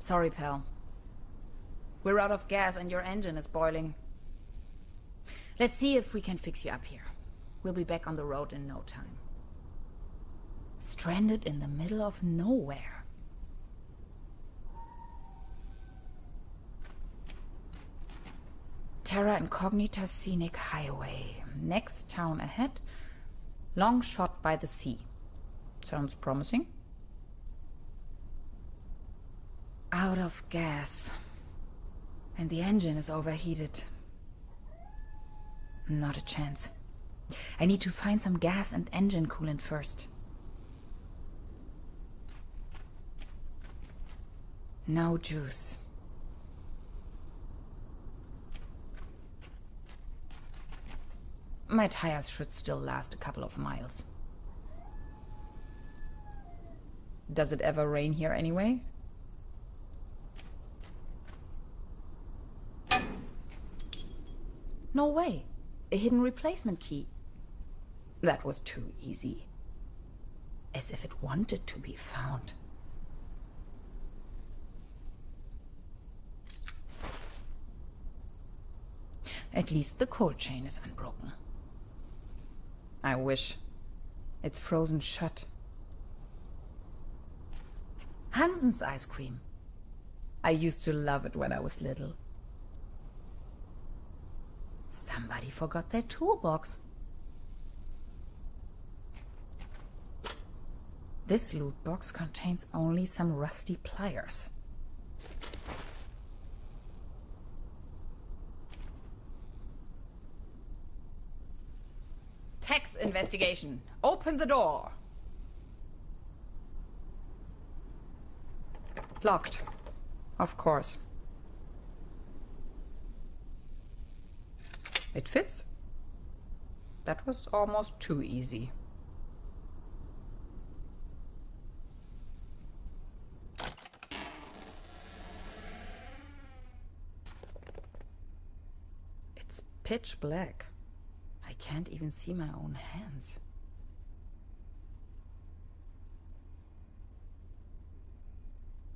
Sorry, pal. We're out of gas and your engine is boiling. Let's see if we can fix you up here. We'll be back on the road in no time. Stranded in the middle of nowhere. Terra Incognita Scenic Highway. Next town ahead. Long shot by the sea. Sounds promising. Out of gas. And the engine is overheated. Not a chance. I need to find some gas and engine coolant first. No juice. My tires should still last a couple of miles. Does it ever rain here anyway? No way. A hidden replacement key. That was too easy. As if it wanted to be found. At least the cold chain is unbroken. I wish. It's frozen shut. Hansen's ice cream. I used to love it when I was little. Somebody forgot their toolbox. This loot box contains only some rusty pliers. Tax investigation. Open the door. Locked. Of course. It fits. That was almost too easy. It's pitch black. I can't even see my own hands.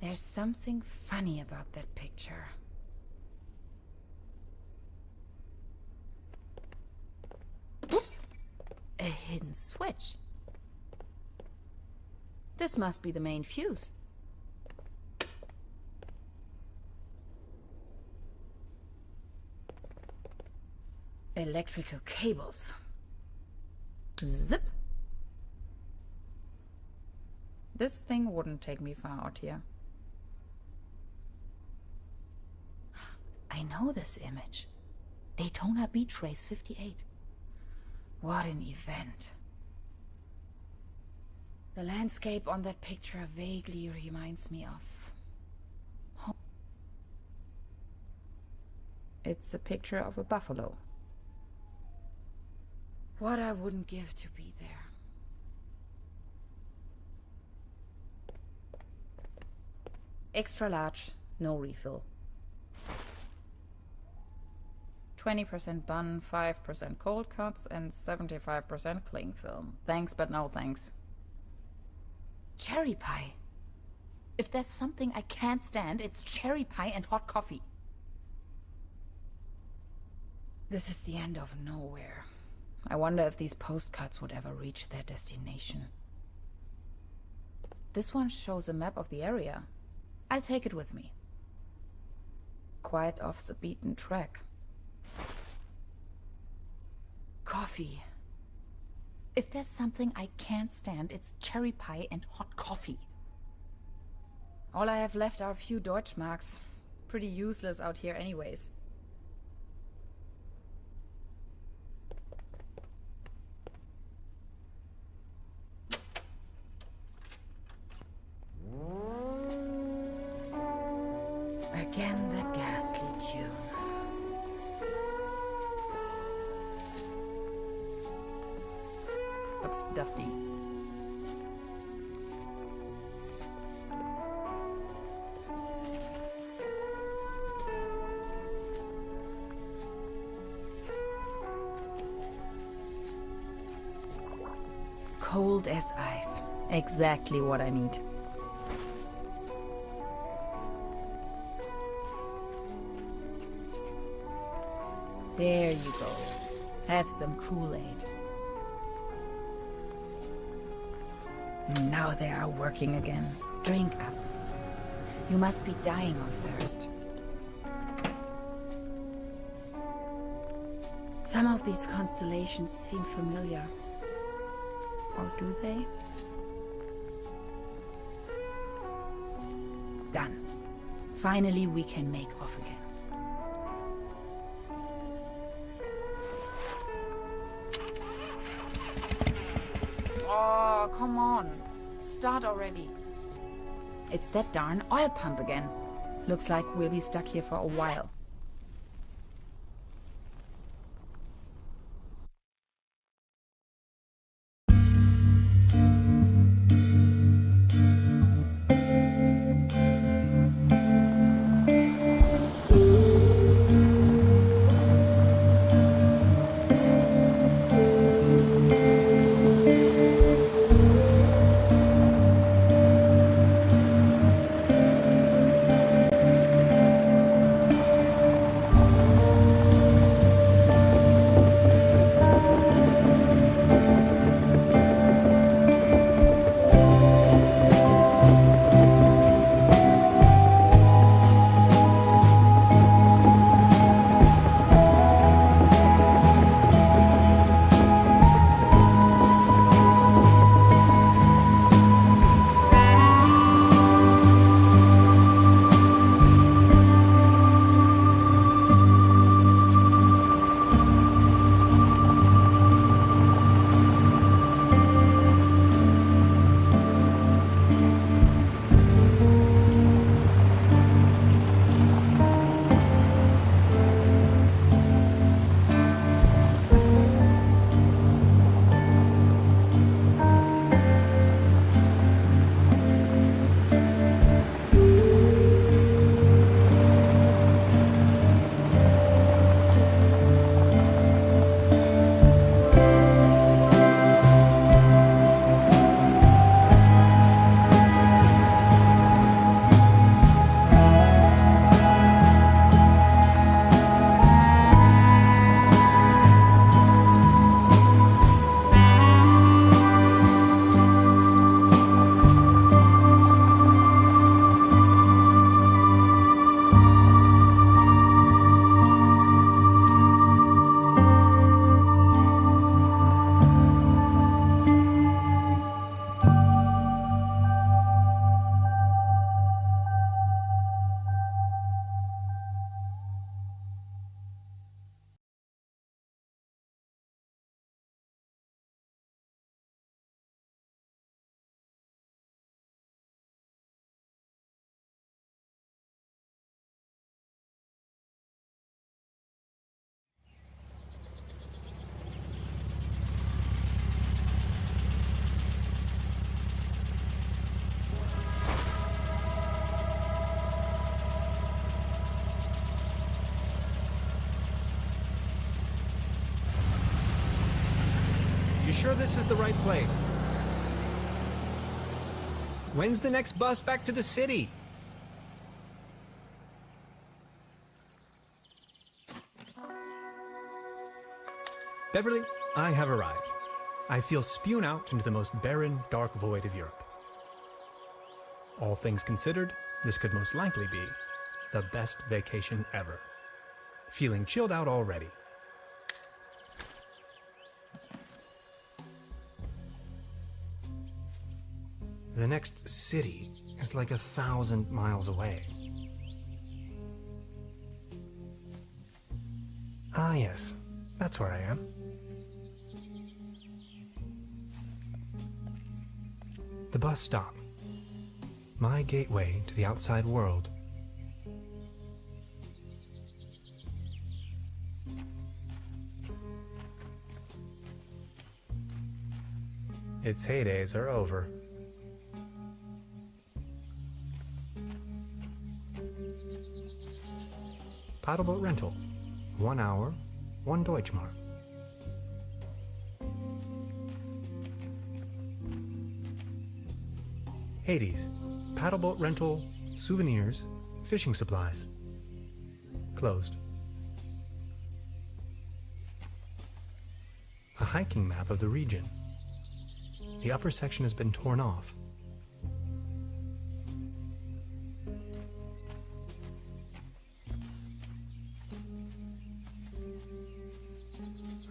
There's something funny about that picture. Oops! A hidden switch. This must be the main fuse. Electrical cables. Zip! This thing wouldn't take me far out here. I know this image. Daytona Beach Race 58. What an event. The landscape on that picture vaguely reminds me of home. It's a picture of a buffalo. What I wouldn't give to be there. Extra large, no refill. 20% bun, 5% cold cuts, and 75% cling film. Thanks, but no thanks. Cherry pie. If there's something I can't stand, it's cherry pie and hot coffee. This is the end of nowhere. I wonder if these postcards would ever reach their destination. This one shows a map of the area. I'll take it with me. Quite off the beaten track. Coffee. If there's something I can't stand, it's cherry pie and hot coffee. All I have left are a few Deutschmarks. Pretty useless out here anyways. Again, that ghastly tune. Looks dusty. Cold as ice. Exactly what I need. There you go. Have some Kool-Aid. Now they are working again. Drink up. You must be dying of thirst. Some of these constellations seem familiar. Or do they? Done. Finally, we can make off again. Oh, come on. Start already. It's that darn oil pump again. Looks like we'll be stuck here for a while. You sure this is the right place? When's the next bus back to the city? Beverly, I have arrived. I feel spewed out into the most barren, dark void of Europe. All things considered, this could most likely be the best vacation ever. Feeling chilled out already. The next city is like 1,000 miles away. Ah, yes, that's where I am. The bus stop. My gateway to the outside world. Its heydays are over. Paddleboat rental. 1 hour, 1 Deutschmark. Hades. Paddleboat rental, souvenirs, fishing supplies. Closed. hiking map of the region. The upper section has been torn off.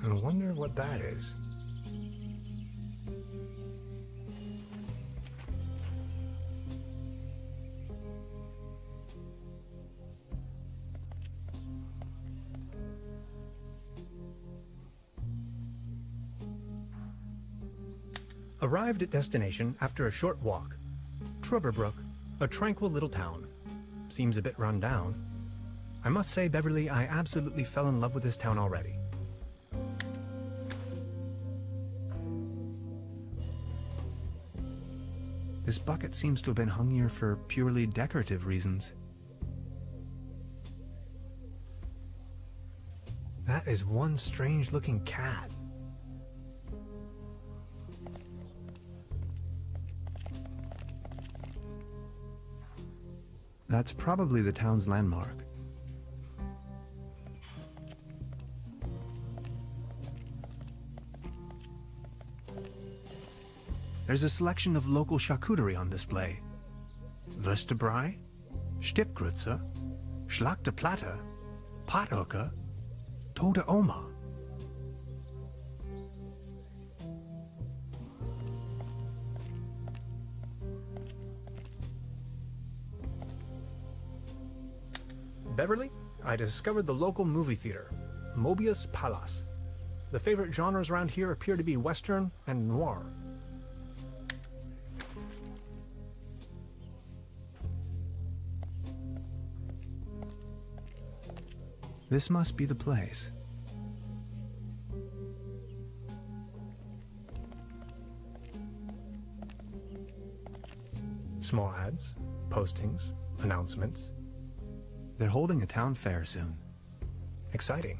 I wonder what that is. Arrived at destination after a short walk. TRUBERBROOK, a tranquil little town. Seems a bit run down. I must say, Beverly, I absolutely fell in love with this town already. This bucket seems to have been hung here for purely decorative reasons. That is one strange-looking cat. That's probably the town's landmark. There's a selection of local charcuterie on display. Würstebrei, Stippgrütze, Schlagte Platte, Pothoeke, Tote Oma. Beverly, I discovered the local movie theater, Mobius Palace. The favorite genres around here appear to be Western and noir. This must be the place. Small ads, postings, announcements. They're holding a town fair soon. Exciting.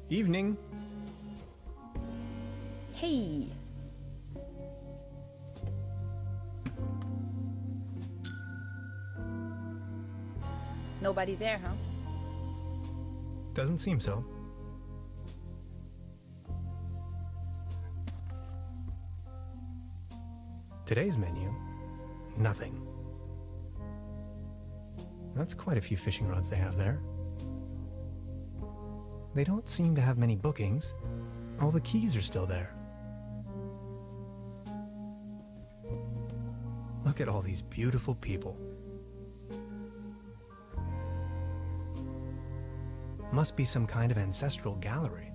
Evening. Hey. Nobody there, huh? Doesn't seem so. Today's menu, nothing. That's quite a few fishing rods they have there. They don't seem to have many bookings. All the keys are still there. Look at all these beautiful people. Must be some kind of ancestral gallery.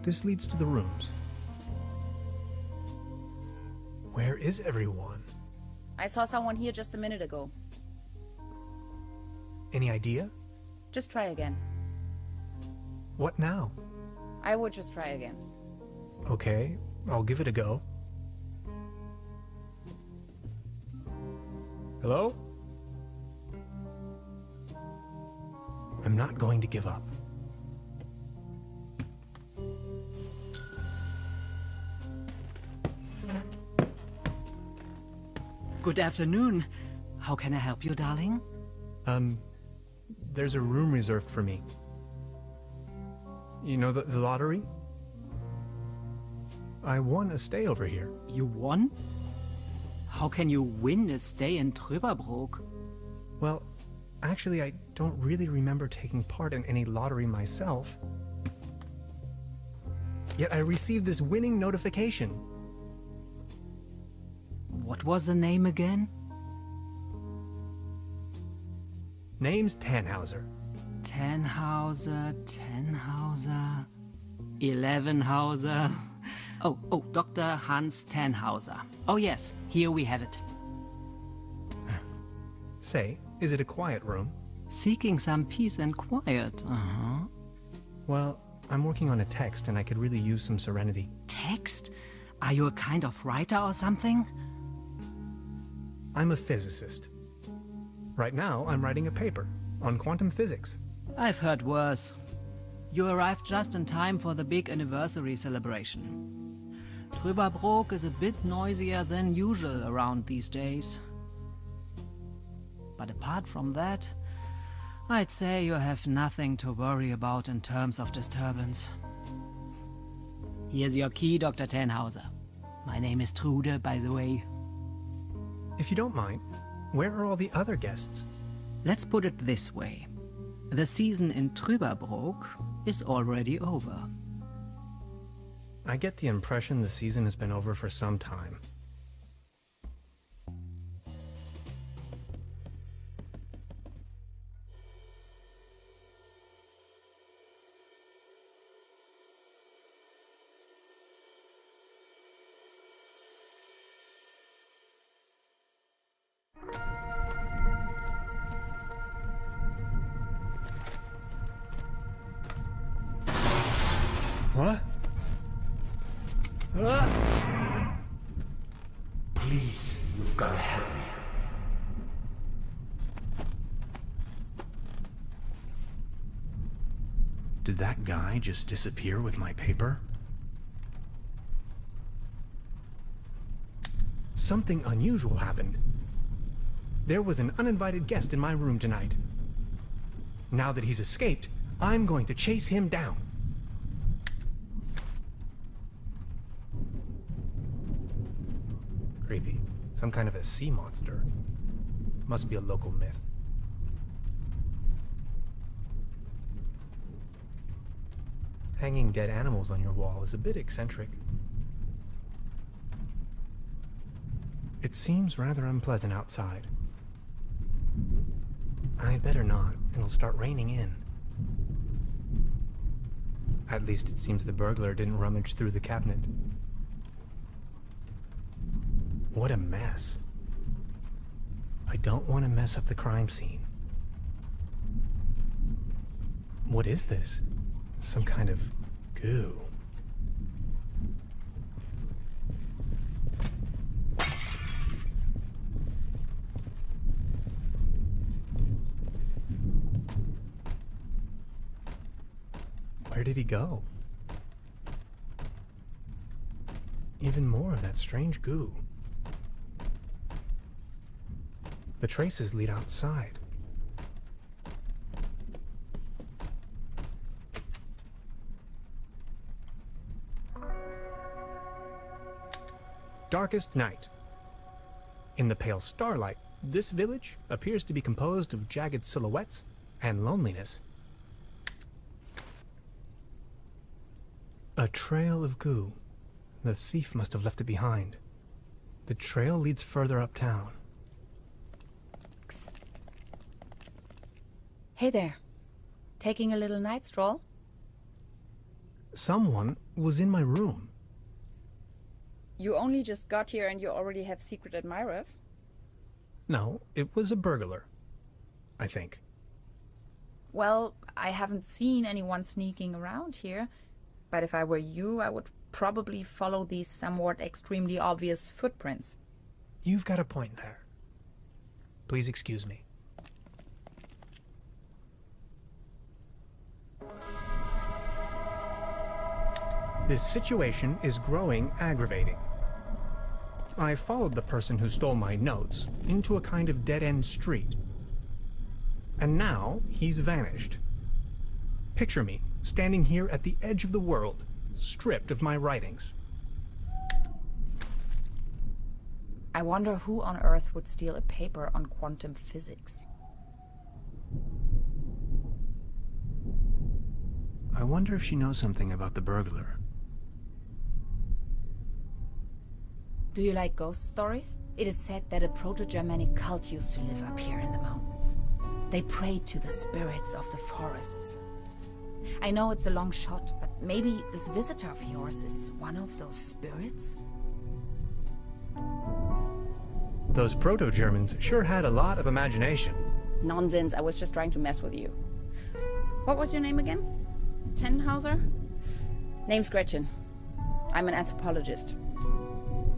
This leads to the rooms. Where is everyone? I saw someone here just a minute ago. Any idea? Just try again. What now? I would just try again. Okay, I'll give it a go. Hello? I'm not going to give up. Good afternoon. How can I help you, darling? There's a room reserved for me. You know the lottery? I won a stay over here. You won? How can you win a stay in TRUBERBROOK? Well, actually, I don't really remember taking part in any lottery myself. Yet I received this winning notification. What was the name again? Name's Tannhauser. Tannhauser, 11hauser. Oh, Dr. Hans Tannhauser. Oh yes, here we have it. Say, is it a quiet room? Seeking some peace and quiet, Well, I'm working on a text and I could really use some serenity. Text? Are you a kind of writer or something? I'm a physicist. Right now, I'm writing a paper on quantum physics. I've heard worse. You arrived just in time for the big anniversary celebration. TRUBERBROOK is a bit noisier than usual around these days. But apart from that, I'd say you have nothing to worry about in terms of disturbance. Here's your key, Dr. Tannhauser. My name is Trude, by the way. If you don't mind, where are all the other guests? Let's put it this way. The season in TRUBERBROOK is already over. I get the impression the season has been over for some time. What? Please, you've got to help me. Did that guy just disappear with my paper? Something unusual happened. There was an uninvited guest in my room tonight. Now that he's escaped, I'm going to chase him down. Creepy. Some kind of a sea monster. Must be a local myth. Hanging dead animals on your wall is a bit eccentric. It seems rather unpleasant outside. I'd better not. It'll start raining in. At least it seems the burglar didn't rummage through the cabinet. What a mess. I don't want to mess up the crime scene. What is this? Some kind of goo. Where did he go? Even more of that strange goo. The traces lead outside. Darkest night. In the pale starlight, this village appears to be composed of jagged silhouettes and loneliness. A trail of goo. The thief must have left it behind. The trail leads further uptown. Hey there. Taking a little night stroll? Someone was in my room. You only just got here and you already have secret admirers? No, it was a burglar. I think. Well, I haven't seen anyone sneaking around here, but if I were you, I would probably follow these somewhat extremely obvious footprints. You've got a point there. Please excuse me. This situation is growing aggravating. I followed the person who stole my notes into a kind of dead-end street. And now he's vanished. Picture me standing here at the edge of the world, stripped of my writings. I wonder who on earth would steal a paper on quantum physics. I wonder if she knows something about the burglar. Do you like ghost stories? It is said that a Proto-Germanic cult used to live up here in the mountains. They prayed to the spirits of the forests. I know it's a long shot, but maybe this visitor of yours is one of those spirits? Those Proto-Germans sure had a lot of imagination. Nonsense, I was just trying to mess with you. What was your name again? Tannhauser? Name's Gretchen. I'm an anthropologist.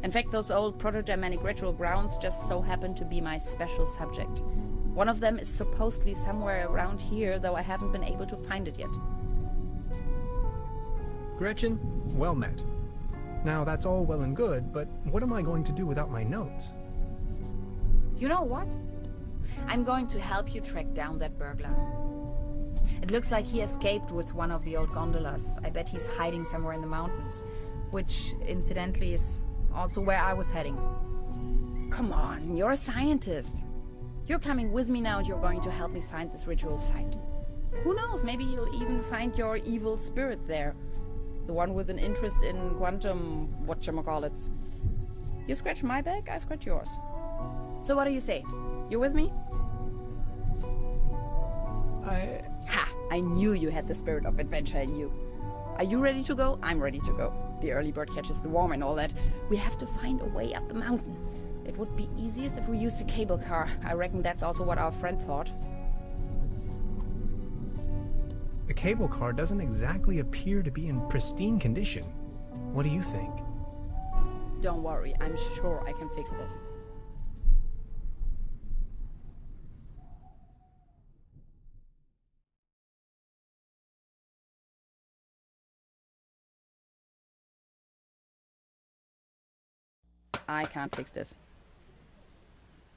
In fact, those old Proto-Germanic ritual grounds just so happen to be my special subject. One of them is supposedly somewhere around here, though I haven't been able to find it yet. Gretchen, well met. Now, that's all well and good, but what am I going to do without my notes? You know what? I'm going to help you track down that burglar. It looks like he escaped with one of the old gondolas. I bet he's hiding somewhere in the mountains, which, incidentally, is also where I was heading. Come on, you're a scientist. You're coming with me now and you're going to help me find this ritual site. Who knows, maybe you'll even find your evil spirit there. The one with an interest in quantum whatchamacallits. You scratch my back, I scratch yours. So what do you say? You with me? Ha! I knew you had the spirit of adventure in you. Are you ready to go? I'm ready to go. The early bird catches the worm and all that. We have to find a way up the mountain. It would be easiest if we used a cable car. I reckon that's also what our friend thought. The cable car doesn't exactly appear to be in pristine condition. What do you think? Don't worry, I'm sure I can fix this. I can't fix this.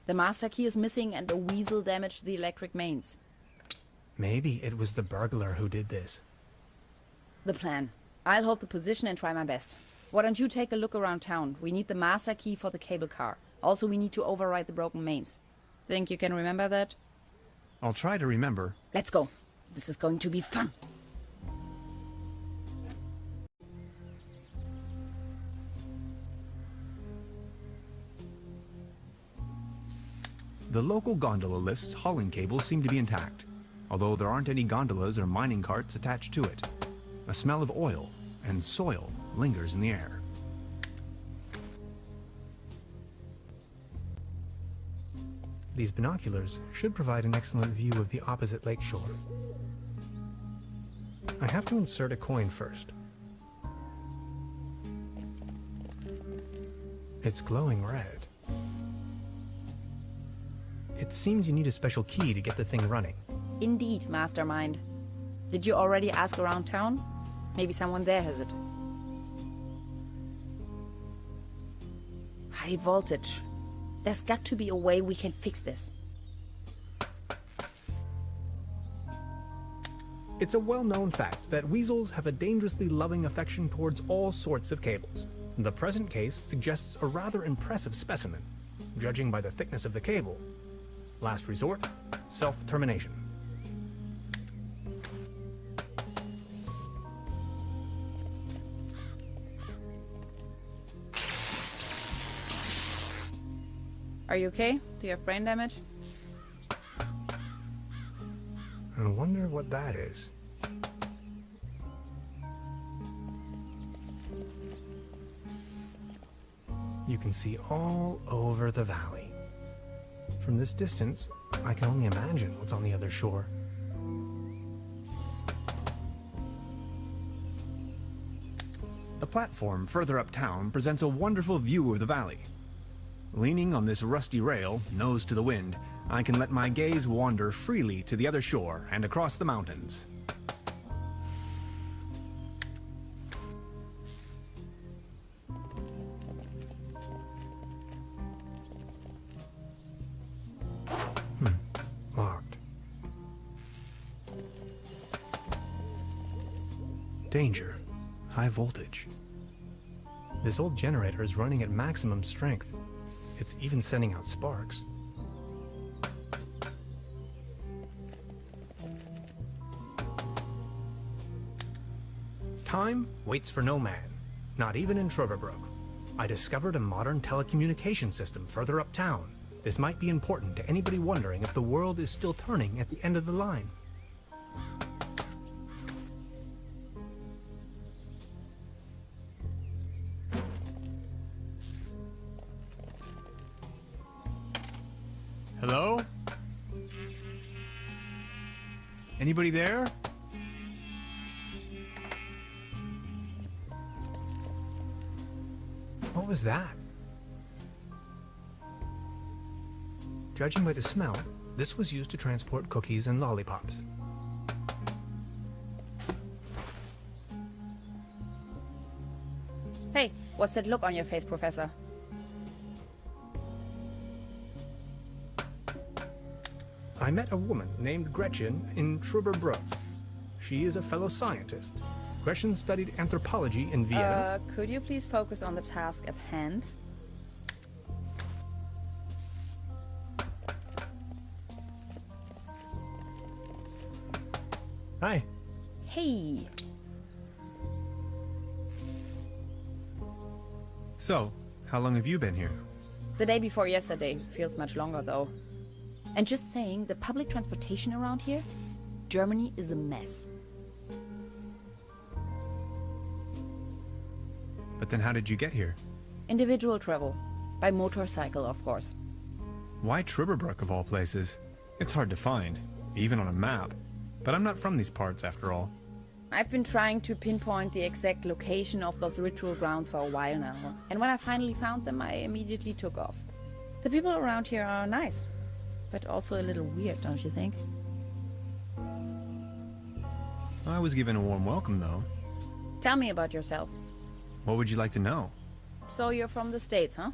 The master key is missing and the weasel damaged the electric mains. Maybe it was the burglar who did this. The plan. I'll hold the position and try my best. Why don't you take a look around town? We need the master key for the cable car. Also, we need to override the broken mains. Think you can remember that? I'll try to remember. Let's go. This is going to be fun. The local gondola lift's hauling cables seem to be intact, although there aren't any gondolas or mining carts attached to it. A smell of oil and soil lingers in the air. These binoculars should provide an excellent view of the opposite lakeshore. I have to insert a coin first. It's glowing red. It seems you need a special key to get the thing running. Indeed, mastermind. Did you already ask around town? Maybe someone there has it. High voltage. There's got to be a way we can fix this. It's a well-known fact that weasels have a dangerously loving affection towards all sorts of cables. The present case suggests a rather impressive specimen, judging by the thickness of the cable. Last resort, self-termination. Are you okay? Do you have brain damage? I wonder what that is. You can see all over the valley. From this distance, I can only imagine what's on the other shore. The platform further uptown presents a wonderful view of the valley. Leaning on this rusty rail, nose to the wind, I can let my gaze wander freely to the other shore and across the mountains. Locked. Danger. High voltage. This old generator is running at maximum strength. It's even sending out sparks. Time waits for no man, not even in TRUBERBROOK. I discovered a modern telecommunication system further uptown. This might be important to anybody wondering if the world is still turning at the end of the line. Hello? Anybody there? was that? Judging by the smell, this was used to transport cookies and lollipops. Hey, what's that look on your face, Professor? I met a woman named Gretchen in TRUBERBROOK. She is a fellow scientist. Gretchen studied anthropology in Vienna. Could you please focus on the task at hand? Hi. Hey. So, how long have you been here? The day before yesterday. Feels much longer, though. And just saying, the public transportation around here, Germany is a mess. But then how did you get here? Individual travel. By motorcycle, of course. Why TRUBERBROOK of all places? It's hard to find, even on a map. But I'm not from these parts, after all. I've been trying to pinpoint the exact location of those ritual grounds for a while now. And when I finally found them, I immediately took off. The people around here are nice. But also a little weird, don't you think? I was given a warm welcome, though. Tell me about yourself. What would you like to know? So you're from the States, huh?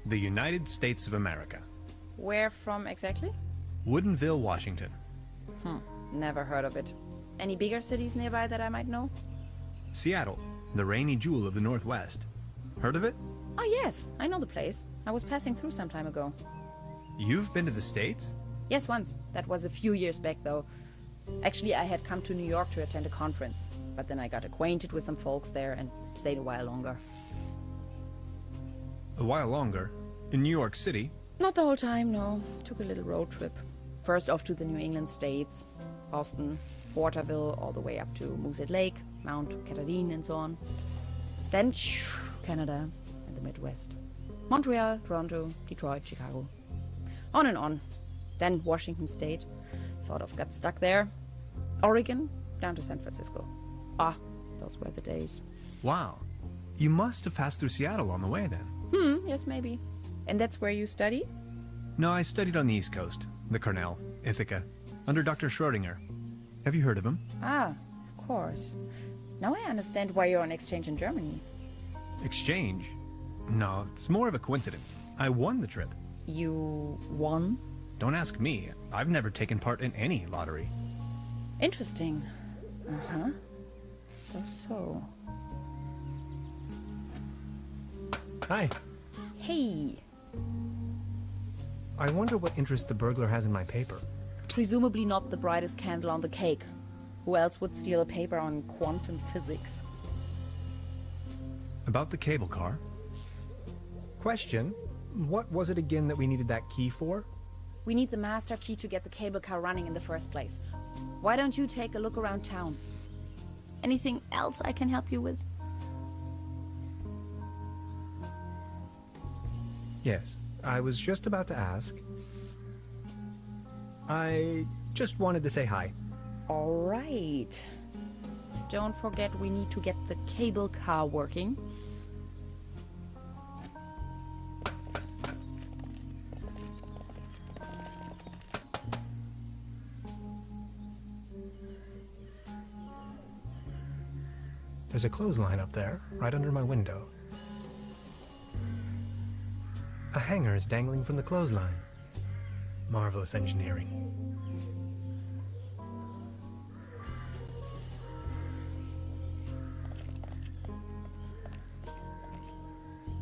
The United States of America. Where from exactly? Woodinville, Washington. Never heard of it. Any bigger cities nearby that I might know? Seattle, the rainy jewel of the Northwest. Heard of it? Oh yes, I know the place. I was passing through some time ago. You've been to the States? Yes, once. That was a few years back, though. Actually, I had come to New York to attend a conference, but then I got acquainted with some folks there and stayed a while longer. A while longer? In New York City? Not the whole time, no. Took a little road trip. First off to the New England states, Boston, Waterville, all the way up to Moosehead Lake, Mount Catherine, and so on. Then Canada and the Midwest. Montreal, Toronto, Detroit, Chicago. On and on. Then Washington State. Sort of got stuck there. Oregon, down to San Francisco. Ah, those were the days. Wow. You must have passed through Seattle on the way then. Yes, maybe. And that's where you study? No, I studied on the East Coast. The Cornell, Ithaca, under Dr. Schrodinger. Have you heard of him? Ah, of course. Now I understand why you're on exchange in Germany. Exchange? No, it's more of a coincidence. I won the trip. You won? Don't ask me. I've never taken part in any lottery. Interesting. Uh-huh. So. Hi. Hey. I wonder what interest the burglar has in my paper. Presumably not the brightest candle on the cake. Who else would steal a paper on quantum physics? About the cable car? Question, what was it again that we needed that key for? We need the master key to get the cable car running in the first place. Why don't you take a look around town? Anything else I can help you with? Yes, I was just about to ask. I just wanted to say hi. All right. Don't forget we need to get the cable car working. There's a clothesline up there, right under my window. A hanger is dangling from the clothesline. Marvelous engineering.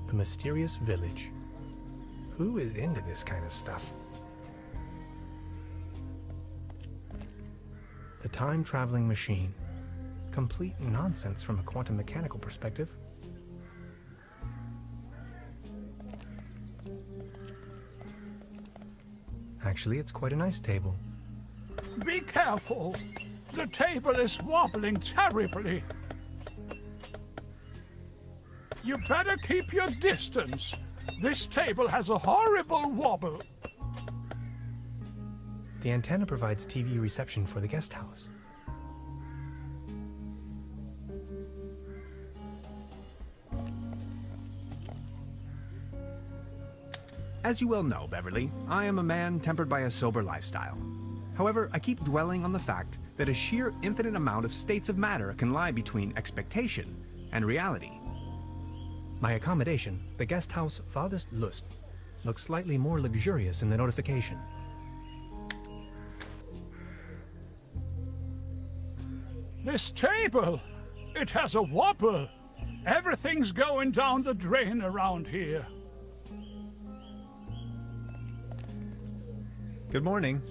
The mysterious village. Who is into this kind of stuff? The time-traveling machine. Complete nonsense from a quantum mechanical perspective. Actually, it's quite a nice table. Be careful. The table is wobbling terribly. You better keep your distance. This table has a horrible wobble. The antenna provides TV reception for the guest house. As you well know, Beverly, I am a man tempered by a sober lifestyle. However, I keep dwelling on the fact that a sheer infinite amount of states of matter can lie between expectation and reality. My accommodation, the guest house farthest Lust, looks slightly more luxurious in the notification. This table, it has a wobble. Everything's going down the drain around here. Good morning.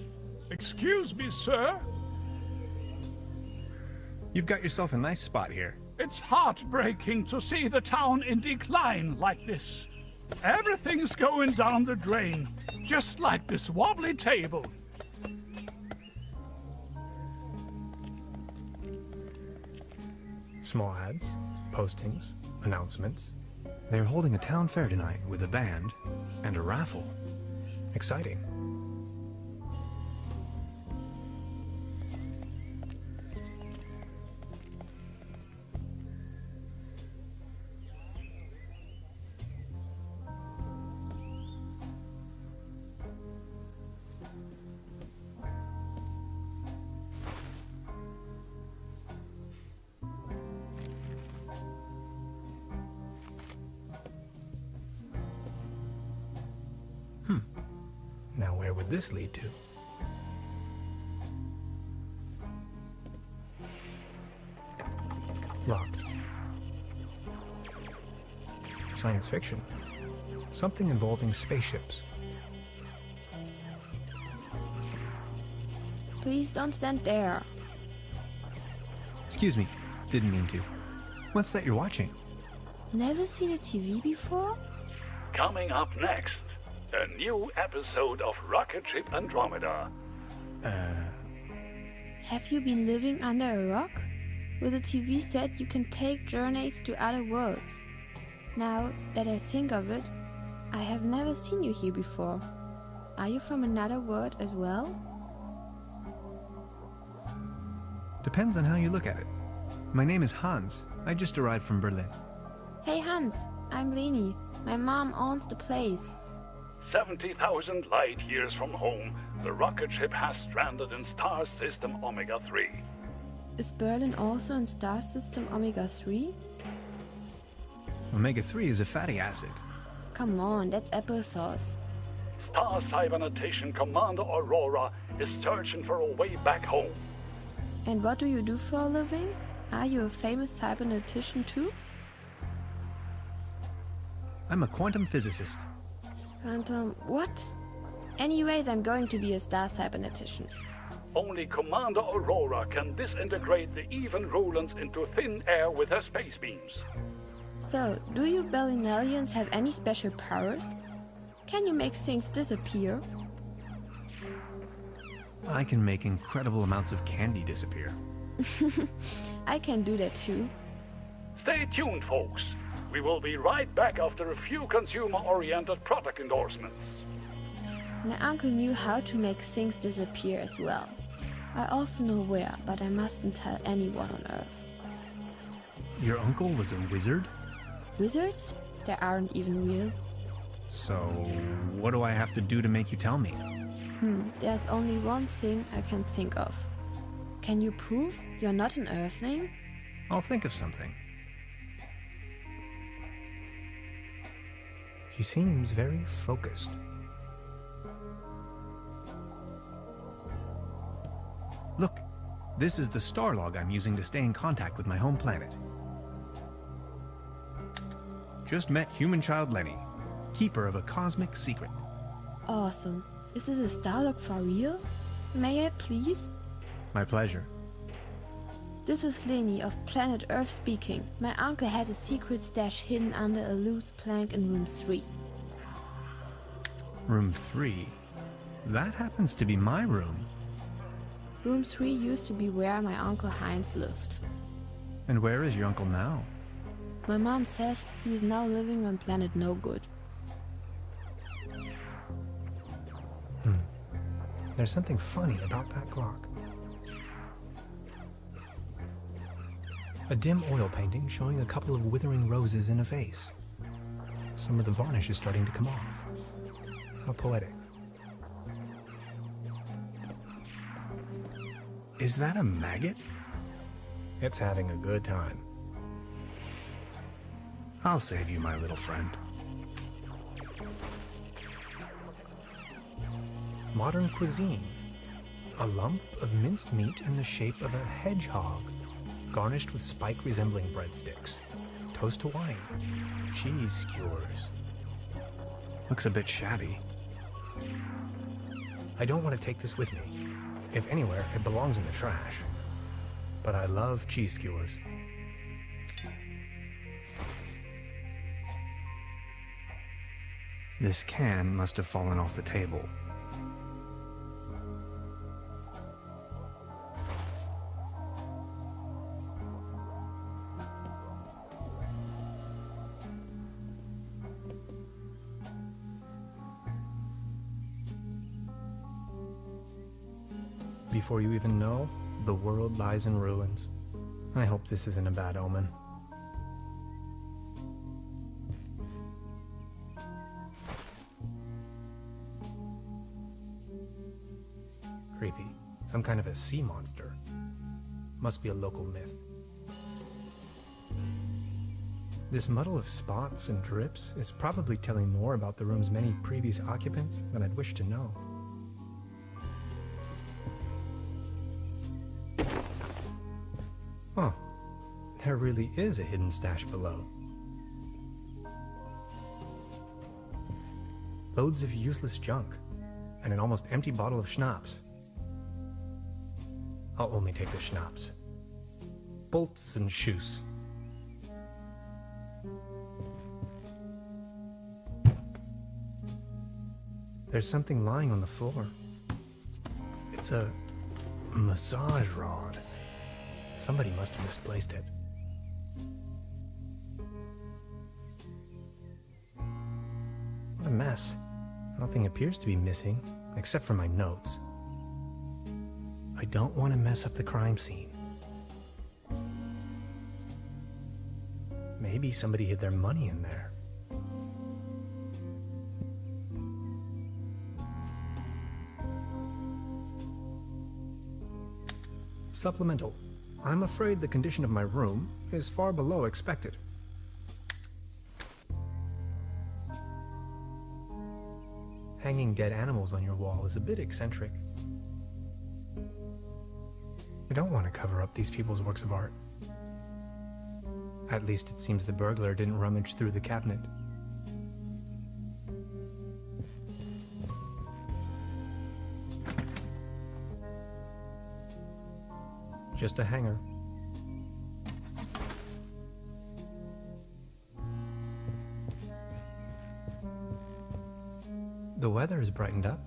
Excuse me, sir. You've got yourself a nice spot here. It's heartbreaking to see the town in decline like this. Everything's going down the drain, just like this wobbly table. Small ads, postings, announcements. They're holding a town fair tonight with a band and a raffle. Exciting. Now where would this lead to? Locked. Science fiction. Something involving spaceships. Please don't stand there. Excuse me, didn't mean to. What's that you're watching? Never seen a TV before? Coming up next, a new episode of Rocket Ship Andromeda. Have you been living under a rock? With a TV set you can take journeys to other worlds. Now that I think of it, I have never seen you here before. Are you from another world as well? Depends on how you look at it. My name is Hans. I just arrived from Berlin. Hey Hans, I'm Leni. My mom owns the place. 70,000 light years from home, the rocket ship has stranded in star system Omega 3. Is Berlin also in star system Omega 3? Omega-3 is a fatty acid. Come on, that's applesauce. Star Cybernetics Commander Aurora is searching for a way back home. And what do you do for a living? Are you a famous cybernetician too? I'm a quantum physicist. Quantum what? Anyways, I'm going to be a star cybernetician. Only Commander Aurora can disintegrate the even Rulans into thin air with her space beams. So, do you Berlinalians have any special powers? Can you make things disappear? I can make incredible amounts of candy disappear. I can do that too. Stay tuned, folks. We will be right back after a few consumer-oriented product endorsements. My uncle knew how to make things disappear as well. I also know where, but I mustn't tell anyone on Earth. Your uncle was a wizard? Wizards? They aren't even real. So, what do I have to do to make you tell me? There's only one thing I can think of. Can you prove you're not an Earthling? I'll think of something. She seems very focused. Look, this is the star log I'm using to stay in contact with my home planet. Just met human child Lenny, keeper of a cosmic secret. Awesome. Is this a star log for real? May I please? My pleasure. This is Leni of planet Earth speaking. My uncle had a secret stash hidden under a loose plank in room 3. Room 3? That happens to be my room. Room 3 used to be where my uncle Heinz lived. And where is your uncle now? My mom says he is now living on planet No Good. There's something funny about that clock. A dim oil painting showing a couple of withering roses in a vase. Some of the varnish is starting to come off. How poetic. Is that a maggot? It's having a good time. I'll save you, my little friend. Modern cuisine. A lump of minced meat in the shape of a hedgehog, garnished with spike-resembling breadsticks. Toast Hawaii. Cheese skewers. Looks a bit shabby. I don't want to take this with me. If anywhere, it belongs in the trash. But I love cheese skewers. This can must have fallen off the table. Before you even know, the world lies in ruins. I hope this isn't a bad omen. Creepy. Some kind of a sea monster. Must be a local myth. This muddle of spots and drips is probably telling more about the room's many previous occupants than I'd wish to know. Huh. There really is a hidden stash below. Loads of useless junk, and an almost empty bottle of schnapps. I'll only take the schnapps. Bolts and shoes. There's something lying on the floor. It's a massage rod. Somebody must have misplaced it. What a mess. Nothing appears to be missing, except for my notes. I don't want to mess up the crime scene. Maybe somebody hid their money in there. Supplemental. I'm afraid the condition of my room is far below expected. Hanging dead animals on your wall is a bit eccentric. I don't want to cover up these people's works of art. At least it seems the burglar didn't rummage through the cabinet. Just a hanger. The weather has brightened up.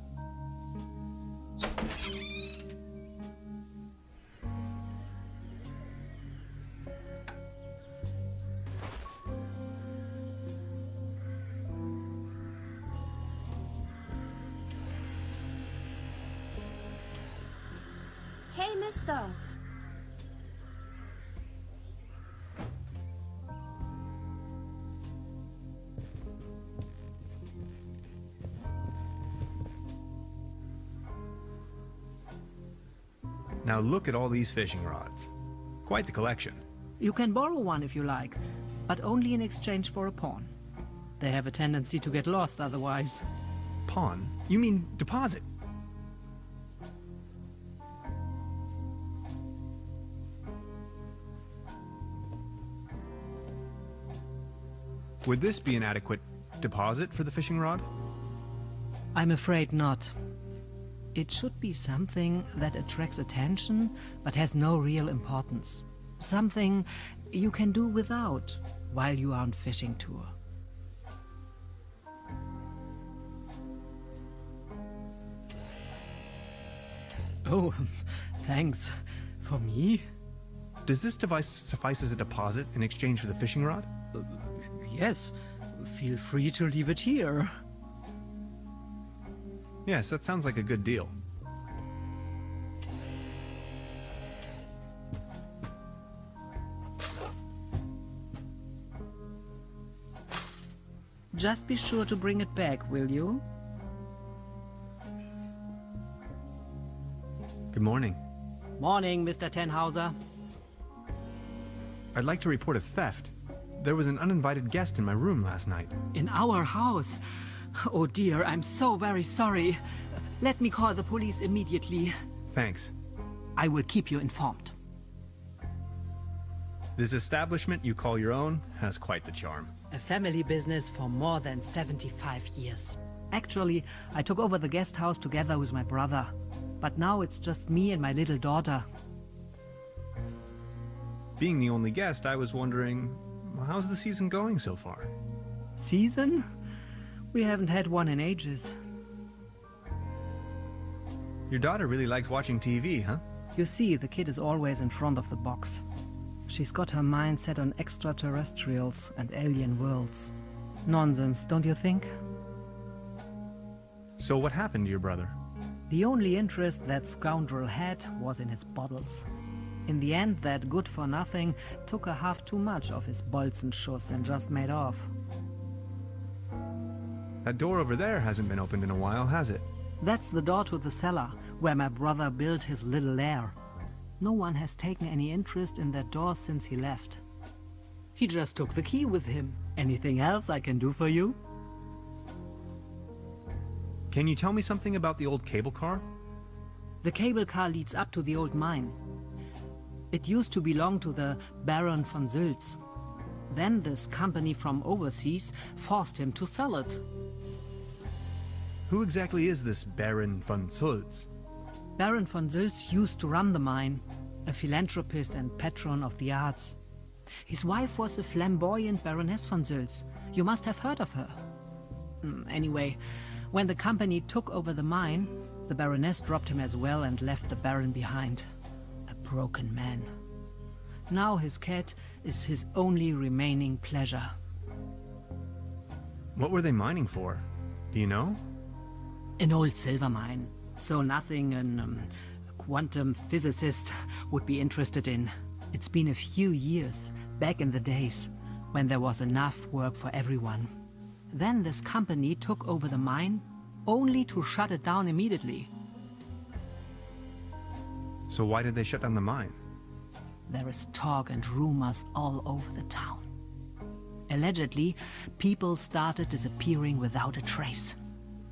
Hey, mister! Now look at all these fishing rods. Quite the collection. You can borrow one if you like, but only in exchange for a pawn. They have a tendency to get lost otherwise. Pawn? You mean deposit? Would this be an adequate deposit for the fishing rod? I'm afraid not. It should be something that attracts attention but has no real importance. Something you can do without while you are on fishing tour. Oh, thanks. For me? Does this device suffice as a deposit in exchange for the fishing rod? Yes. Feel free to leave it here. Yes, that sounds like a good deal. Just be sure to bring it back, will you? Good morning. Morning, Mr. Tenhauser. I'd like to report a theft. There was an uninvited guest in my room last night. In our house? Oh dear, I'm so very sorry. Let me call the police immediately. Thanks. I will keep you informed. This establishment you call your own has quite the charm. A family business for more than 75 years. Actually, I took over the guest house together with my brother. But now it's just me and my little daughter. Being the only guest, I was wondering, how's the season going so far? Season? We haven't had one in ages. Your daughter really likes watching TV, huh? You see, the kid is always in front of the box. She's got her mind set on extraterrestrials and alien worlds. Nonsense, don't you think? So what happened to your brother? The only interest that scoundrel had was in his bottles. In the end, that good-for-nothing took a half too much of his Bolzenschuss and just made off. That door over there hasn't been opened in a while, has it? That's the door to the cellar, where my brother built his little lair. No one has taken any interest in that door since he left. He just took the key with him. Anything else I can do for you? Can you tell me something about the old cable car? The cable car leads up to the old mine. It used to belong to the Baron von Sülz. Then this company from overseas forced him to sell it. Who exactly is this Baron von Sülz? Baron von Sülz used to run the mine, a philanthropist and patron of the arts. His wife was a flamboyant Baroness von Sülz. You must have heard of her. Anyway, when the company took over the mine, the Baroness dropped him as well and left the Baron behind. A broken man. Now his cat is his only remaining pleasure. What were they mining for? Do you know? An old silver mine. So nothing a quantum physicist would be interested in. It's been a few years, back in the days, when there was enough work for everyone. Then this company took over the mine, only to shut it down immediately. So why did they shut down the mine? There is talk and rumors all over the town. Allegedly, people started disappearing without a trace.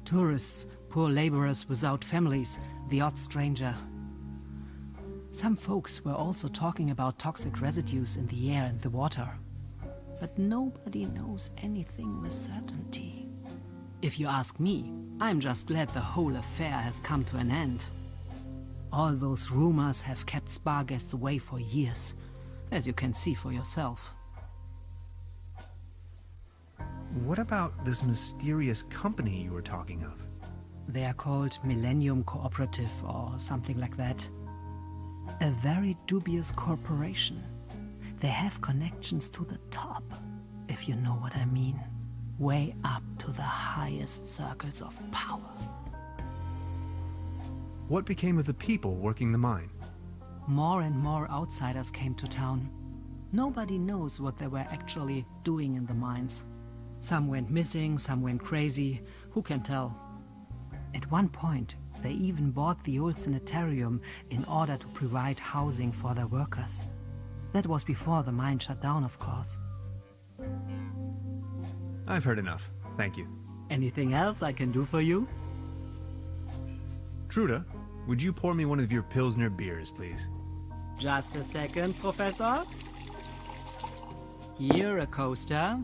Tourists, poor laborers without families, the odd stranger. Some folks were also talking about toxic residues in the air and the water. But nobody knows anything with certainty. If you ask me, I'm just glad the whole affair has come to an end. All those rumors have kept spa guests away for years, as you can see for yourself. What about this mysterious company you were talking of? They are called Millennium Cooperative or something like that. A very dubious corporation. They have connections to the top, if you know what I mean. Way up to the highest circles of power. What became of the people working the mine? More and more outsiders came to town. Nobody knows what they were actually doing in the mines. Some went missing, some went crazy. Who can tell? At one point, they even bought the old sanitarium in order to provide housing for their workers. That was before the mine shut down, of course. I've heard enough. Thank you. Anything else I can do for you? Trude, would you pour me one of your Pilsner beers, please? Just a second, Professor. Here, a coaster.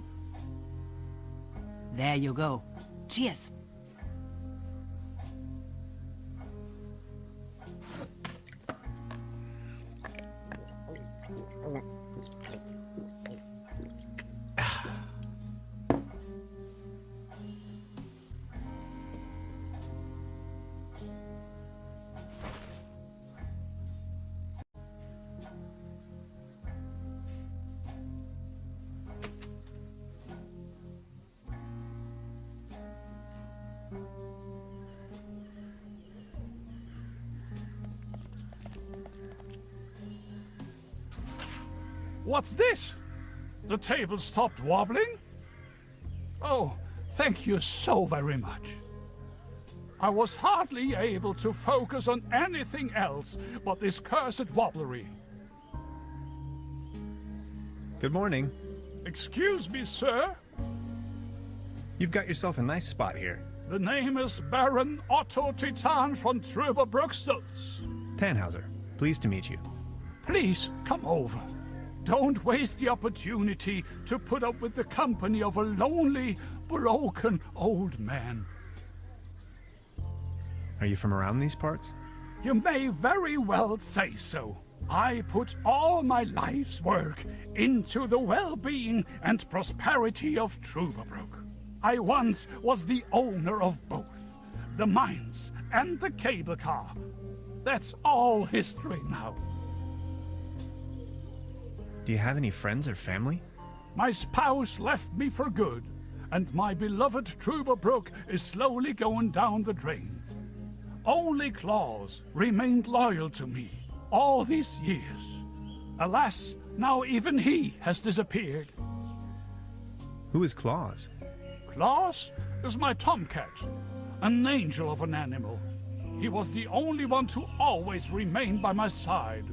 There you go. Cheers! What's this? The table stopped wobbling? Oh, thank you so very much. I was hardly able to focus on anything else but this cursed wobblery. Good morning. Excuse me, sir. You've got yourself a nice spot here. The name is Baron Otto Titan von TRUBERBROOK Stutz. Tannhauser, pleased to meet you. Please, come over. Don't waste the opportunity to put up with the company of a lonely, broken old man. Are you from around these parts? You may very well say so. I put all my life's work into the well-being and prosperity of TRUBERBROOK. I once was the owner of both, the mines and the cable car. That's all history now. Do you have any friends or family? My spouse left me for good, and my beloved TRUBERBROOK is slowly going down the drain. Only Claus remained loyal to me all these years. Alas, now even he has disappeared. Who is Claus? Claus is my tomcat, an angel of an animal. He was the only one to always remain by my side.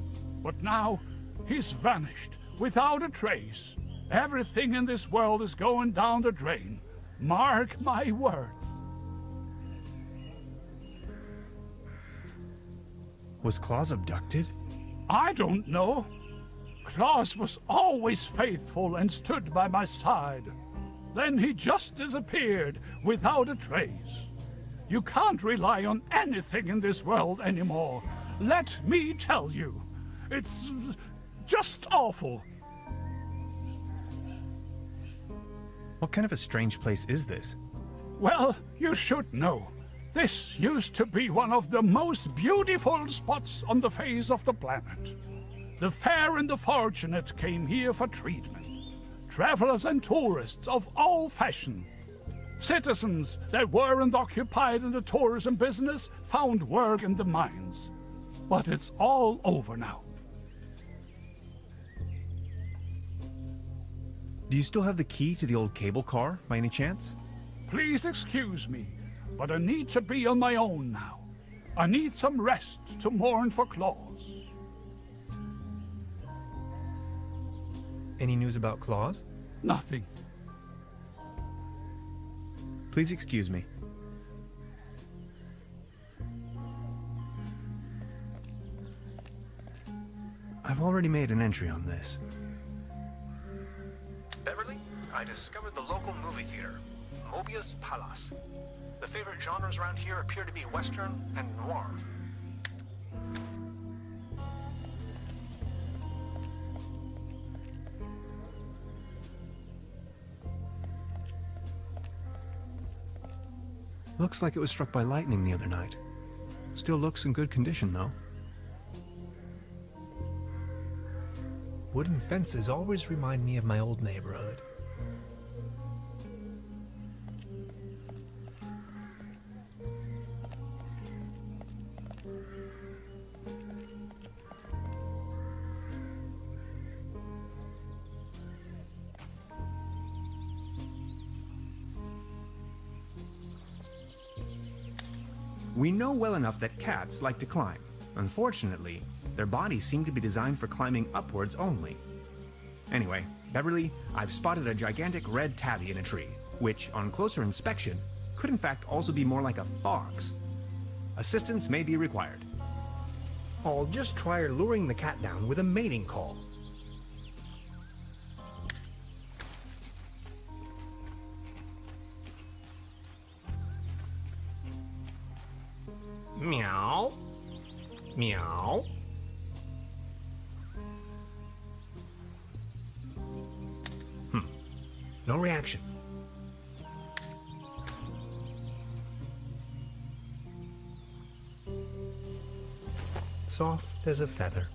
But now, he's vanished, without a trace. Everything in this world is going down the drain. Mark my words. Was Claus abducted? I don't know. Claus was always faithful and stood by my side. Then he just disappeared without a trace. You can't rely on anything in this world anymore. Let me tell you. It's just awful. What kind of a strange place is this? Well, you should know. This used to be one of the most beautiful spots on the face of the planet. The fair and the fortunate came here for treatment. Travelers and tourists of all fashion. Citizens that weren't occupied in the tourism business found work in the mines. But it's all over now. Do you still have the key to the old cable car, by any chance? Please excuse me, but I need to be on my own now. I need some rest to mourn for Claus. Any news about Claus? Nothing. Please excuse me. I've already made an entry on this. Beverly, I discovered the local movie theater, Mobius Palace. The favorite genres around here appear to be Western and noir. Looks like it was struck by lightning the other night. Still looks in good condition, though. Wooden fences always remind me of my old neighborhood. We know well enough that cats like to climb. Unfortunately, their bodies seem to be designed for climbing upwards only. Anyway, Beverly, I've spotted a gigantic red tabby in a tree, which, on closer inspection, could in fact also be more like a fox. Assistance may be required. I'll just try luring the cat down with a mating call. Meow. Meow. No reaction. Soft as a feather.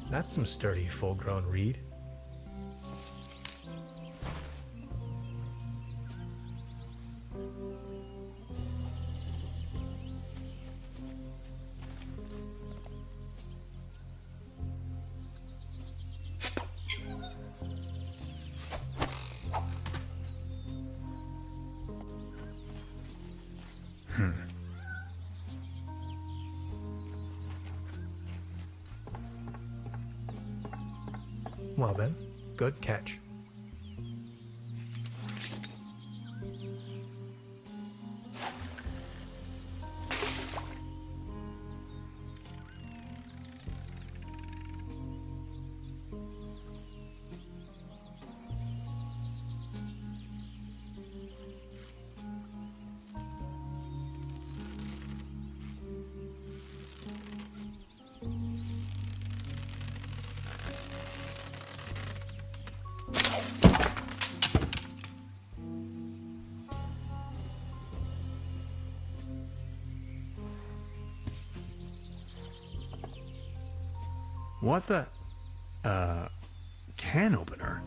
That's some sturdy, full-grown reed. Well then, good catch. What the? Can opener?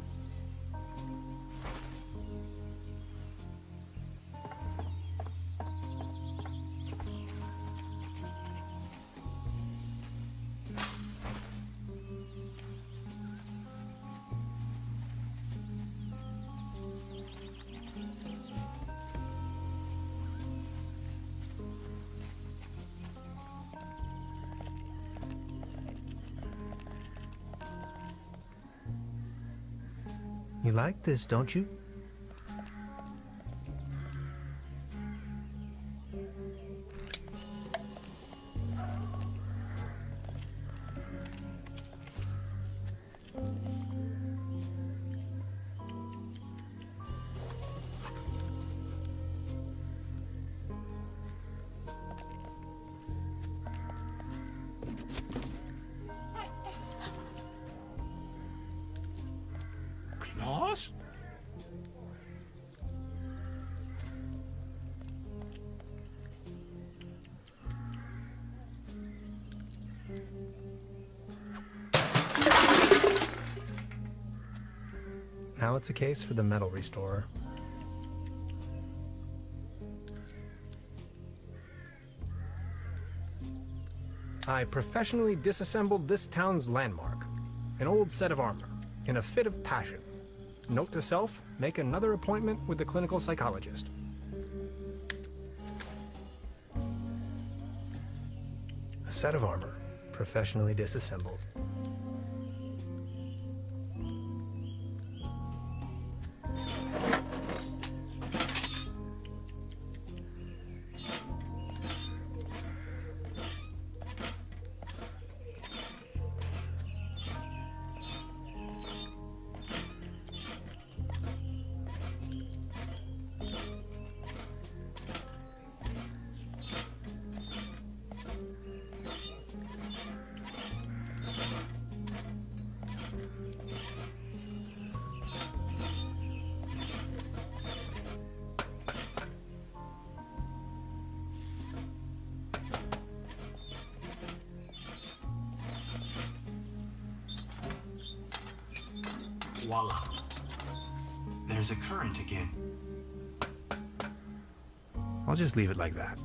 You like this, don't you? Claus? Now it's a case for the metal restorer. I professionally disassembled this town's landmark, an old set of armor, in a fit of passion. Note to self, make another appointment with the clinical psychologist. A set of armor, professionally disassembled. Voila. There's a current again. I'll just leave it like that.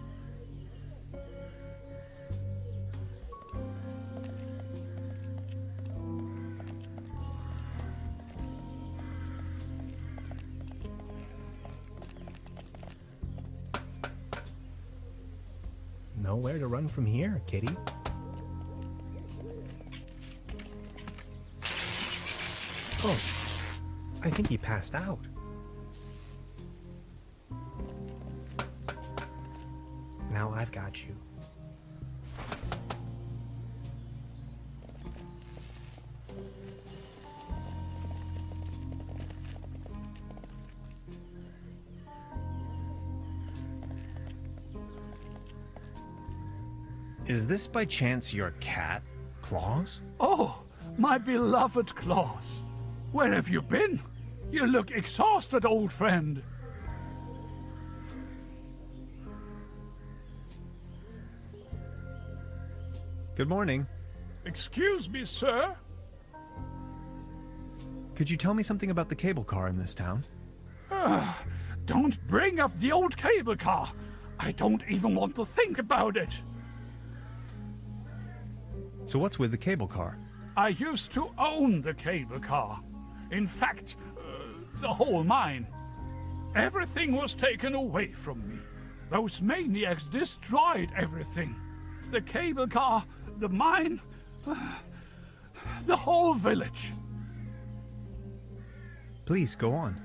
Nowhere to run from here, kitty. Oh, I think he passed out. Now I've got you. Is this by chance your cat, Claus? Oh, my beloved Claus. Where have you been? You look exhausted, old friend. Good morning. Excuse me, sir. Could you tell me something about the cable car in this town? Don't bring up the old cable car. I don't even want to think about it. So what's with the cable car? I used to own the cable car. In fact, the whole mine. Everything was taken away from me. Those maniacs destroyed everything. The cable car, the mine, the whole village. Please, go on.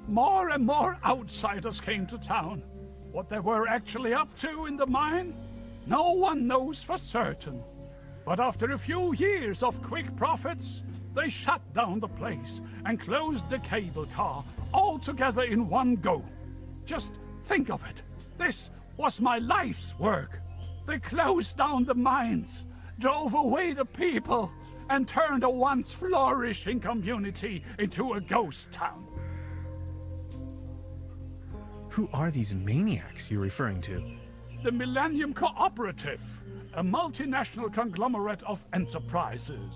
More and more outsiders came to town. What they were actually up to in the mine, no one knows for certain. But after a few years of quick profits, they shut down the place and closed the cable car all together in one go. Just think of it. This was my life's work. They closed down the mines, drove away the people, and turned a once flourishing community into a ghost town. Who are these maniacs you're referring to? The Millennium Cooperative, a multinational conglomerate of enterprises.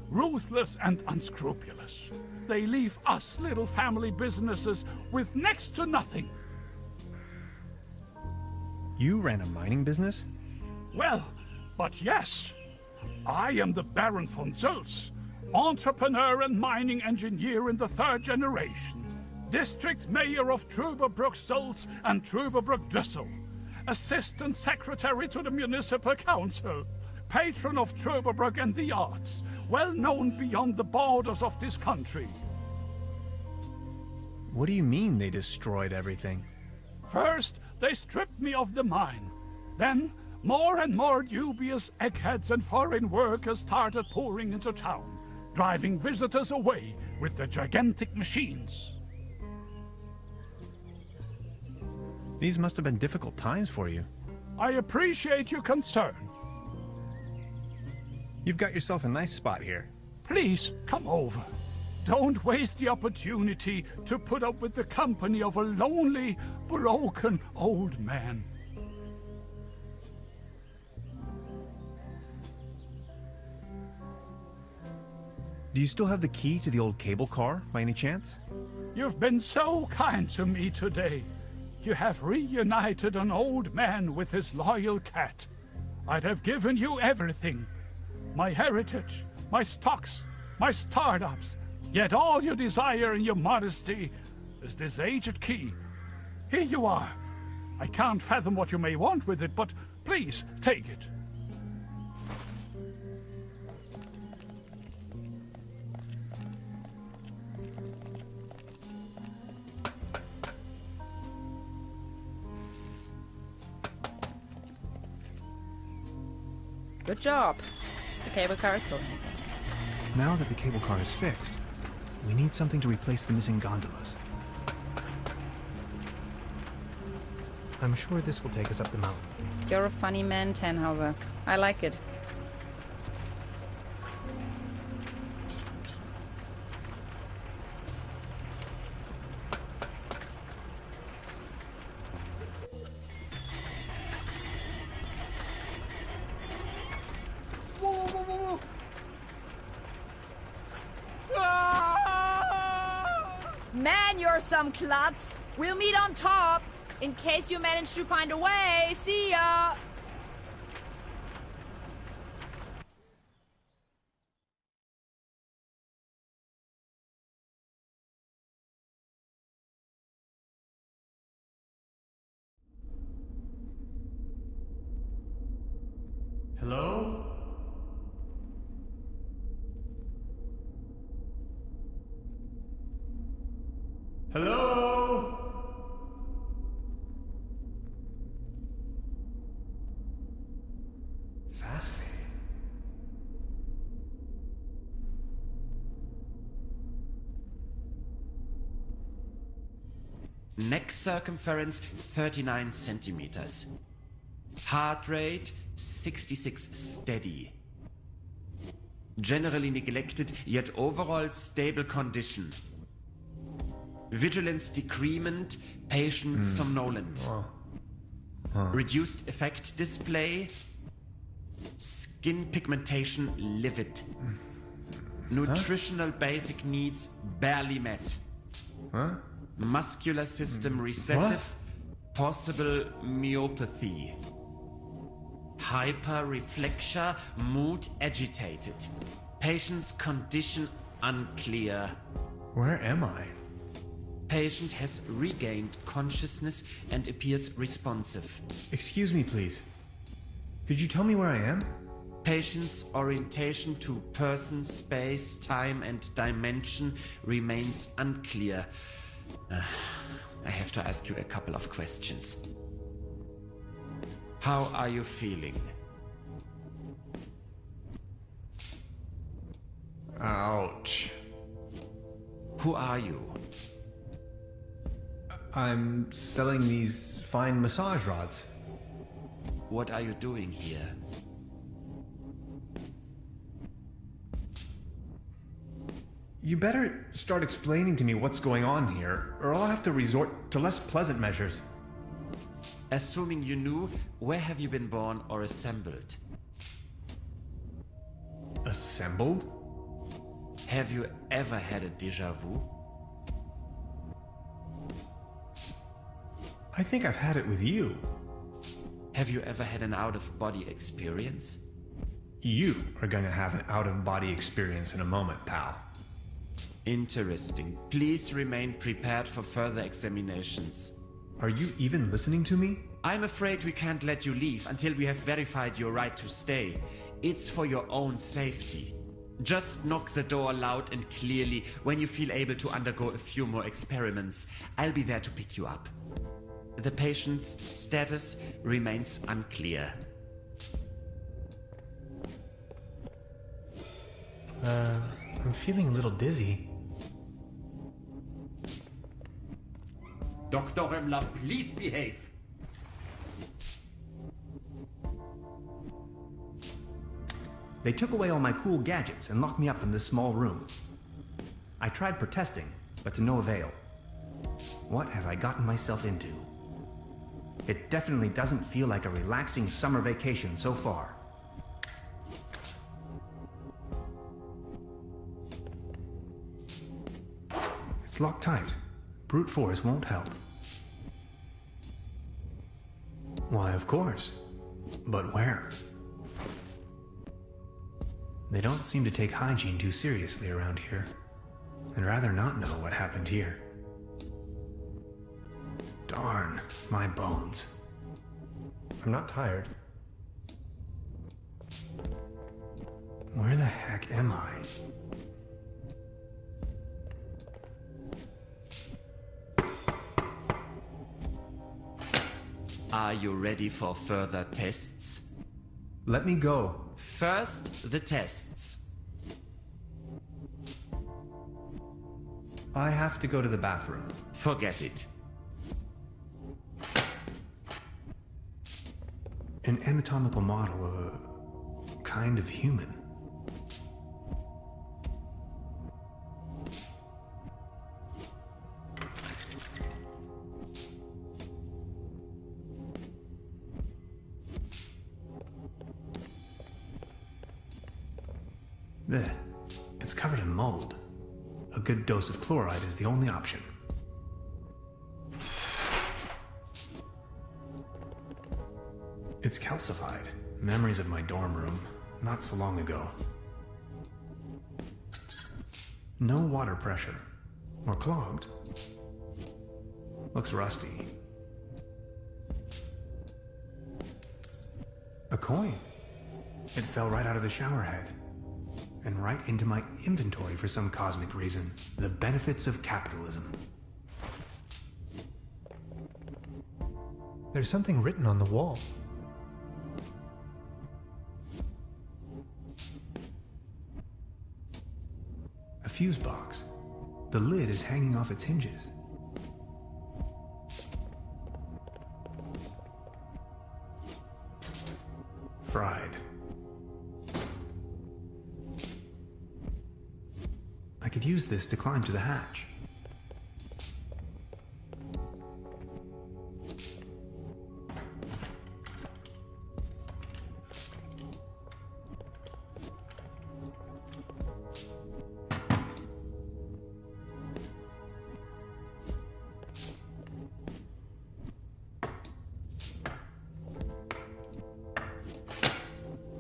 Ruthless and unscrupulous. They leave us little family businesses with next to nothing. You ran a mining business? Well, but yes. I am the Baron von Zölz, entrepreneur and mining engineer in the 3rd generation, district mayor of TRUBERBROOK Zölz and TRUBERBROOK Düssel, assistant secretary to the municipal council, patron of TRUBERBROOK and the arts, well known beyond the borders of this country. What do you mean they destroyed everything? First, they stripped me of the mine. Then, more and more dubious eggheads and foreign workers started pouring into town, driving visitors away with their gigantic machines. These must have been difficult times for you. I appreciate your concern. You've got yourself a nice spot here. Please, come over. Don't waste the opportunity to put up with the company of a lonely, broken old man. Do you still have the key to the old cable car, by any chance? You've been so kind to me today. You have reunited an old man with his loyal cat. I'd have given you everything. My heritage, my stocks, my startups. Yet all you desire in your modesty is this aged key. Here you are. I can't fathom what you may want with it, but please, take it. Good job. The cable car is going again. Now that the cable car is fixed, we need something to replace the missing gondolas. I'm sure this will take us up the mountain. You're a funny man, Tannhauser. I like it. Man, you're some klutz. We'll meet on top, in case you manage to find a way. See ya! Hello? Hello? Fascinating. Neck circumference 39 centimeters. Heart rate 66 steady. Generally neglected, yet overall stable condition. Vigilance decrement, patient somnolent. Reduced effect display. Skin pigmentation livid. Nutritional basic needs barely met. Muscular system recessive. Possible myopathy. Hyperreflexia, mood agitated. Patient's condition unclear. Where am I? Patient has regained consciousness and appears responsive. Excuse me, please. Could you tell me where I am? Patient's orientation to person, space, time, and dimension remains unclear. I have to ask you a couple of questions. How are you feeling? Ouch. Who are you? I'm selling these fine massage rods. What are you doing here? You better start explaining to me what's going on here, or I'll have to resort to less pleasant measures. Assuming you knew, where have you been born or assembled? Assembled? Have you ever had a déjà vu? I think I've had it with you. Have you ever had an out-of-body experience? You are going to have an out-of-body experience in a moment, pal. Interesting. Please remain prepared for further examinations. Are you even listening to me? I'm afraid we can't let you leave until we have verified your right to stay. It's for your own safety. Just knock the door loud and clearly when you feel able to undergo a few more experiments. I'll be there to pick you up. The patient's status remains unclear. I'm feeling a little dizzy. Dr. Remmler, please behave. They took away all my cool gadgets and locked me up in this small room. I tried protesting, but to no avail. What have I gotten myself into? It definitely doesn't feel like a relaxing summer vacation so far. It's locked tight. Brute force won't help. Why, of course. But where? They don't seem to take hygiene too seriously around here. I'd rather not know what happened here. Darn, my bones. I'm not tired. Where the heck am I? Are you ready for further tests? Let me go. First, the tests. I have to go to the bathroom. Forget it. An anatomical model of a kind of human. Blech. It's covered in mold. A good dose of chloride is the only option. It's calcified. Memories of my dorm room, not so long ago. No water pressure. Or clogged. Looks rusty. A coin. It fell right out of the shower head. And right into my inventory for some cosmic reason. The benefits of capitalism. There's something written on the wall. A fuse box. The lid is hanging off its hinges. Fried. I could use this to climb to the hatch.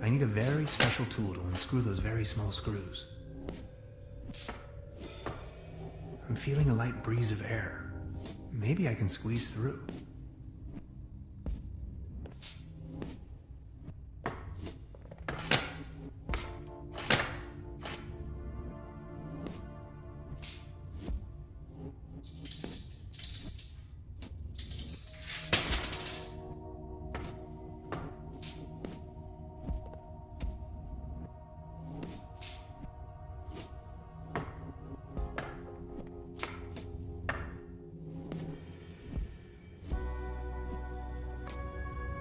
I need a very special tool to unscrew those very small screws. I'm feeling a light breeze of air. Maybe I can squeeze through.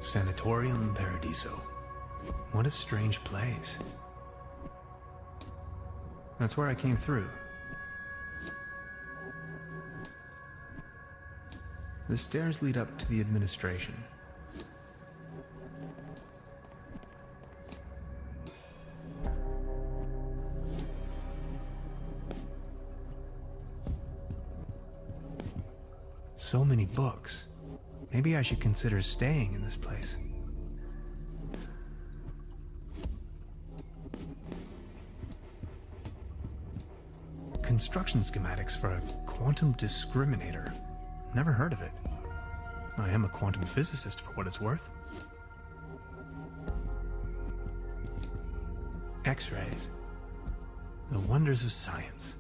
Sanatorium Paradiso. What a strange place. That's where I came through. The stairs lead up to the administration. So many books. Maybe I should consider staying in this place. Construction schematics for a quantum discriminator. Never heard of it. I am a quantum physicist for what it's worth. X-rays. The wonders of science.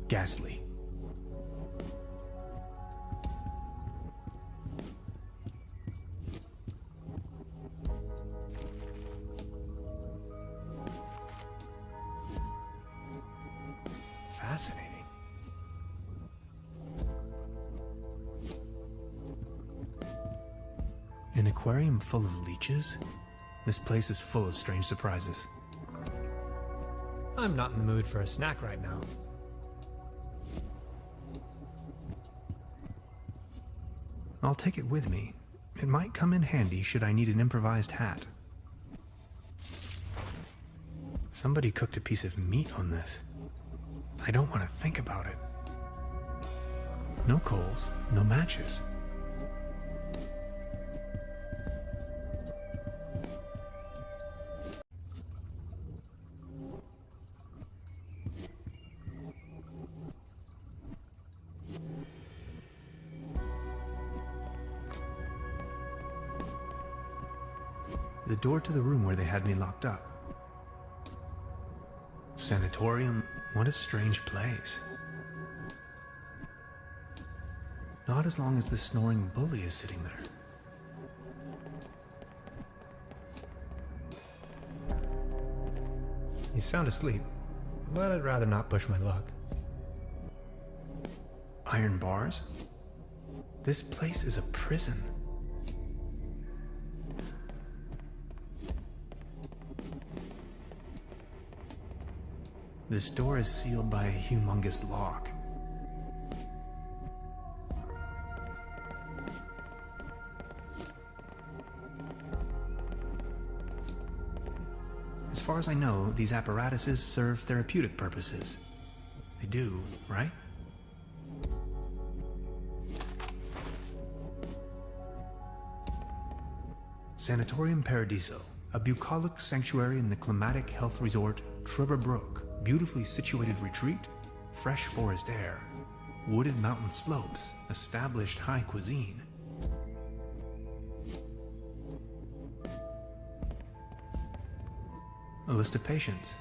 Ghastly. Fascinating. An aquarium full of leeches? This place is full of strange surprises. I'm not in the mood for a snack right now. I'll take it with me. It might come in handy should I need an improvised hat. Somebody cooked a piece of meat on this. I don't want to think about it. No coals, no matches. The door to the room where they had me locked up. Sanatorium, what a strange place. Not as long as the snoring bully is sitting there. You sound asleep, but I'd rather not push my luck. Iron bars? This place is a prison. This door is sealed by a humongous lock. As far as I know, these apparatuses serve therapeutic purposes. They do, right? Sanatorium Paradiso, a bucolic sanctuary in the climatic health resort TRUBERBROOK. Beautifully situated retreat, fresh forest air, wooded mountain slopes, established high cuisine. A list of patients.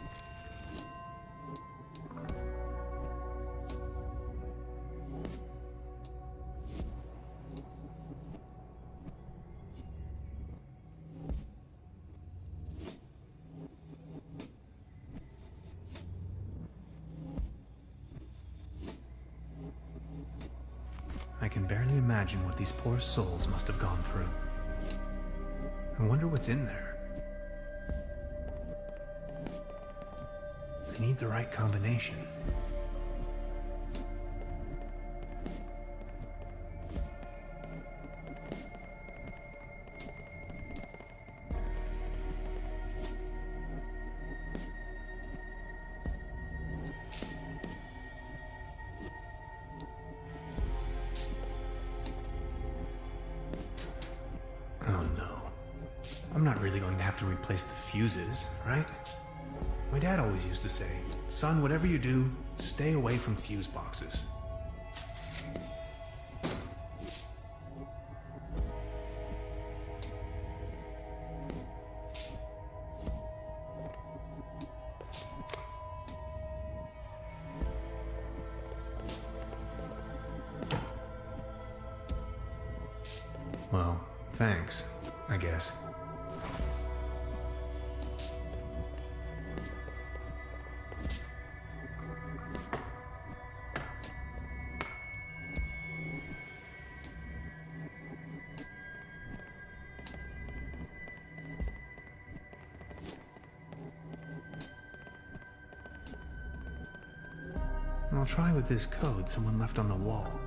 I can barely imagine what these poor souls must have gone through. I wonder what's in there. I need the right combination. Oh no. I'm not really going to have to replace the fuses, right? My dad always used to say, son, whatever you do, stay away from fuse boxes. Well, thanks, I guess. I'll try with this code someone left on the wall.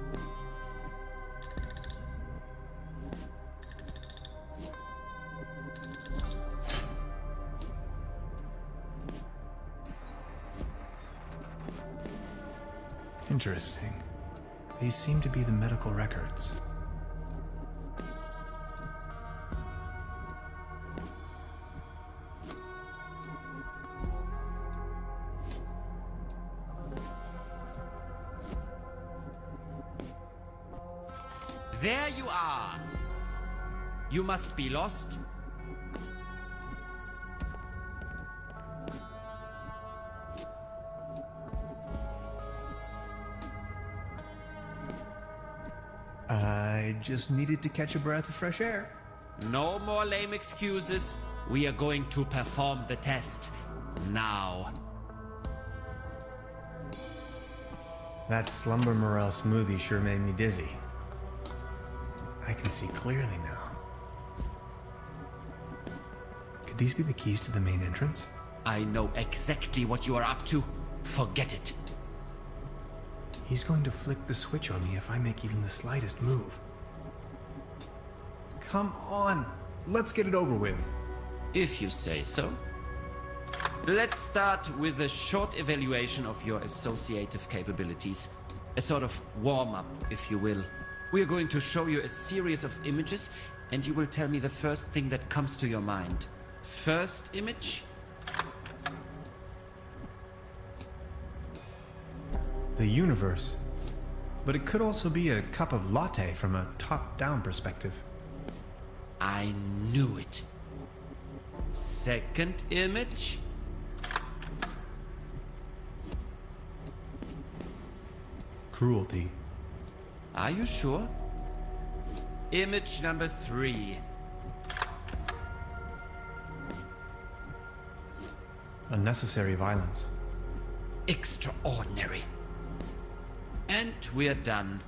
Interesting. These seem to be the medical records. There you are! You must be lost. I just needed to catch a breath of fresh air. No more lame excuses. We are going to perform the test. Now. That Slumber Morel smoothie sure made me dizzy. I can see clearly now. Could these be the keys to the main entrance? I know exactly what you are up to. Forget it. He's going to flick the switch on me if I make even the slightest move. Come on, let's get it over with. If you say so. Let's start with a short evaluation of your associative capabilities. A sort of warm-up, if you will. We are going to show you a series of images, and you will tell me the first thing that comes to your mind. First image? The universe. But it could also be a cup of latte from a top-down perspective. I knew it. Second image? Cruelty. Are you sure? Image number 3. Unnecessary violence. Extraordinary. And we're done.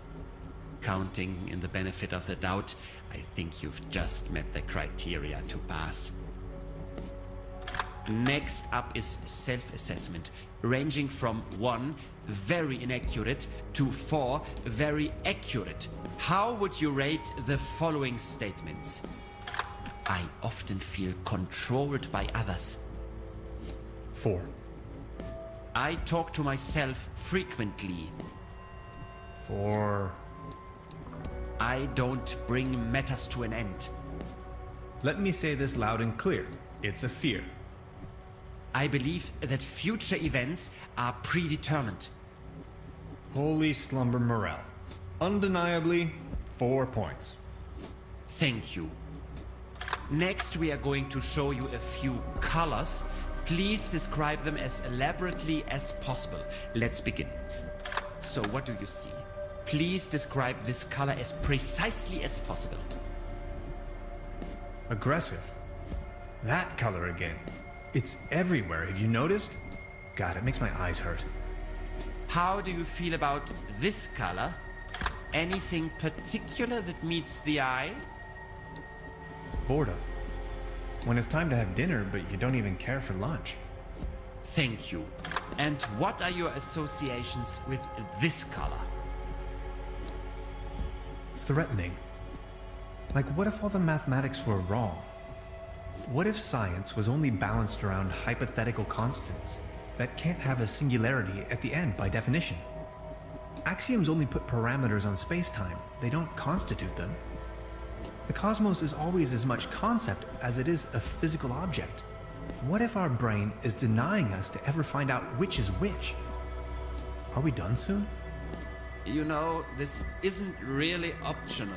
Counting in the benefit of the doubt, I think you've just met the criteria to pass. Next up is self-assessment, ranging from 1, very inaccurate, to 4, very accurate. How would you rate the following statements? I often feel controlled by others. 4. I talk to myself frequently. 4. I don't bring matters to an end. Let me say this loud and clear. It's a fear. I believe that future events are predetermined. Holy Slumber Morel. Undeniably, 4 points. Thank you. Next, we are going to show you a few colors. Please describe them as elaborately as possible. Let's begin. So, what do you see? Please describe this color as precisely as possible. Aggressive. That color again. It's everywhere, have you noticed? God, it makes my eyes hurt. How do you feel about this color? Anything particular that meets the eye? Boredom. When it's time to have dinner, but you don't even care for lunch. Thank you. And what are your associations with this color? Threatening. Like, what if all the mathematics were wrong? What if science was only balanced around hypothetical constants that can't have a singularity at the end by definition? Axioms only put parameters on space-time. They don't constitute them. The cosmos is always as much concept as it is a physical object. What if our brain is denying us to ever find out which is which? Are we done soon? You know, this isn't really optional.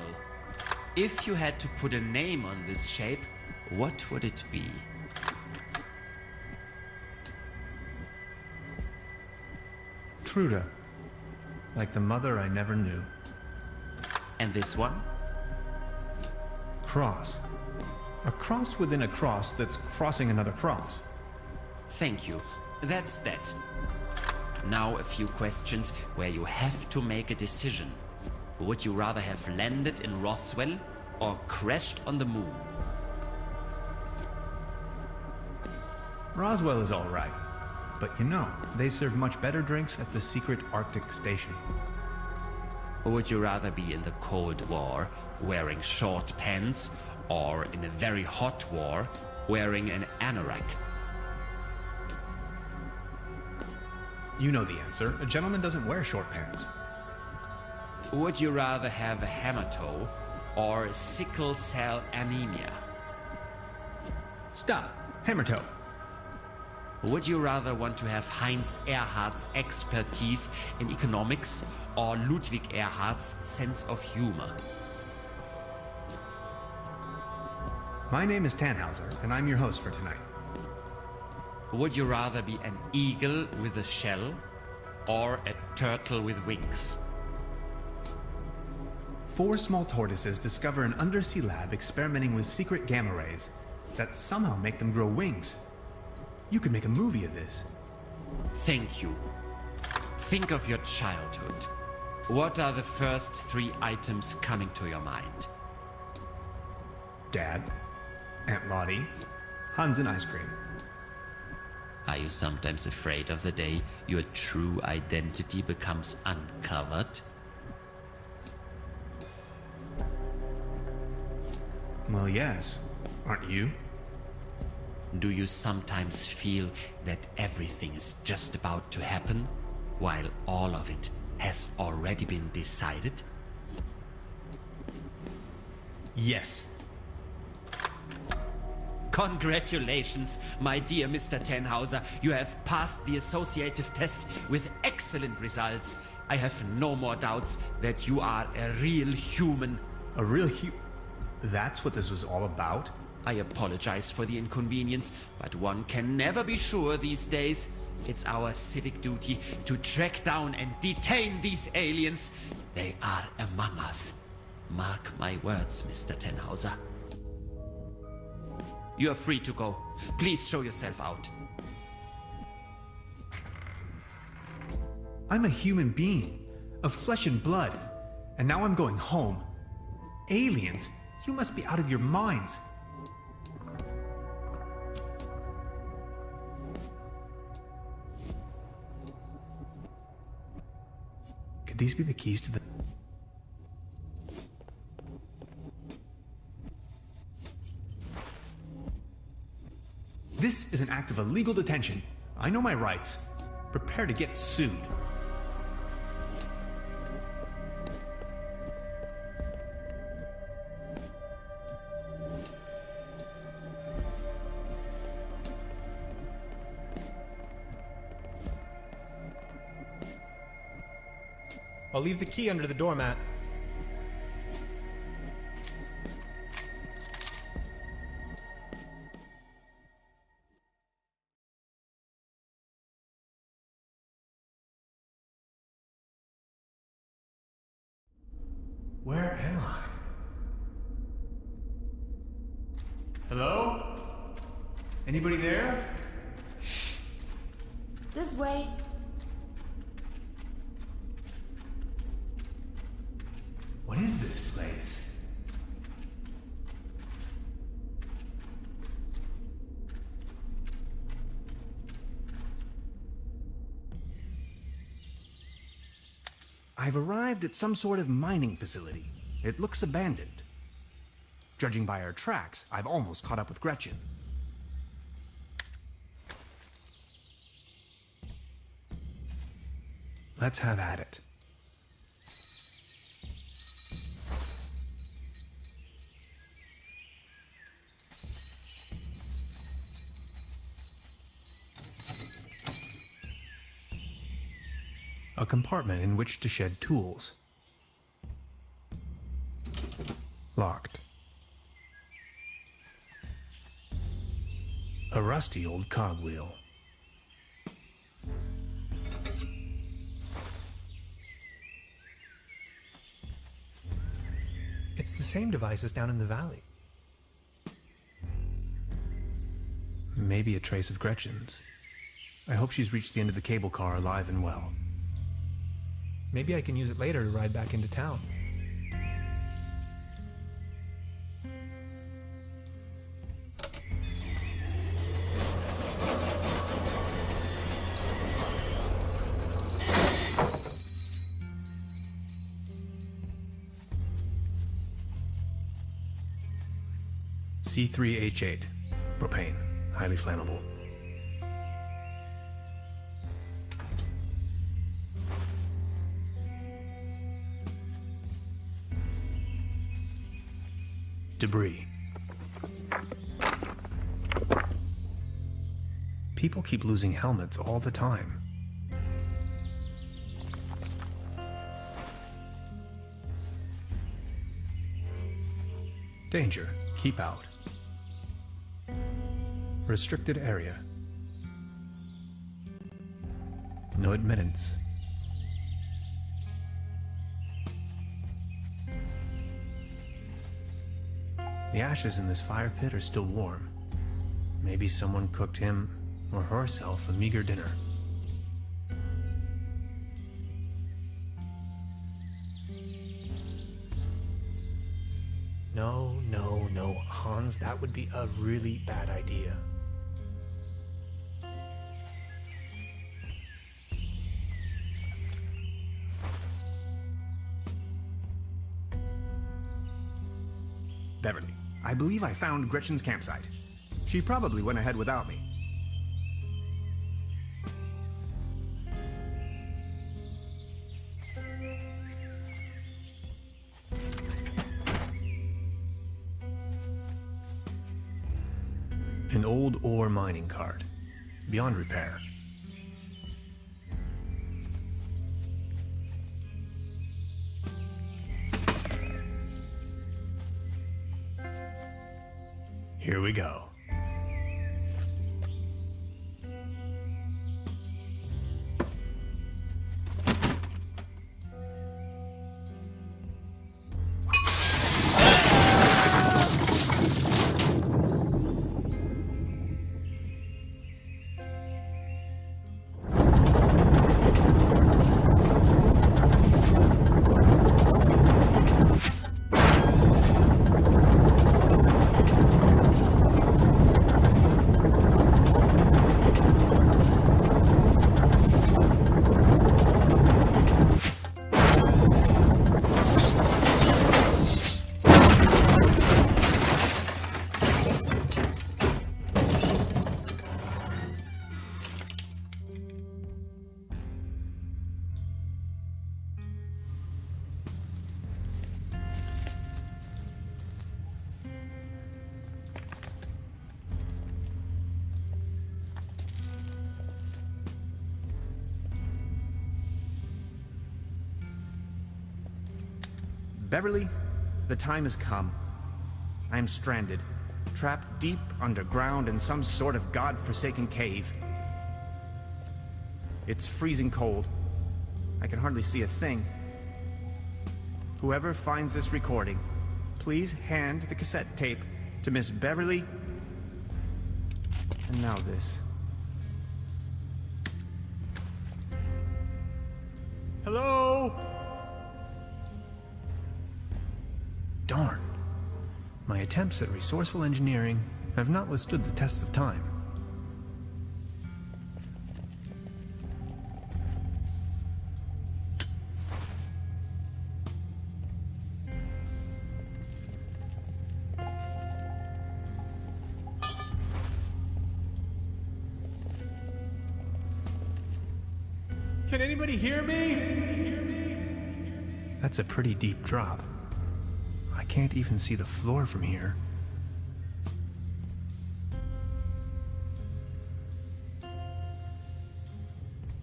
If you had to put a name on this shape, what would it be? Truda. Like the mother I never knew. And this one? Cross. A cross within a cross that's crossing another cross. Thank you. That's that. Now a few questions where you have to make a decision. Would you rather have landed in Roswell or crashed on the moon? Roswell is all right. But you know, they serve much better drinks at the secret Arctic station. Would you rather be in the Cold War wearing short pants or in a very hot war wearing an anorak? You know the answer. A gentleman doesn't wear short pants. Would you rather have a hammer toe or sickle cell anemia? Stop. Hammer toe. Would you rather want to have Heinz Erhardt's expertise in economics or Ludwig Erhardt's sense of humor? My name is Tannhauser, and I'm your host for tonight. Would you rather be an eagle with a shell or a turtle with wings? 4 small tortoises discover an undersea lab experimenting with secret gamma rays that somehow make them grow wings. You could make a movie of this. Thank you. Think of your childhood. What are the first 3 items coming to your mind? Dad, Aunt Lottie, Hans and ice cream. Are you sometimes afraid of the day your true identity becomes uncovered? Well, yes. Aren't you? Do you sometimes feel that everything is just about to happen, while all of it has already been decided? Yes. Congratulations, my dear Mr. Tannhauser. You have passed the associative test with excellent results. I have no more doubts that you are a real human. A real That's what this was all about? I apologize for the inconvenience, but one can never be sure these days. It's our civic duty to track down and detain these aliens. They are among us. Mark my words, Mr. Tannhauser. You are free to go. Please show yourself out. I'm a human being, of flesh and blood, and now I'm going home. Aliens? You must be out of your minds. Could these be the keys to the... This is an act of illegal detention. I know my rights. Prepare to get sued. I'll leave the key under the doormat. Where am I? Hello? Anybody there? This way. What is this place? I've arrived at some sort of mining facility. It looks abandoned. Judging by our tracks, I've almost caught up with Gretchen. Let's have at it. a compartment in which to shed tools. Locked. A rusty old cogwheel. It's the same device as down in the valley. Maybe a trace of Gretchen's. I hope she's reached the end of the cable car alive and well. Maybe I can use it later to ride back into town. C3H8, propane, highly flammable. Debris. People keep losing helmets all the time. Danger. Keep out. Restricted area. No admittance. The ashes in this fire pit are still warm. Maybe someone cooked him or herself a meager dinner. No, Hans, that would be a really bad idea. Beverly, I believe I found Gretchen's campsite. She probably went ahead without me. An old ore mining cart, beyond repair. Here we go. Beverly, the time has come. I am stranded, trapped deep underground in some sort of god-forsaken cave. It's freezing cold. I can hardly see a thing. Whoever finds this recording, please hand the cassette tape to Miss Beverly. And now this. Hello? Darn. My attempts at resourceful engineering have not withstood the tests of time. Can anybody hear me? That's a pretty deep drop. I can't even see the floor from here.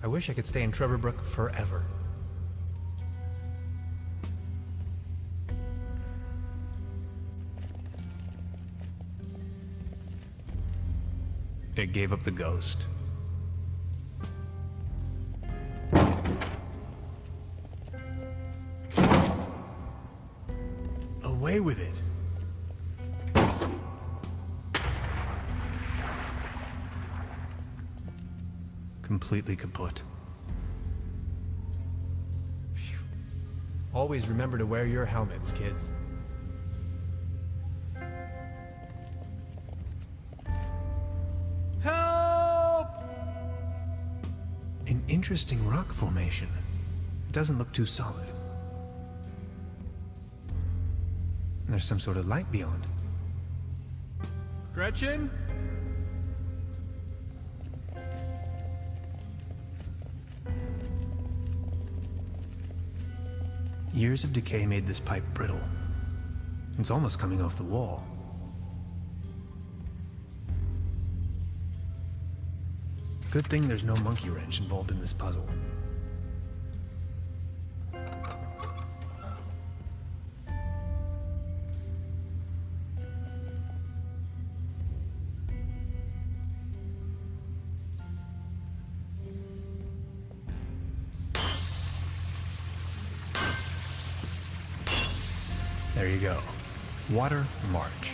I wish I could stay in TRUBERBROOK forever. It gave up the ghost. Away with it. Completely kaput. Phew. Always remember to wear your helmets, kids. Help! An interesting rock formation. It doesn't look too solid. There's some sort of light beyond. Gretchen? Years of decay made this pipe brittle. It's almost coming off the wall. Good thing there's no monkey wrench involved in this puzzle. There you go. Water March.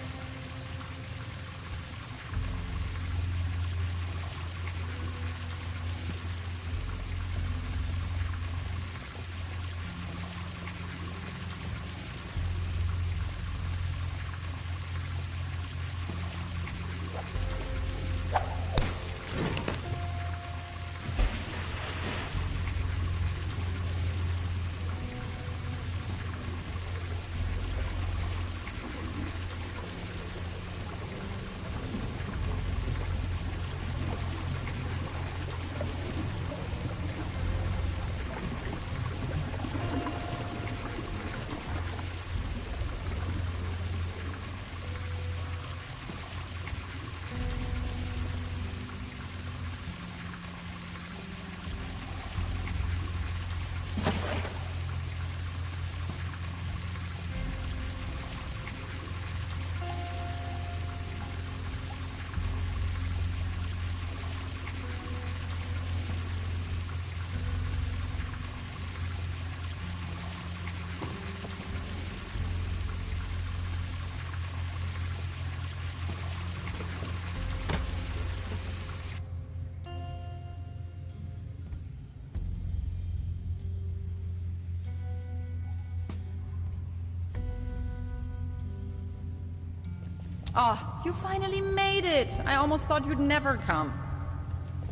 Oh, you finally made it! I almost thought you'd never come.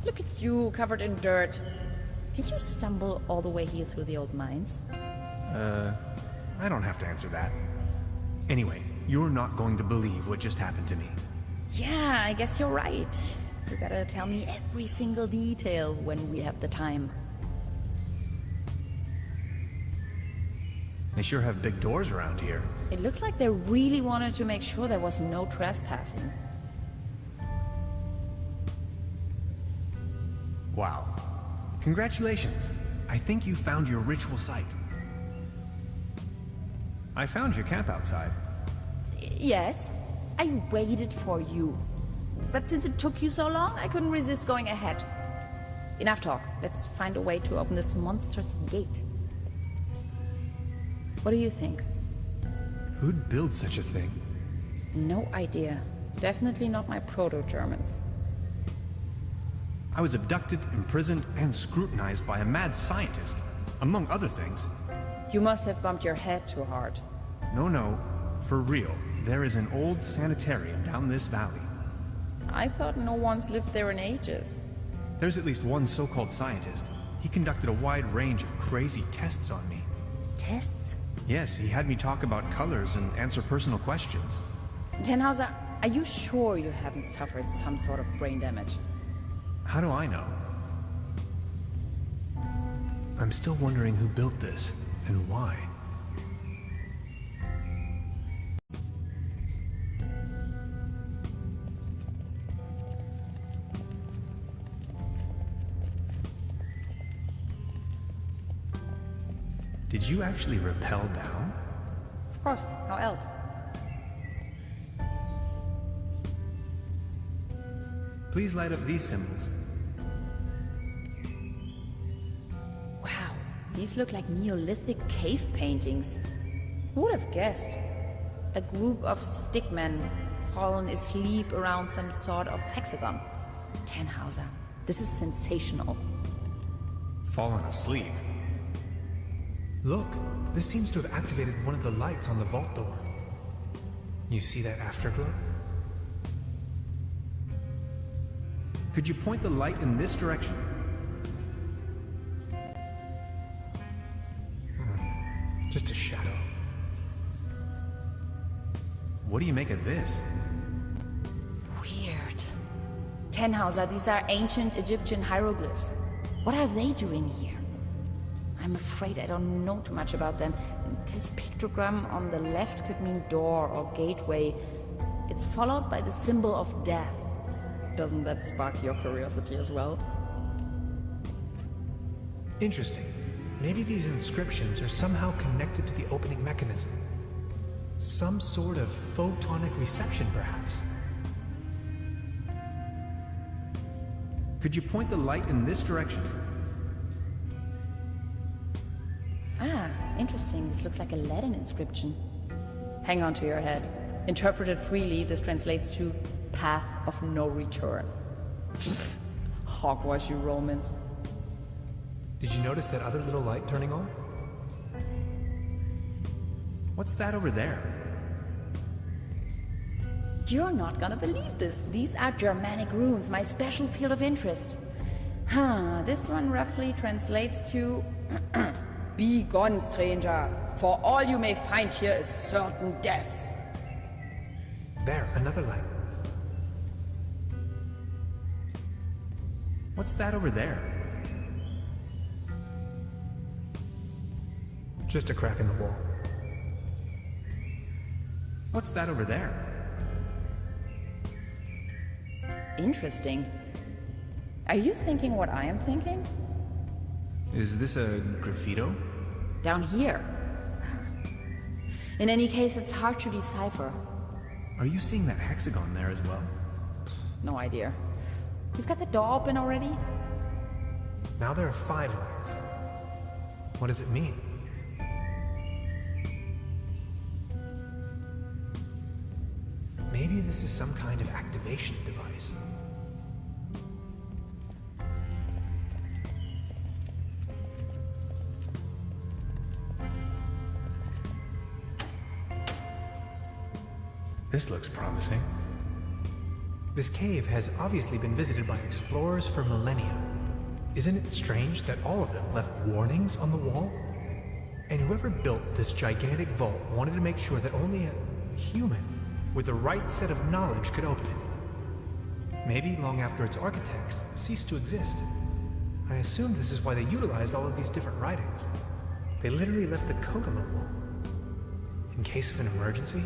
Look at you, covered in dirt. Did you stumble all the way here through the old mines? I don't have to answer that. Anyway, you're not going to believe what just happened to me. Yeah, I guess you're right. You gotta tell me every single detail when we have the time. They sure have big doors around here. It looks like they really wanted to make sure there was no trespassing. Wow. Congratulations. I think you found your ritual site. I found your camp outside. Yes, I waited for you. But since it took you so long, I couldn't resist going ahead. Enough talk. Let's find a way to open this monstrous gate. What do you think? Who'd build such a thing? No idea. Definitely not my proto-Germans. I was abducted, imprisoned, and scrutinized by a mad scientist, among other things. You must have bumped your head too hard. No, for real. There is an old sanitarium down this valley. I thought no one's lived there in ages. There's at least one so-called scientist. He conducted a wide range of crazy tests on me. Tests? Yes, he had me talk about colors and answer personal questions. Tannhauser, are you sure you haven't suffered some sort of brain damage? How do I know? I'm still wondering who built this, and why. Did you actually rappel down? Of course, how else? Please light up these symbols. Wow, these look like Neolithic cave paintings. Who would have guessed? A group of stickmen fallen asleep around some sort of hexagon. Tannhauser, this is sensational. Fallen asleep? Look, this seems to have activated one of the lights on the vault door. You see that afterglow? Could you point the light in this direction? Just a shadow. What do you make of this? Weird. Tannhauser, these are ancient Egyptian hieroglyphs. What are they doing here? I'm afraid I don't know too much about them. This pictogram on the left could mean door or gateway. It's followed by the symbol of death. Doesn't that spark your curiosity as well? Interesting. Maybe these inscriptions are somehow connected to the opening mechanism. Some sort of photonic reception, perhaps. Could you point the light in this direction? Ah, interesting. This looks like a Latin inscription. Hang on to your head. Interpreted freely, this translates to path of no return. Hogwash, you Romans. Did you notice that other little light turning on? What's that over there? You're not gonna believe this. These are Germanic runes, my special field of interest. This one roughly translates to Be gone, stranger, for all you may find here is certain death. There, another light. What's that over there? Just a crack in the wall. What's that over there? Interesting. Are you thinking what I am thinking? Is this a graffito? Down here. In any case, it's hard to decipher. Are you seeing that hexagon there as well? No idea. You've got the door open already? Now there are 5 lights. What does it mean? Maybe this is some kind of activation device. This looks promising. This cave has obviously been visited by explorers for millennia. Isn't it strange that all of them left warnings on the wall? And whoever built this gigantic vault wanted to make sure that only a human with the right set of knowledge could open it. Maybe long after its architects ceased to exist. I assume this is why they utilized all of these different writings. They literally left the code on the wall. In case of an emergency?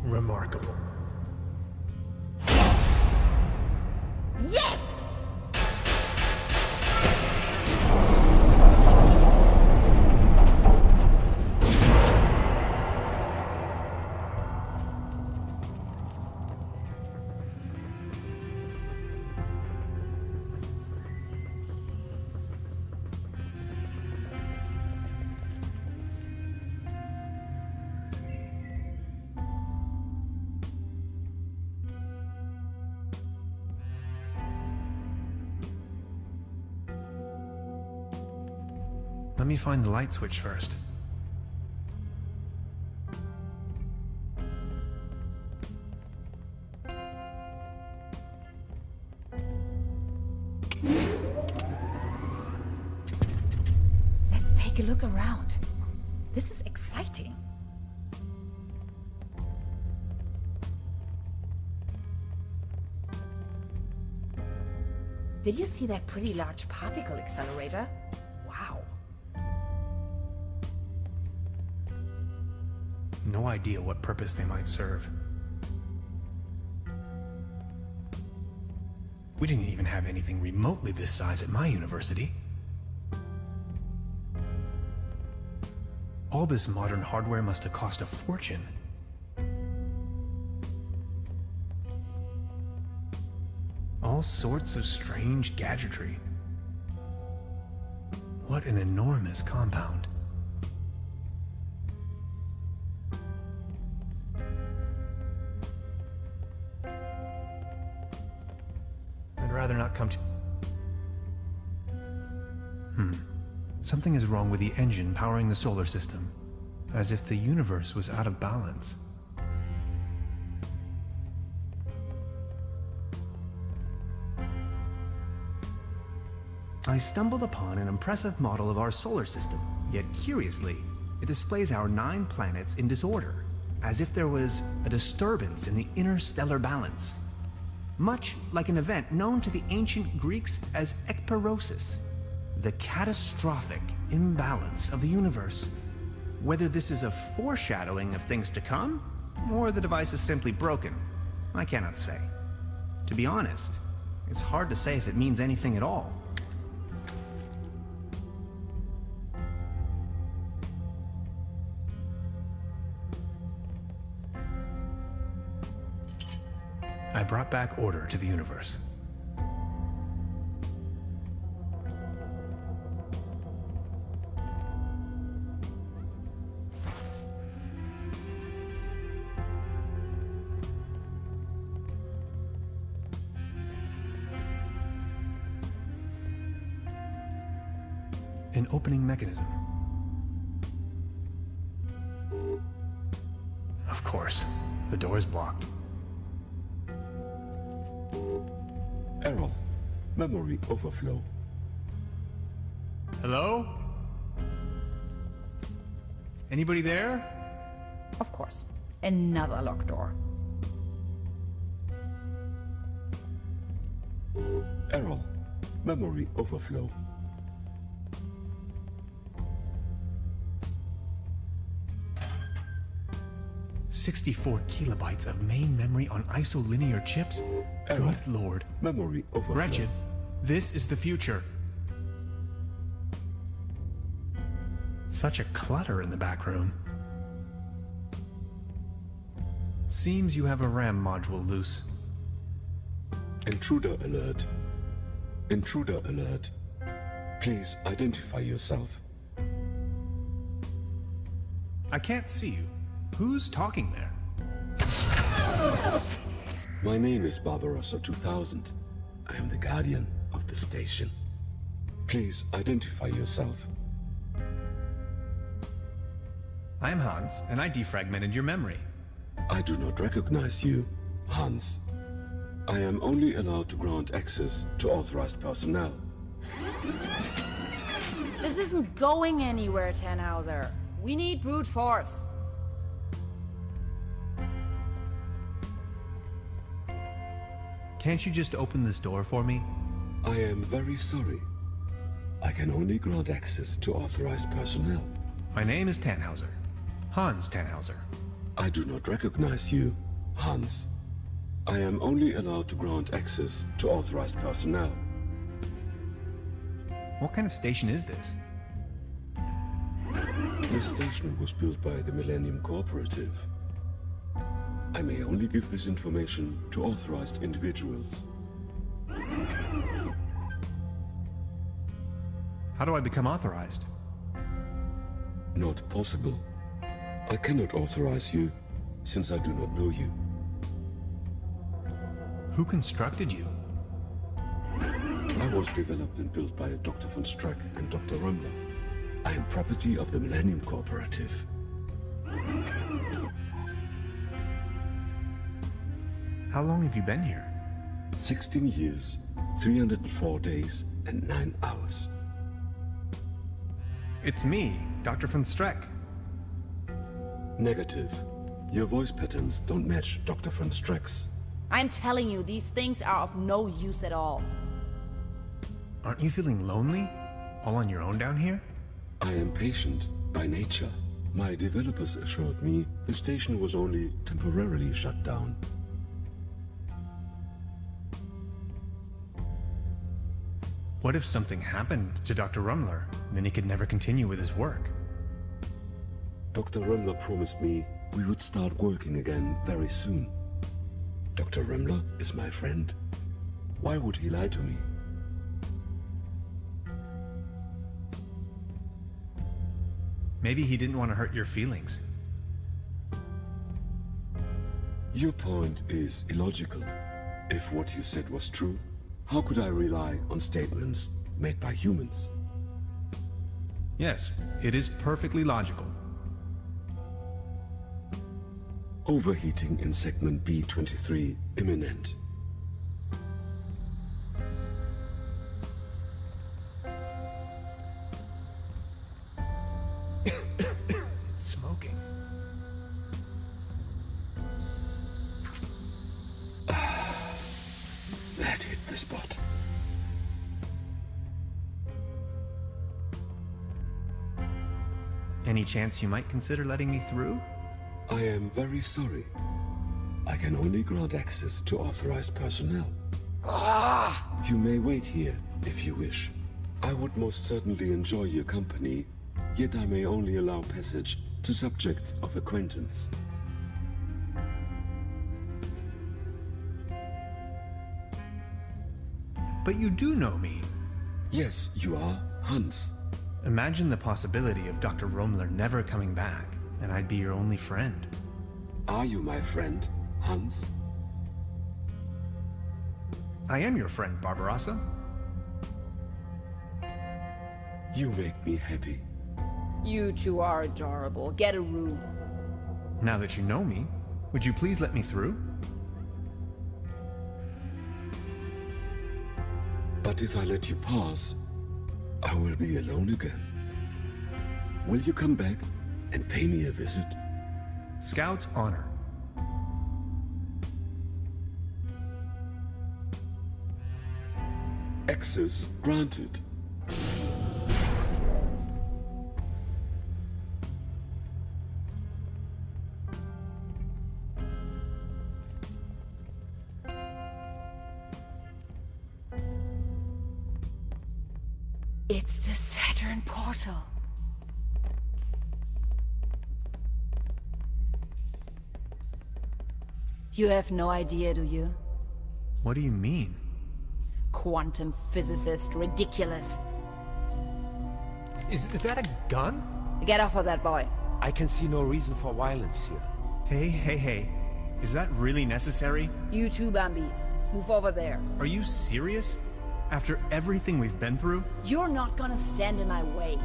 Remarkable. Yes! Let me find the light switch first. Let's take a look around. This is exciting. Did you see that pretty large particle accelerator? Wow. No idea what purpose they might serve. We didn't even have anything remotely this size at my university. All this modern hardware must have cost a fortune. All sorts of strange gadgetry. What an enormous compound. I'd rather not come to... Something is wrong with the engine powering the solar system, as if the universe was out of balance. I stumbled upon an impressive model of our solar system, yet curiously, it displays our 9 planets in disorder, as if there was a disturbance in the interstellar balance. Much like an event known to the ancient Greeks as ekperosis, the catastrophic imbalance of the universe. Whether this is a foreshadowing of things to come, or the device is simply broken, I cannot say. To be honest, it's hard to say if it means anything at all. I brought back order to the universe. An opening mechanism. Of course, the door is blocked. Error. Memory overflow. Hello? Anybody there? Of course. Another locked door. Error. Memory overflow. "64 kilobytes of main memory on isolinear chips? Error. Good lord. Memory overflow. Wretched. This is the future. Such a clutter in the back room. Seems you have a RAM module loose. Intruder alert. Intruder alert. Please identify yourself. I can't see you. Who's talking there? My name is Barbarossa 2000. I am the guardian of the station. Please identify yourself. I am Hans, and I defragmented your memory. I do not recognize you, Hans. I am only allowed to grant access to authorized personnel. This isn't going anywhere, Tannhauser. We need brute force. Can't you just open this door for me? I am very sorry. I can only grant access to authorized personnel. My name is Tannhauser. Hans Tannhauser. I do not recognize you, Hans. I am only allowed to grant access to authorized personnel. What kind of station is this? This station was built by the Millennium Cooperative. I may only give this information to authorized individuals. How do I become authorized? Not possible. I cannot authorize you, since I do not know you. Who constructed you? I was developed and built by Dr. von Streck and Dr. Römmler. I am property of the Millennium Cooperative. How long have you been here? 16 years, 304 days, and 9 hours. It's me, Dr. von Streck. Negative. Your voice patterns don't match Dr. von Streck's. I'm telling you, these things are of no use at all. Aren't you feeling lonely? All on your own down here? I am patient by nature. My developers assured me the station was only temporarily shut down. What if something happened to Dr. Römmler? Then he could never continue with his work. Dr. Remmler promised me we would start working again very soon. Dr. Remmler is my friend. Why would he lie to me? Maybe he didn't want to hurt your feelings. Your point is illogical. If what you said was true, how could I rely on statements made by humans? Yes, it is perfectly logical. Overheating in segment B23 imminent. It's smoking. That hit the spot. Any chance you might consider letting me through? I am very sorry. I can only grant access to authorized personnel. You may wait here if you wish. I would most certainly enjoy your company, yet I may only allow passage to subjects of acquaintance. But you do know me. Yes, you are Hans. Imagine the possibility of Dr. Remmler never coming back, and I'd be your only friend. Are you my friend, Hans? I am your friend, Barbarossa. You make me happy. You two are adorable. Get a room. Now that you know me, would you please let me through? But if I let you pass, I will be alone again. Will you come back and pay me a visit? Scout's honor. Access granted. It's the Saturn portal. You have no idea, do you? What do you mean? Quantum physicist, ridiculous. Is that a gun? Get off of that boy. I can see no reason for violence here. Hey. Is that really necessary? You too, Bambi. Move over there. Are you serious? After everything we've been through? You're not gonna stand in my way.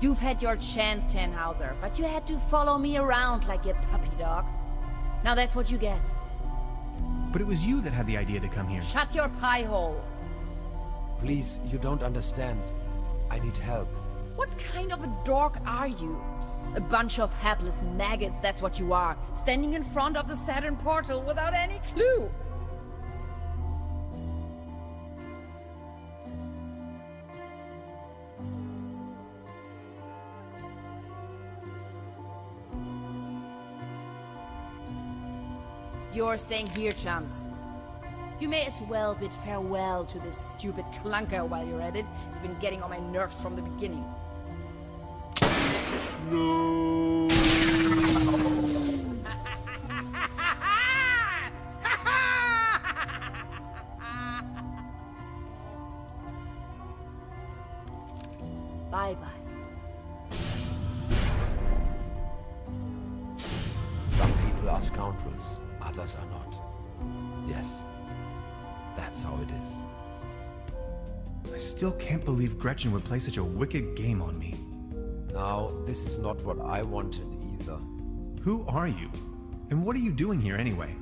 You've had your chance, Tannhauser, but you had to follow me around like a puppy dog. Now that's what you get. But it was you that had the idea to come here. Shut your pie hole. Please, you don't understand. I need help. What kind of a dork are you? A bunch of hapless maggots, that's what you are. Standing in front of the Saturn portal without any clue. You're staying here, chums. You may as well bid farewell to this stupid clunker while you're at it. It's been getting on my nerves from the beginning. No. Bye-bye. Some people are scoundrels, others are not. Yes, that's how it is. I still can't believe Gretchen would play such a wicked game on me. Now, this is not what I wanted either. Who are you? And what are you doing here anyway?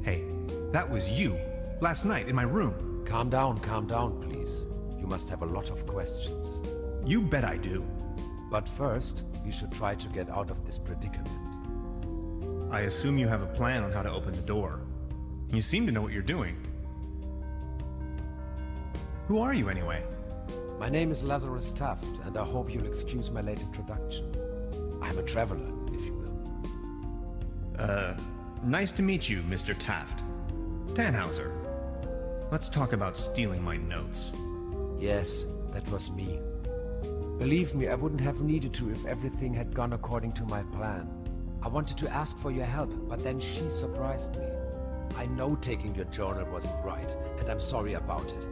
Hey, that was you, last night in my room. Calm down, please. You must have a lot of questions. You bet I do. But first, we should try to get out of this predicament. I assume you have a plan on how to open the door. You seem to know what you're doing. Who are you anyway? My name is Lazarus Taft, and I hope you'll excuse my late introduction. I'm a traveler, if you will. Nice to meet you, Mr. Taft. Tannhauser. Let's talk about stealing my notes. Yes, that was me. Believe me, I wouldn't have needed to if everything had gone according to my plan. I wanted to ask for your help, but then she surprised me. I know taking your journal wasn't right, and I'm sorry about it.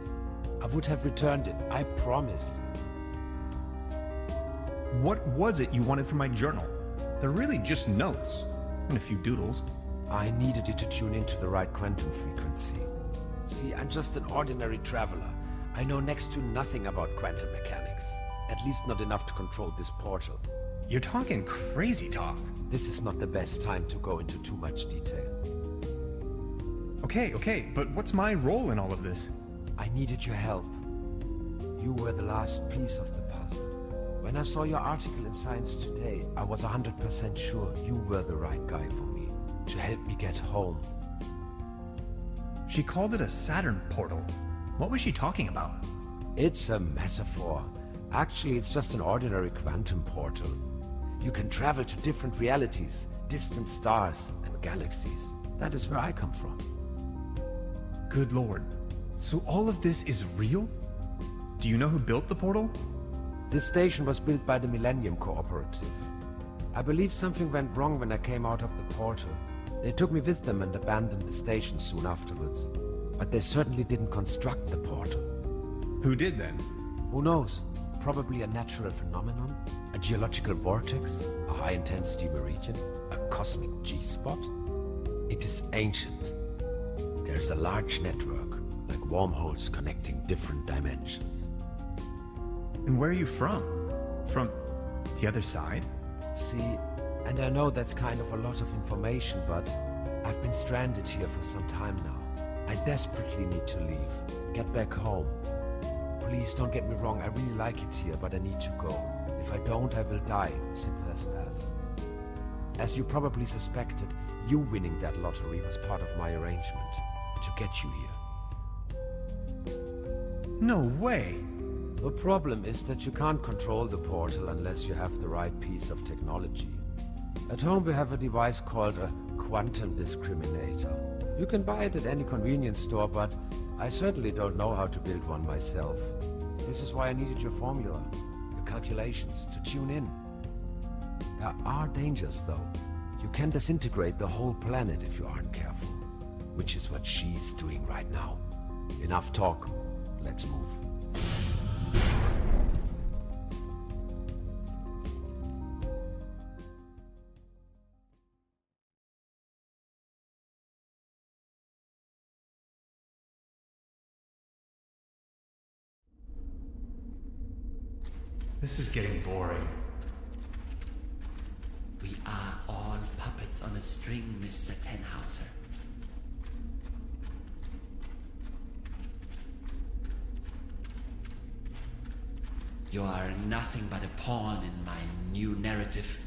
I would have returned it, I promise. What was it you wanted from my journal? They're really just notes, and a few doodles. I needed it to tune into the right quantum frequency. See, I'm just an ordinary traveler. I know next to nothing about quantum mechanics. At least not enough to control this portal. You're talking crazy talk. This is not the best time to go into too much detail. Okay, but what's my role in all of this? I needed your help. You were the last piece of the puzzle. When I saw your article in Science Today, I was 100% sure you were the right guy for me, to help me get home. She called it a Saturn portal. What was she talking about? It's a metaphor. Actually, it's just an ordinary quantum portal. You can travel to different realities, distant stars, and galaxies. That is where I come from. Good lord. So all of this is real? Do you know who built the portal? This station was built by the Millennium Cooperative. I believe something went wrong when I came out of the portal. They took me with them and abandoned the station soon afterwards. But they certainly didn't construct the portal. Who did then? Who knows? Probably a natural phenomenon, a geological vortex, a high-intensity meridian, a cosmic G-spot. It is ancient. There is a large network, like wormholes connecting different dimensions. And where are you from? From the other side? See, and I know that's kind of a lot of information, but I've been stranded here for some time now. I desperately need to leave, get back home. Please don't get me wrong, I really like it here, but I need to go. If I don't, I will die. Simple as that. As you probably suspected, you winning that lottery was part of my arrangement to get you here. No way! The problem is that you can't control the portal unless you have the right piece of technology. At home we have a device called a quantum discriminator. You can buy it at any convenience store, but I certainly don't know how to build one myself. This is why I needed your formula, your calculations, to tune in. There are dangers, though. You can disintegrate the whole planet if you aren't careful, which is what she's doing right now. Enough talk. Let's move. This is getting boring. We are all puppets on a string, Mr. Tenhauser. You are nothing but a pawn in my new narrative.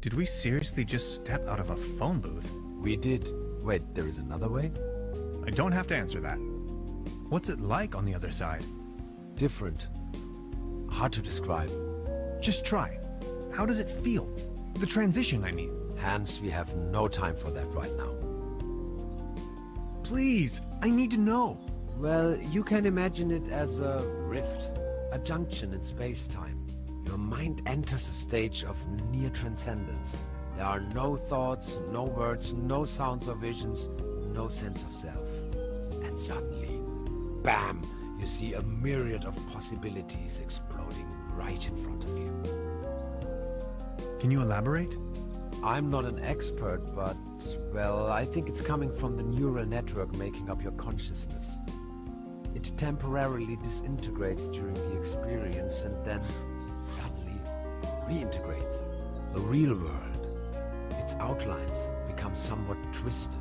Did we seriously just step out of a phone booth? We did. Wait, there is another way? I don't have to answer that. What's it like on the other side? Different. Hard to describe. Just try. How does it feel? The transition, I mean. Hans, we have no time for that right now. Please, I need to know. Well, you can imagine it as a rift, a junction in space-time. Your mind enters a stage of near transcendence. There are no thoughts, no words, no sounds or visions, no sense of self. And suddenly, bam, you see a myriad of possibilities exploding right in front of you. Can you elaborate? I'm not an expert, but, well, I think it's coming from the neural network making up your consciousness. It temporarily disintegrates during the experience and then suddenly reintegrates. The real world. Its outlines become somewhat twisted,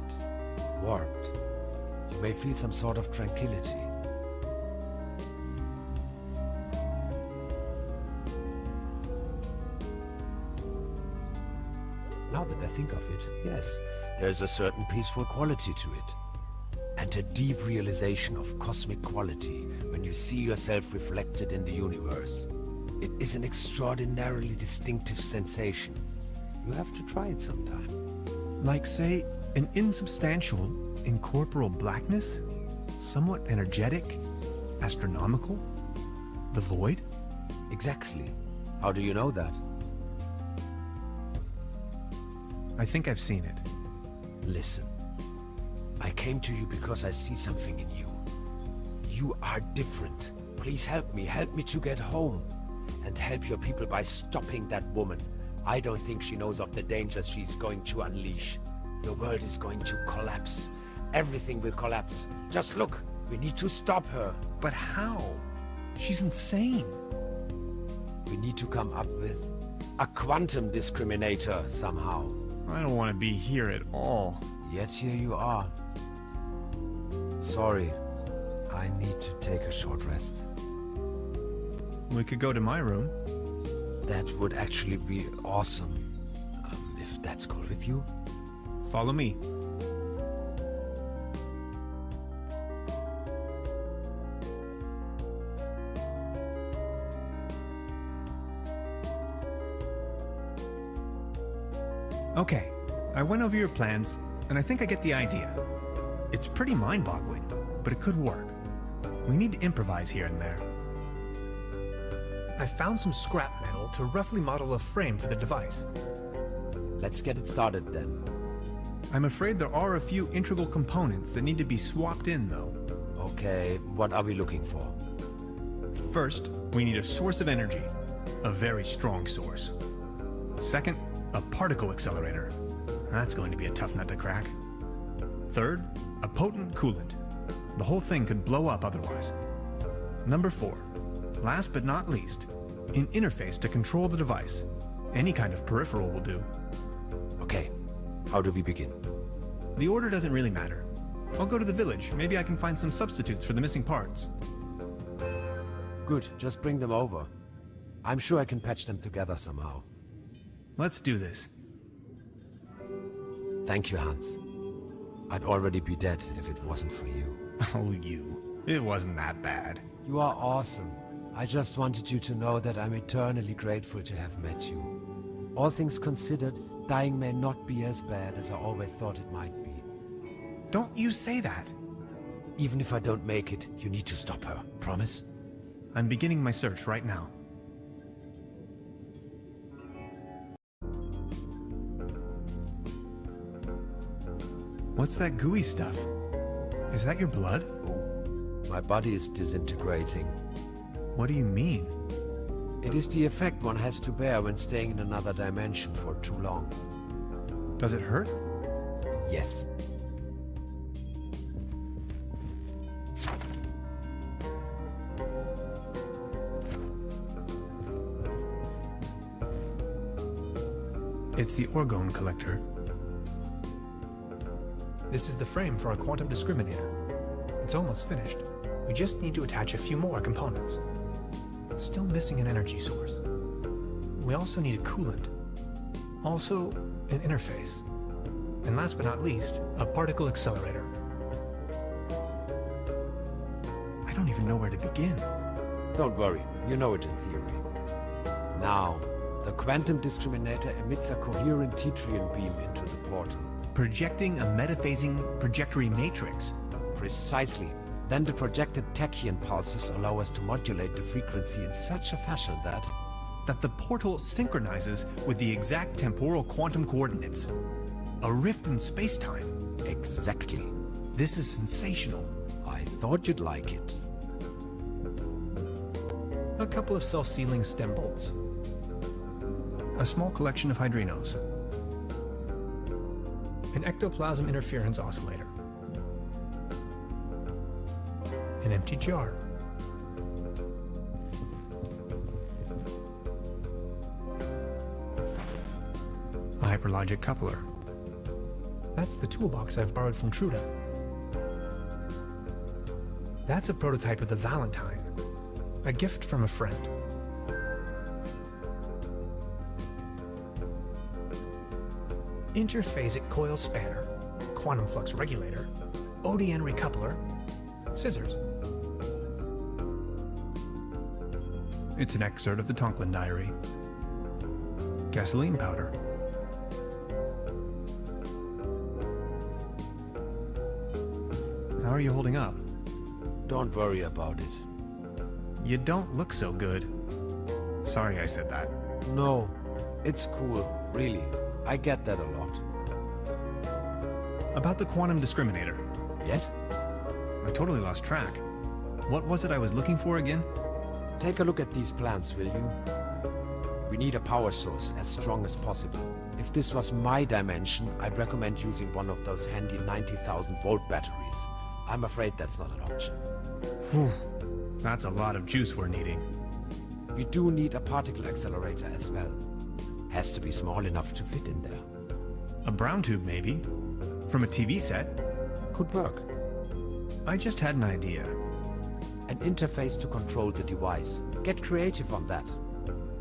warped. You may feel some sort of tranquility. Now that I think of it, yes, there's a certain peaceful quality to it. And a deep realization of cosmic quality when you see yourself reflected in the universe. It is an extraordinarily distinctive sensation. You have to try it sometime. Like, say, an insubstantial, incorporeal blackness? Somewhat energetic? Astronomical? The void? Exactly. How do you know that? I think I've seen it. Listen. I came to you because I see something in you. You are different. Please help me to get home. And help your people by stopping that woman. I don't think she knows of the dangers she's going to unleash. The world is going to collapse. Everything will collapse. Just look, we need to stop her. But how? She's insane. We need to come up with a quantum discriminator somehow. I don't want to be here at all. Yet here you are. Sorry, I need to take a short rest. We could go to my room. That would actually be awesome. If that's cool with you. Follow me. Okay, I went over your plans, and I think I get the idea. It's pretty mind-boggling, but it could work. We need to improvise here and there. I found some scrap metal to roughly model a frame for the device. Let's get it started then. I'm afraid there are a few integral components that need to be swapped in, though. Okay, what are we looking for? First, we need a source of energy. A very strong source. Second, a particle accelerator. That's going to be a tough nut to crack. Third, a potent coolant. The whole thing could blow up otherwise. Number 4, last but not least, an interface to control the device. Any kind of peripheral will do. Okay, how do we begin? The order doesn't really matter. I'll go to the village. Maybe I can find some substitutes for the missing parts. Good, just bring them over. I'm sure I can patch them together somehow. Let's do this. Thank you, Hans. I'd already be dead if it wasn't for you. Oh, you. It wasn't that bad. You are awesome. I just wanted you to know that I'm eternally grateful to have met you. All things considered, dying may not be as bad as I always thought it might be. Don't you say that. Even if I don't make it, you need to stop her. Promise? I'm beginning my search right now. What's that gooey stuff? Is that your blood? Oh, my body is disintegrating. What do you mean? It is the effect one has to bear when staying in another dimension for too long. Does it hurt? Yes. It's the orgone collector. This is the frame for our quantum discriminator. It's almost finished. We just need to attach a few more components. It's still missing an energy source. We also need a coolant. Also, an interface. And last but not least, a particle accelerator. I don't even know where to begin. Don't worry, you know it in theory. Now, the quantum discriminator emits a coherent Tetrian beam into the portal. Projecting a metaphasing trajectory matrix. Precisely. Then the projected tachyon pulses allow us to modulate the frequency in such a fashion that the portal synchronizes with the exact temporal quantum coordinates. A rift in space-time. Exactly. This is sensational. I thought you'd like it. A couple of self-sealing stem bolts. A small collection of hydrinos. An ectoplasm interference oscillator. An empty jar. A hyperlogic coupler. That's the toolbox I've borrowed from Truda. That's a prototype of the Valentine. A gift from a friend. Interphasic coil spanner, quantum flux regulator, ODN recoupler, scissors. It's an excerpt of the Tonklin diary. Gasoline powder. are you holding up? Don't worry about it. You don't look so good. Sorry I said that. No, it's cool, really. I get that a lot. About the quantum discriminator. Yes? I totally lost track. What was it I was looking for again? Take a look at these plans, will you? We need a power source as strong as possible. If this was my dimension, I'd recommend using one of those handy 90,000 volt batteries. I'm afraid that's not an option. Whew. That's a lot of juice we're needing. We do need a particle accelerator as well. Has to be small enough to fit in there. A brown tube, maybe? From a TV set? Could work. I just had an idea. An interface to control the device. Get creative on that.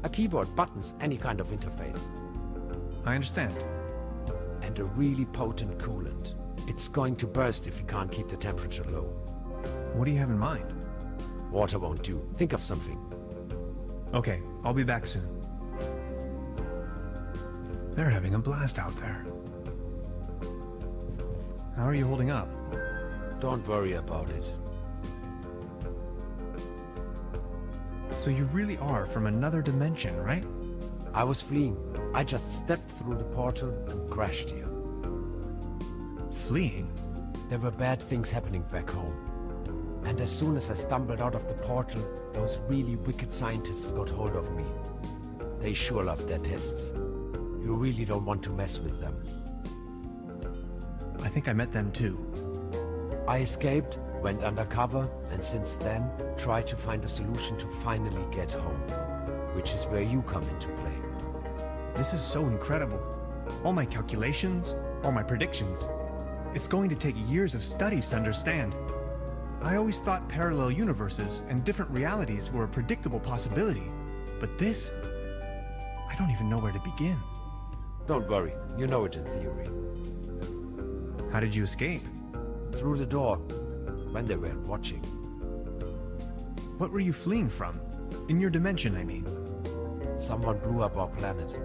A keyboard, buttons, any kind of interface. I understand. And a really potent coolant. It's going to burst if you can't keep the temperature low. What do you have in mind? Water won't do. Think of something. Okay, I'll be back soon. They're having a blast out there. How are you holding up? Don't worry about it. So you really are from another dimension, right? I was fleeing. I just stepped through the portal and crashed here. Fleeing? There were bad things happening back home. And as soon as I stumbled out of the portal, those really wicked scientists got hold of me. They sure love their tests. You really don't want to mess with them. I think I met them too. I escaped, went undercover, and since then, tried to find a solution to finally get home. Which is where you come into play. This is so incredible. All my calculations, all my predictions. It's going to take years of studies to understand. I always thought parallel universes and different realities were a predictable possibility. But this, I don't even know where to begin. Don't worry, you know it in theory. How did you escape? Through the door, when they weren't watching. What were you fleeing from? In your dimension, I mean. Someone blew up our planet.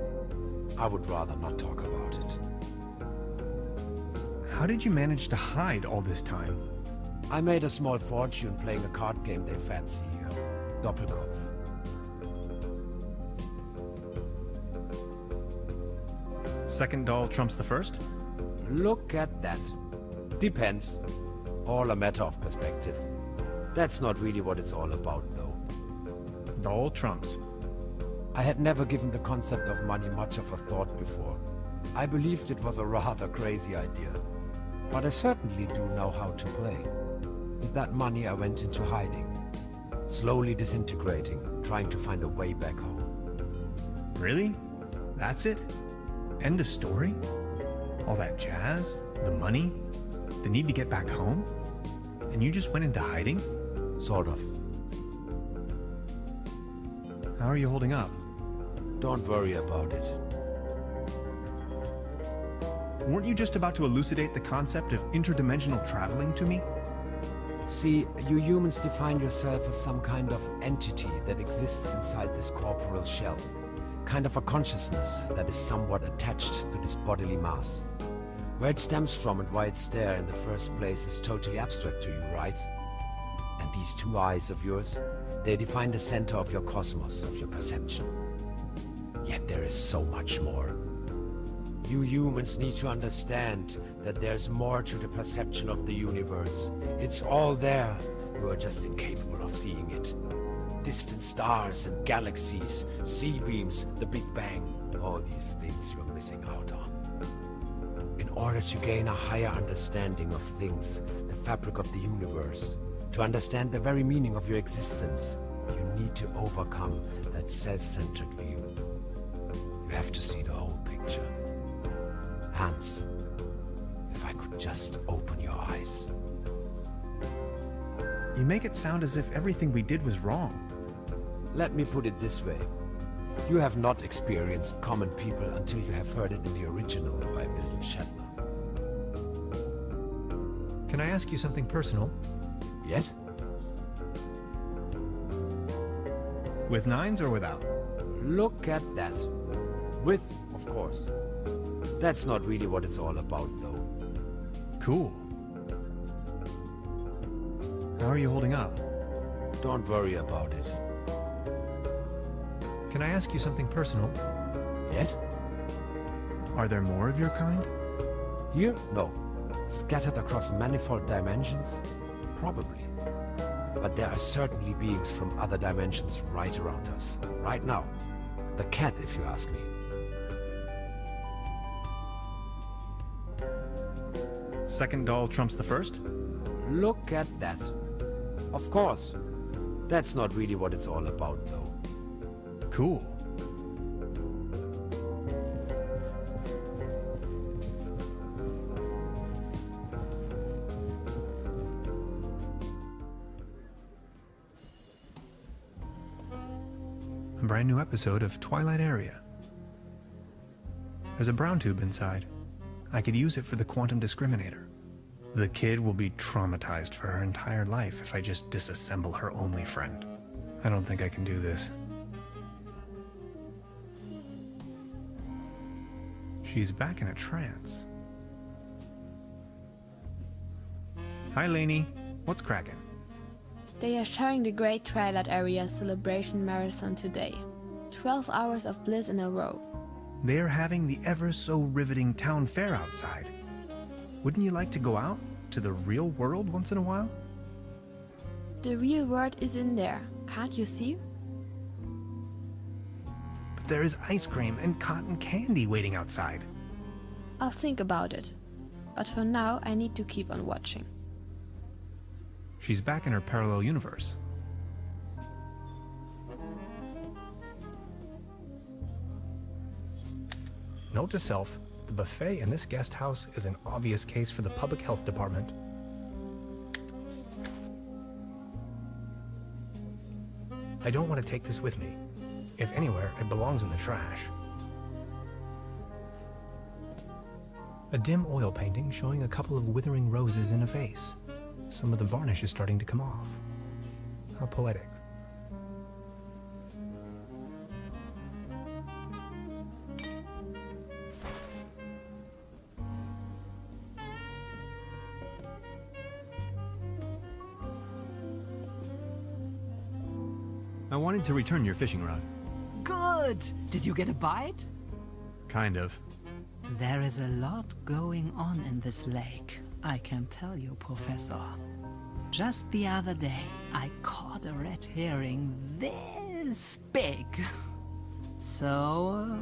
I would rather not talk about it. How did you manage to hide all this time? I made a small fortune playing a card game they fancy here. Doppelkopf. Second doll trumps the first? Look at that. Depends. All a matter of perspective. That's not really what it's all about, though. Doll trumps. I had never given the concept of money much of a thought before. I believed it was a rather crazy idea. But I certainly do know how to play. With that money I went into hiding. Slowly disintegrating, trying to find a way back home. Really? That's it? End of story? All that jazz? The money? The need to get back home? And you just went into hiding? Sort of. How are you holding up? Don't worry about it. Weren't you just about to elucidate the concept of interdimensional traveling to me? See, you humans define yourself as some kind of entity that exists inside this corporeal shell. Kind of a consciousness that is somewhat attached to this bodily mass. Where it stems from and why it's there in the first place is totally abstract to you, right? And these two eyes of yours, they define the center of your cosmos, of your perception. Yet there is so much more. You humans need to understand that there's more to the perception of the universe. It's all there. You are just incapable of seeing it. Distant stars and galaxies, sea beams, the Big Bang. All these things you're missing out on. In order to gain a higher understanding of things, the fabric of the universe, to understand the very meaning of your existence, you need to overcome that self-centered view. You have to see the whole picture. Hans, if I could just open your eyes. You make it sound as if everything we did was wrong. Let me put it this way. You have not experienced common people until you have heard it in the original by William Shatner. Can I ask you something personal? Yes? With nines or without? Look at that. With, of course. That's not really what it's all about, though. Cool. How are you holding up? Don't worry about it. Can I ask you something personal? Yes? Are there more of your kind? Here? No. Scattered across manifold dimensions? Probably. But there are certainly beings from other dimensions right around us. Right now. The cat, if you ask me. Second doll trumps the first? Look at that. Of course. That's not really what it's all about, though. Cool. A brand new episode of Twilight Area. There's a brown tube inside. I could use it for the quantum discriminator. The kid will be traumatized for her entire life if I just disassemble her only friend. I don't think I can do this. She's back in a trance. Hi, Lainey. What's cracking? They are showing the Great Twilight Area Celebration Marathon today. 12 hours of bliss in a row. They're having the ever so riveting town fair outside. Wouldn't you like to go out to the real world once in a while? The real world is in there, can't you see? But there is ice cream and cotton candy waiting outside. I'll think about it. But for now, I need to keep on watching. She's back in her parallel universe. Note to self, the buffet in this guest house is an obvious case for the public health department. I don't want to take this with me. If anywhere, it belongs in the trash. A dim oil painting showing a couple of withering roses in a vase. Some of the varnish is starting to come off. How poetic. I wanted to return your fishing rod. Good! Did you get a bite? Kind of. There is a lot going on in this lake, I can tell you, Professor. Just the other day, I caught a red herring this big. So,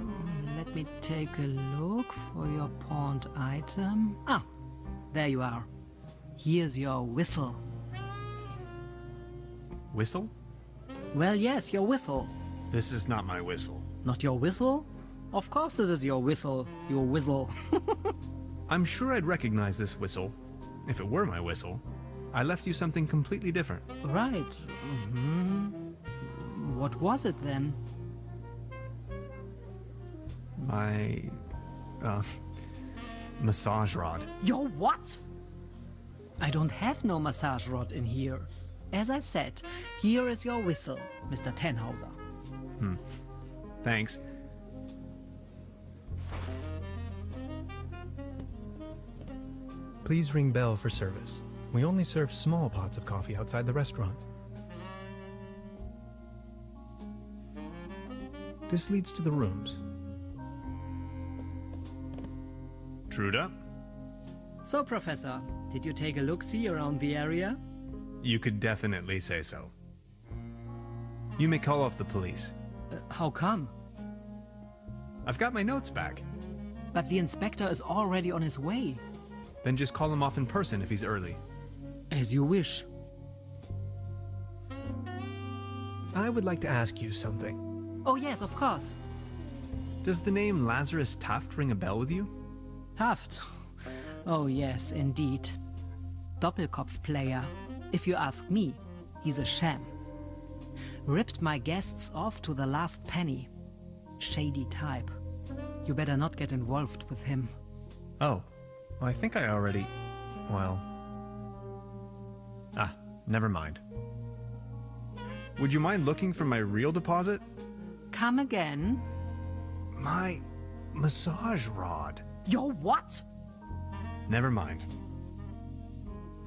let me take a look for your pawned item. Ah, there you are. Here's your whistle. Whistle? Well, yes, your whistle. This is not my whistle. Not your whistle? Of course this is your whistle, your whistle. I'm sure I'd recognize this whistle, if it were my whistle. I left you something completely different. Right. What was it then? My, massage rod. Your what? I don't have no massage rod in here. As I said, here is your whistle, Mr. Tannhauser. Thanks. Please ring bell for service. We only serve small pots of coffee outside the restaurant. This leads to the rooms. Truda? So, Professor, did you take a look-see around the area? You could definitely say so. You may call off the police. How come? I've got my notes back. But the inspector is already on his way. Then just call him off in person if he's early. As you wish. I would like to ask you something. Oh yes, of course. Does the name Lazarus Taft ring a bell with you? Taft. Oh yes, indeed. Doppelkopf player. If you ask me, he's a sham. Ripped my guests off to the last penny. Shady type. You better not get involved with him. Oh, I think I already... well... never mind. Would you mind looking for my real deposit? Come again? My massage rod. Your what? Never mind.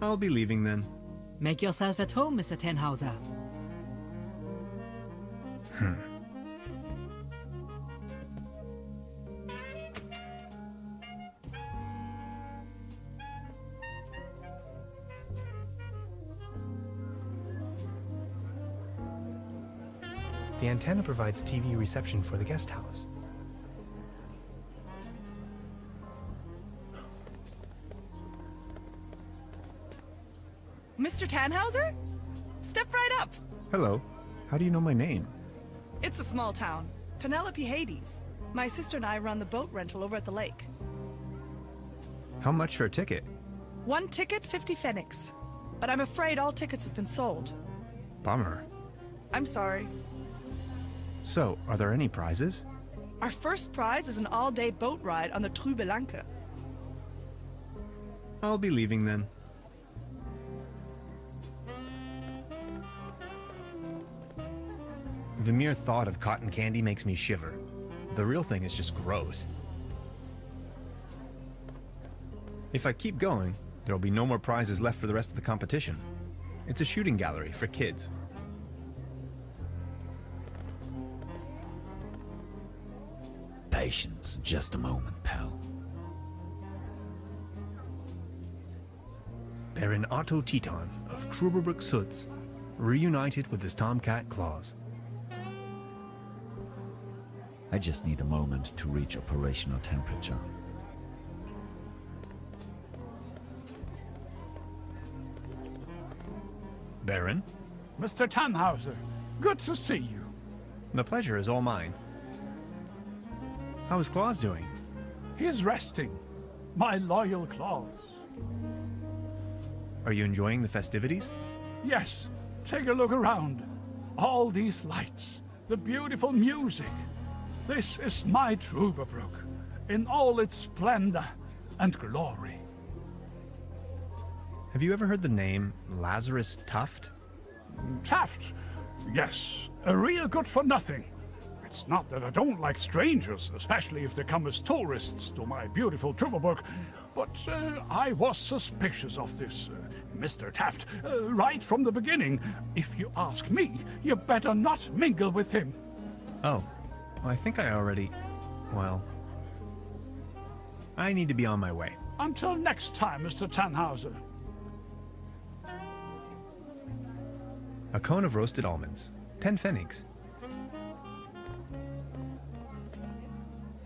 I'll be leaving then. Make yourself at home, Mr. Tannhauser. The antenna provides TV reception for the guest house. Mr. Tannhauser? Step right up. Hello. How do you know my name? It's a small town. Penelope Hades. My sister and I run the boat rental over at the lake. How much for a ticket? 1 ticket, 50 pfennigs. But I'm afraid all tickets have been sold. Bummer. I'm sorry. So, are there any prizes? Our first prize is an all-day boat ride on the TRUBERBROOK. I'll be leaving then. The mere thought of cotton candy makes me shiver. The real thing is just gross. If I keep going, there will be no more prizes left for the rest of the competition. It's a shooting gallery for kids. Patience, just a moment, pal. Baron Otto Teton of TRUBERBROOK Suds, reunited with his tomcat claws. I just need a moment to reach operational temperature. Baron, Mr. Tannhauser, good to see you. the pleasure is all mine. How is Claus doing? He's resting. My loyal Claus. Are you enjoying the festivities? Yes, take a look around. All these lights, the beautiful music. This is my TRUBERBROOK, in all its splendor and glory. Have you ever heard the name Lazarus Tuft? Taft, yes, a real good for nothing. It's not that I don't like strangers, especially if they come as tourists to my beautiful TRUBERBROOK, but I was suspicious of this Mr. Taft right from the beginning. If you ask me, you better not mingle with him. Oh, I think I already... well... I need to be on my way. Until next time, Mr. Tannhauser. A cone of roasted almonds. 10 pfennigs.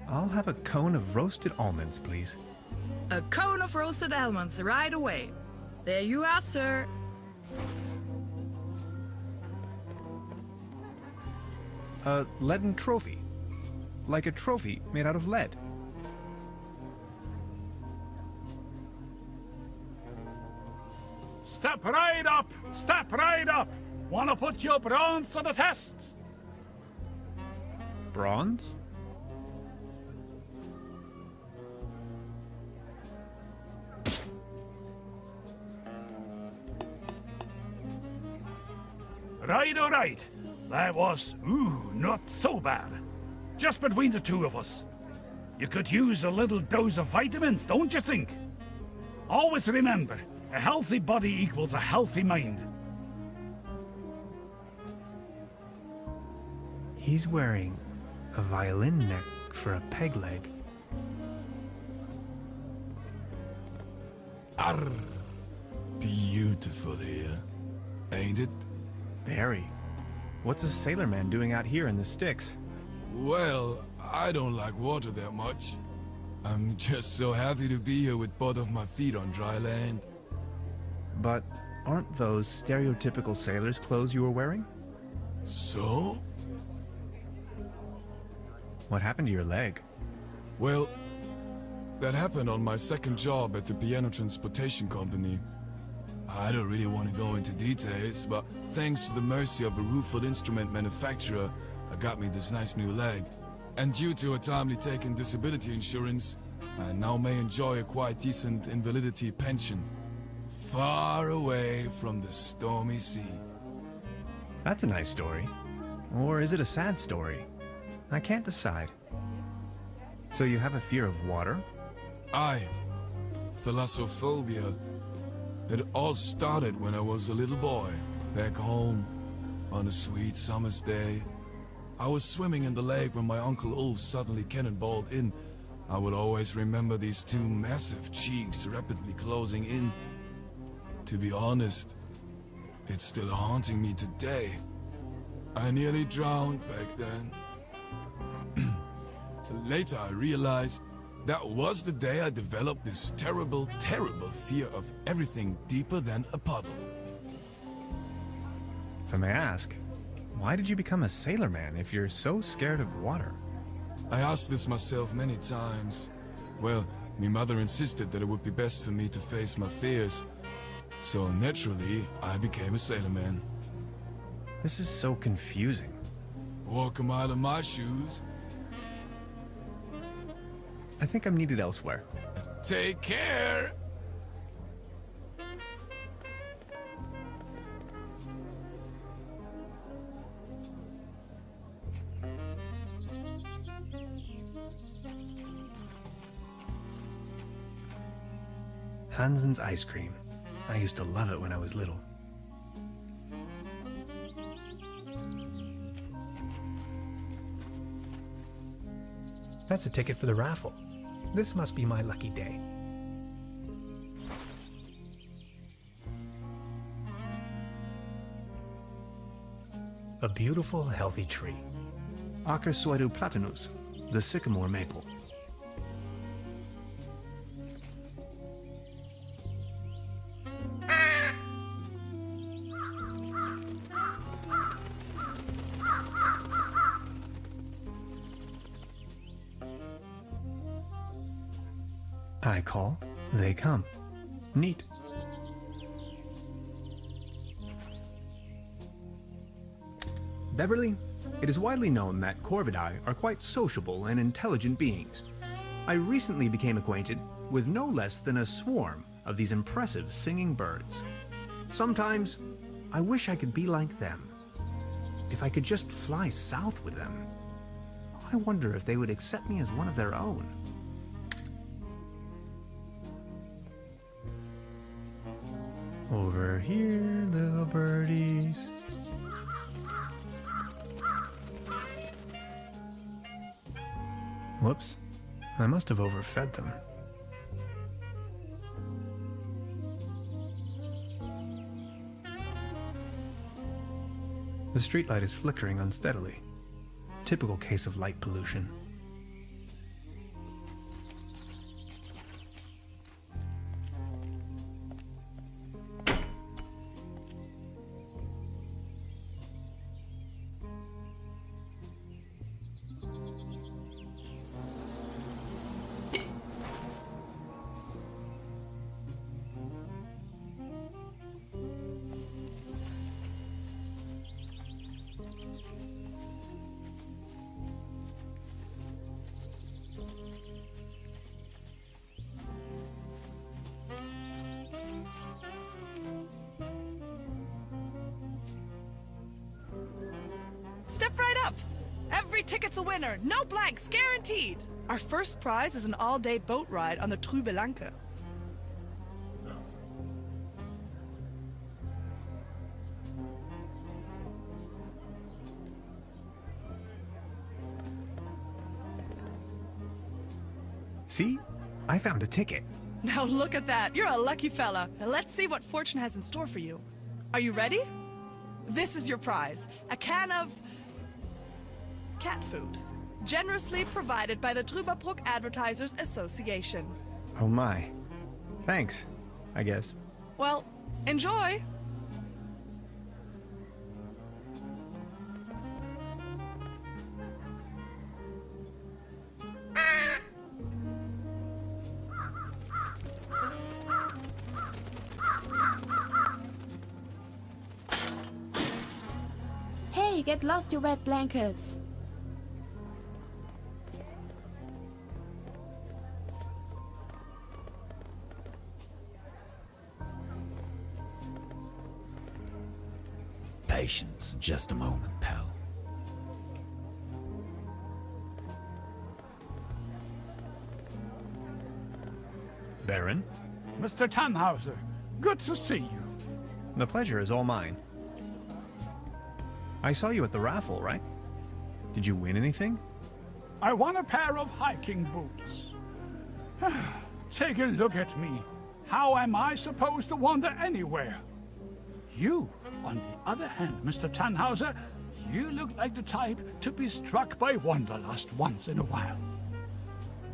I'll have a cone of roasted almonds, please. A cone of roasted almonds right away. There you are, sir. A leaden trophy. Like a trophy made out of lead. Step right up! Step right up! Wanna put your bronze to the test? Bronze? Right, all right. That was, not so bad. Just between the two of us. You could use a little dose of vitamins, don't you think? Always remember, a healthy body equals a healthy mind. He's wearing a violin neck for a peg leg. Arr, beautiful here, ain't it? Very. What's a sailorman doing out here in the sticks? Well, I don't like water that much. I'm just so happy to be here with both of my feet on dry land. But aren't those stereotypical sailor's clothes you were wearing? So? What happened to your leg? Well, that happened on my second job at the piano transportation company. I don't really want to go into details, but thanks to the mercy of a rueful instrument manufacturer, I got me this nice new leg. And due to a timely taken disability insurance, I now may enjoy a quite decent invalidity pension. Far away from the stormy sea. That's a nice story. Or is it a sad story? I can't decide. So you have a fear of water? Aye. Thalassophobia. It all started when I was a little boy, back home, on a sweet summer's day. I was swimming in the lake when my Uncle Ulf suddenly cannonballed in. I will always remember these two massive cheeks rapidly closing in. To be honest, it's still haunting me today. I nearly drowned back then. Later I realized that was the day I developed this terrible, terrible fear of everything deeper than a puddle. If I may ask, why did you become a sailorman if you're so scared of water? I asked this myself many times. Well, my mother insisted that it would be best for me to face my fears. So naturally, I became a sailorman. This is so confusing. Walk a mile in my shoes. I think I'm needed elsewhere. Take care! Hansen's ice cream. I used to love it when I was little. That's a ticket for the raffle. This must be my lucky day. A beautiful, healthy tree. Acersoidu platanus, the sycamore maple. I call, they come. Neat. Beverly, it is widely known that Corvidae are quite sociable and intelligent beings. I recently became acquainted with no less than a swarm of these impressive singing birds. Sometimes, I wish I could be like them. If I could just fly south with them. I wonder if they would accept me as one of their own. Over here, little birdies. Whoops. I must have overfed them. The streetlight is flickering unsteadily. Typical case of light pollution. Step right up! Every ticket's a winner, no blanks, guaranteed! Our first prize is an all-day boat ride on the TRUBERBROOK. See? I found a ticket. Now look at that, you're a lucky fella. Now let's see what fortune has in store for you. Are you ready? This is your prize, a can of cat food, generously provided by the TRUBERBROOK Advertisers Association. Oh my. Thanks, I guess. Well, enjoy! Hey, get lost, you wet blankets! Patience, just a moment, pal. Baron? Mr. Tannhauser, Good to see you. The pleasure is all mine. I saw you at the raffle, right? Did you win anything? I won a pair of hiking boots. Take a look at me. How am I supposed to wander anywhere? You, on the other hand, Mr. Tannhauser, you look like the type to be struck by wanderlust once in a while.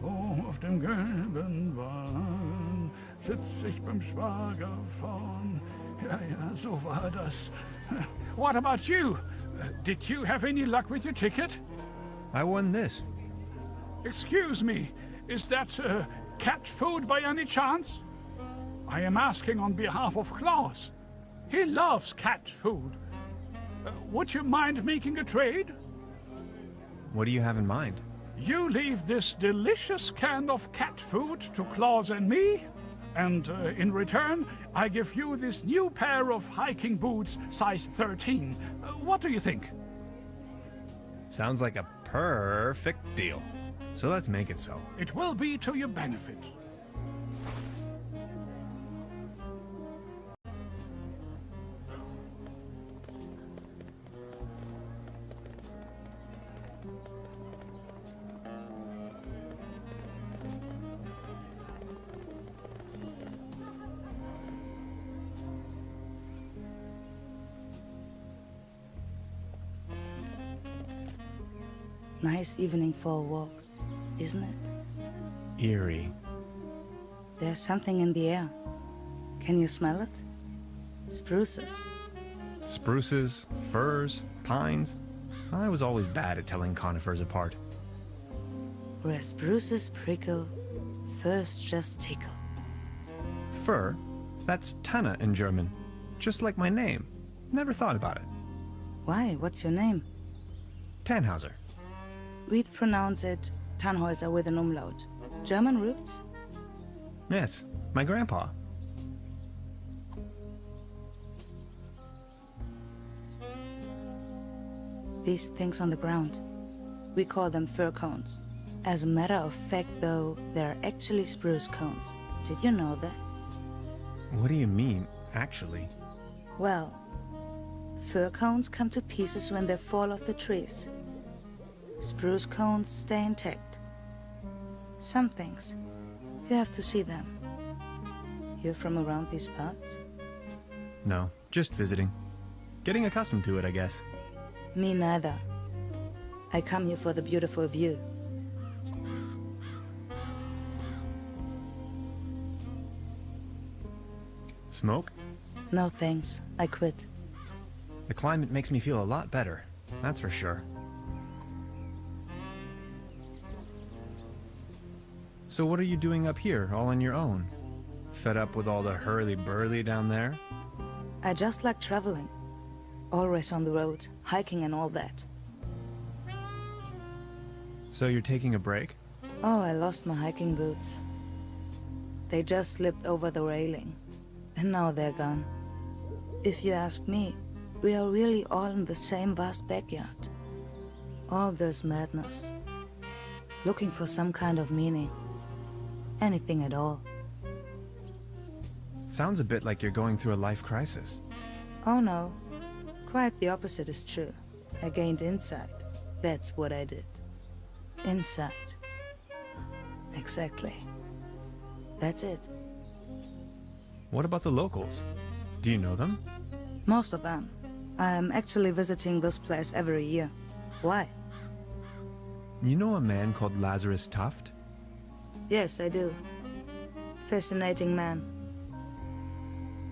Oh, auf dem gelben Wagen sitz ich beim Schwager vorn. Ja, so war das. What about you? Did you have any luck with your ticket? I won this. Excuse me, is that cat food by any chance? I am asking on behalf of Klaus. He loves cat food. Would you mind making a trade? What do you have in mind? You leave this delicious can of cat food to Klaus and me, and in return, I give you this new pair of hiking boots, size 13. What do you think? Sounds like a perfect deal. So let's make it so. It will be to your benefit. Nice evening for a walk, isn't it? Eerie. There's something in the air. Can you smell it? Spruces. Spruces, firs, pines. I was always bad at telling conifers apart. Where spruces prickle, firs just tickle. Fir? That's Tanne in German. Just like my name. Never thought about it. Why? What's your name? Tannhauser. We'd pronounce it Tannhäuser with an umlaut. German roots? Yes, my grandpa. These things on the ground. We call them fir cones. As a matter of fact, though, they're actually spruce cones. Did you know that? What do you mean, actually? Well, fir cones come to pieces when they fall off the trees. Spruce cones stay intact. Some things, you have to see them. You're from around these parts? No, just visiting. Getting accustomed to it, I guess. Me neither. I come here for the beautiful view. Smoke? No thanks, I quit. The climate makes me feel a lot better, that's for sure. So what are you doing up here, all on your own? Fed up with all the hurly-burly down there? I just like traveling. Always on the road, hiking and all that. So you're taking a break? Oh, I lost my hiking boots. They just slipped over the railing. And now they're gone. If you ask me, we are really all in the same vast backyard. All this madness. Looking for some kind of meaning. Anything at all. Sounds a bit like you're going through a life crisis. Oh no. Quite the opposite is true. I gained insight. That's what I did. Insight. Exactly. That's it. What about the locals? Do you know them? Most of them. I am actually visiting this place every year. Why? You know a man called Lazarus Tuft? Yes, I do. Fascinating man.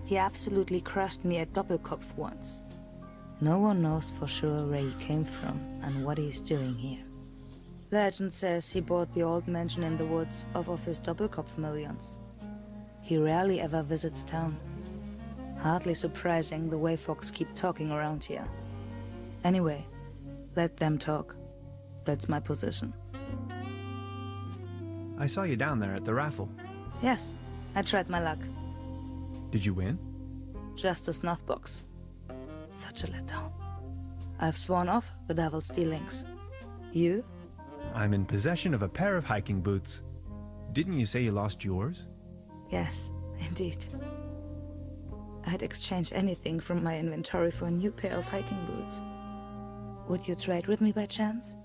He absolutely crushed me at Doppelkopf once. No one knows for sure where he came from and what he's doing here. Legend says he bought the old mansion in the woods off of his Doppelkopf millions. He rarely ever visits town. Hardly surprising the way folks keep talking around here. Anyway, let them talk. That's my position. I saw you down there at the raffle. Yes, I tried my luck. Did you win? Just a snuff box. Such a letdown. I've sworn off the devil's dealings. You? I'm in possession of a pair of hiking boots. Didn't you say you lost yours? Yes, indeed. I'd exchange anything from my inventory for a new pair of hiking boots. Would you trade with me by chance?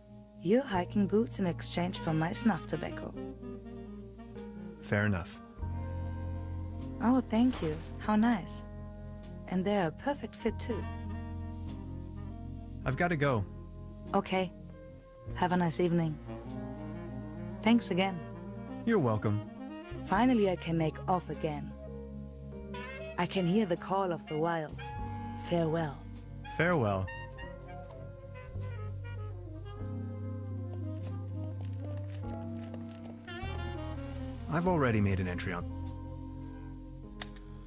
Your hiking boots in exchange for my snuff tobacco. Fair enough. Oh, thank you. How nice. And they're a perfect fit too. I've got to go. Okay. Have a nice evening. Thanks again. You're welcome. Finally I can make off again. I can hear the call of the wild. Farewell. Farewell. I've already made an entry on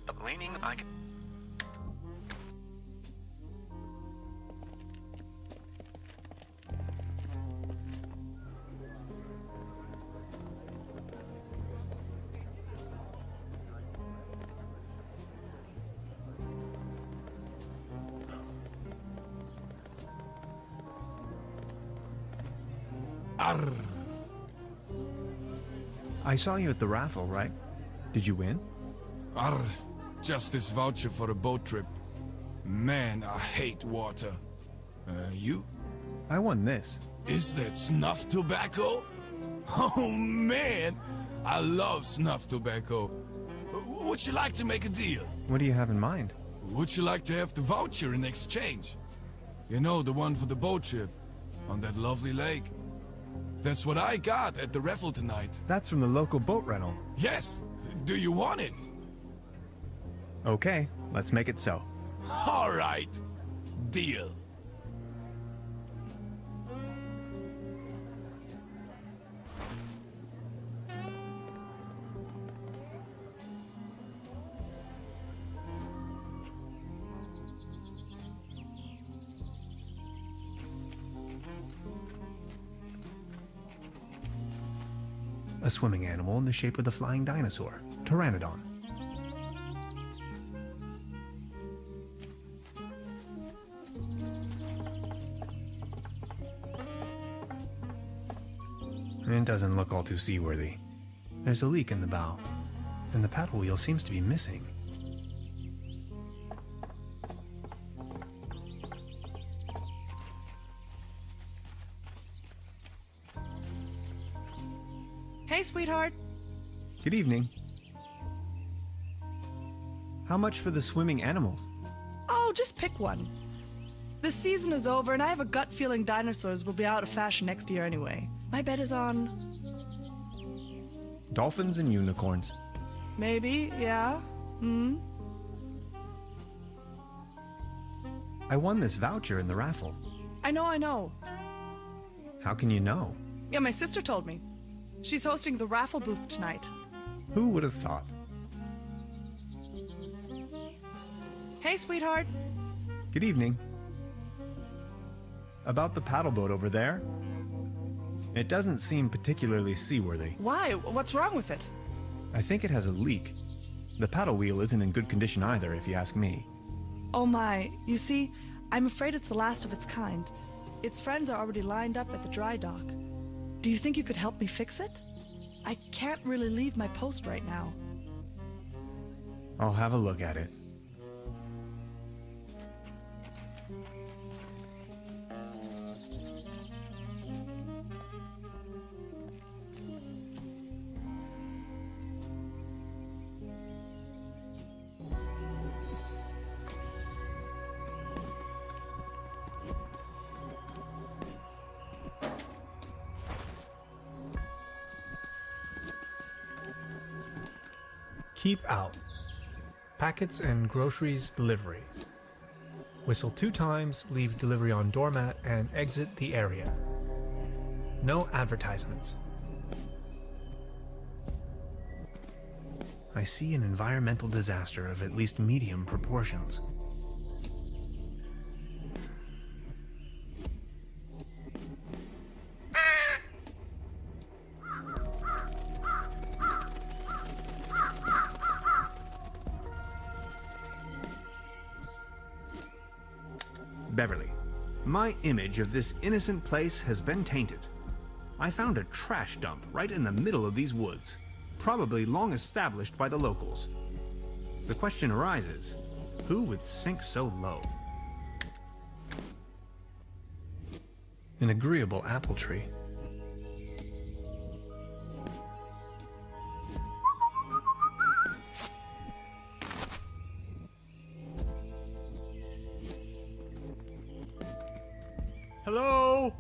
the leaning I can. Arr. I saw you at the raffle, right? Did you win? Arr. Just this voucher for a boat trip. Man, I hate water. You? I won this. Is that snuff tobacco? Oh man, I love snuff tobacco. Would you like to make a deal? What do you have in mind? Would you like to have the voucher in exchange? You know, the one for the boat trip on that lovely lake. That's what I got at the raffle tonight. That's from the local boat rental. Yes. Do you want it? Okay, let's make it so. All right. Deal. A swimming animal in the shape of the flying dinosaur, Pteranodon. It doesn't look all too seaworthy. There's a leak in the bow, and the paddle wheel seems to be missing. Hey, sweetheart. Good evening. How much for the swimming animals? Oh, just pick one. The season is over, and I have a gut feeling dinosaurs will be out of fashion next year anyway. My bet is on... Dolphins and unicorns. Maybe, yeah. Hmm? I won this voucher in the raffle. I know. How can you know? Yeah, my sister told me. She's hosting the raffle booth tonight. Who would have thought? Hey, sweetheart. Good evening. About the paddle boat over there? It doesn't seem particularly seaworthy. Why? What's wrong with it? I think it has a leak. The paddle wheel isn't in good condition either, if you ask me. Oh my, you see, I'm afraid it's the last of its kind. Its friends are already lined up at the dry dock. Do you think you could help me fix it? I can't really leave my post right now. I'll have a look at it. Keep out. Packets and groceries delivery. Whistle 2 times, leave delivery on doormat, and exit the area. No advertisements. I see an environmental disaster of at least medium proportions. Beverly, my image of this innocent place has been tainted. I found a trash dump right in the middle of these woods, probably long established by the locals. The question arises, Who would sink so low? An agreeable apple tree. Hello?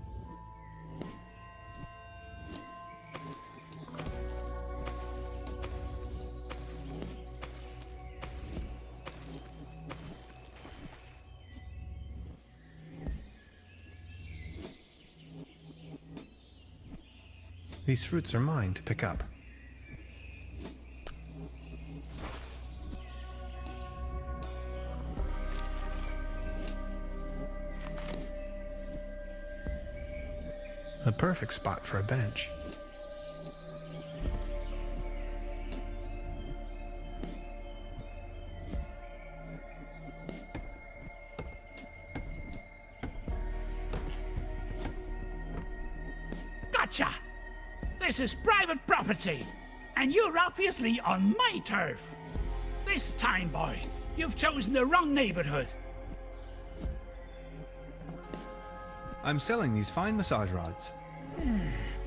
These fruits are mine to pick up. A perfect spot for a bench. Gotcha! This is private property, and you're obviously on my turf. This time, boy, you've chosen the wrong neighborhood. I'm selling these fine massage rods.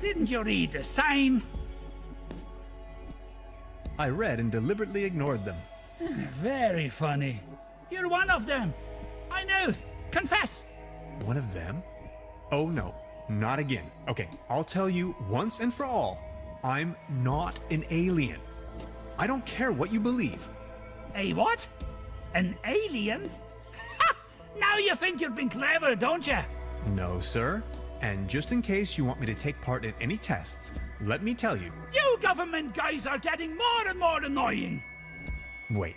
Didn't you read the sign? I read and deliberately ignored them. Very funny. You're one of them. I know. Confess. One of them? Oh no, not again. Okay, I'll tell you once and for all, I'm not an alien. I don't care what you believe. A what? An alien? Ha! Now you think you've been clever, don't you? No, sir. And just in case you want me to take part in any tests, let me tell you. You government guys are getting more and more annoying. Wait,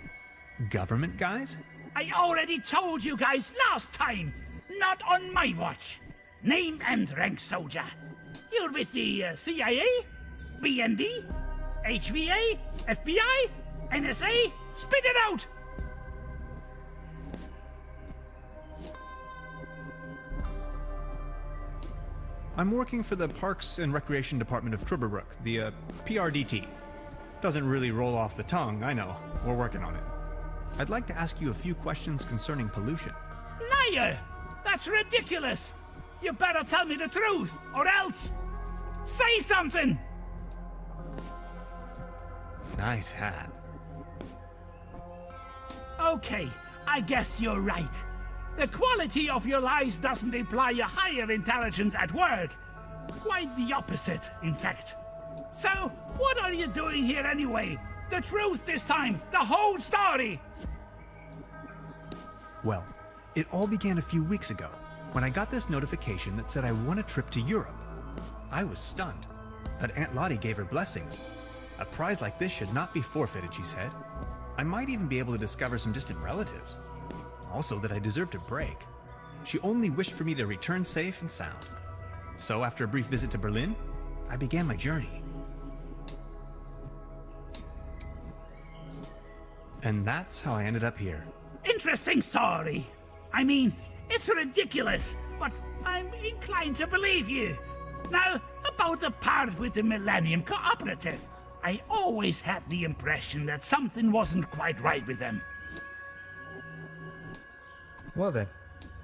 government guys? I already told you guys last time. Not on my watch. Name and rank, soldier. You're with the CIA, BND, HVA, FBI, NSA. Spit it out! I'm working for the Parks and Recreation Department of TRUBERBROOK, the PRDT. Doesn't really roll off the tongue, I know. We're working on it. I'd like to ask you a few questions concerning pollution. Liar! That's ridiculous! You better tell me the truth, or else... Say something! Nice hat. Okay, I guess you're right. The quality of your lies doesn't imply a higher intelligence at work. Quite the opposite, in fact. So, what are you doing here anyway? The truth this time, the whole story! Well, it all began a few weeks ago, when I got this notification that said I won a trip to Europe. I was stunned, but Aunt Lottie gave her blessings. A prize like this should not be forfeited, she said. I might even be able to discover some distant relatives. Also that I deserved a break. She only wished for me to return safe and sound. So after a brief visit to Berlin, I began my journey. And that's how I ended up here. Interesting story. I mean, it's ridiculous, but I'm inclined to believe you. Now, about the part with the Millennium Cooperative, I always had the impression that something wasn't quite right with them. Well then,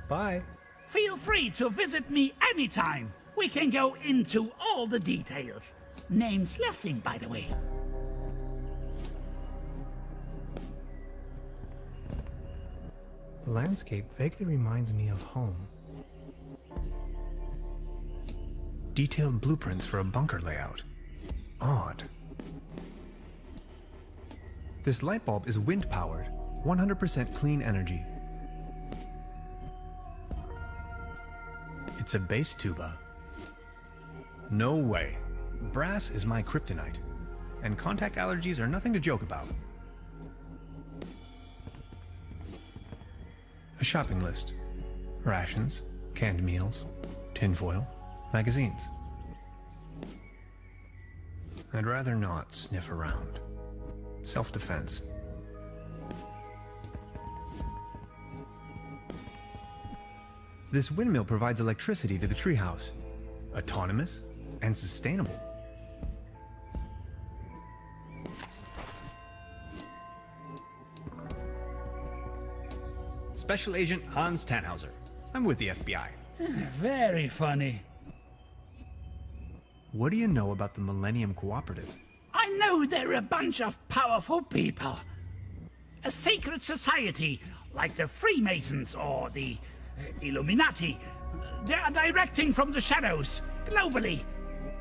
bye. Feel free to visit me anytime. We can go into all the details. Name's Lessing, by the way. The landscape vaguely reminds me of home. Detailed blueprints for a bunker layout. Odd. This light bulb is wind-powered, 100% clean energy. It's a bass tuba. No way. Brass is my kryptonite, and contact allergies are nothing to joke about. A shopping list. Rations, canned meals, tinfoil, magazines. I'd rather not sniff around. Self-defense. This windmill provides electricity to the treehouse. Autonomous and sustainable. Special Agent Hans Tannhauser. I'm with the FBI. Very funny. What do you know about the Millennium Cooperative? I know they're a bunch of powerful people. A secret society, like the Freemasons or the Illuminati. They are directing from the shadows, globally,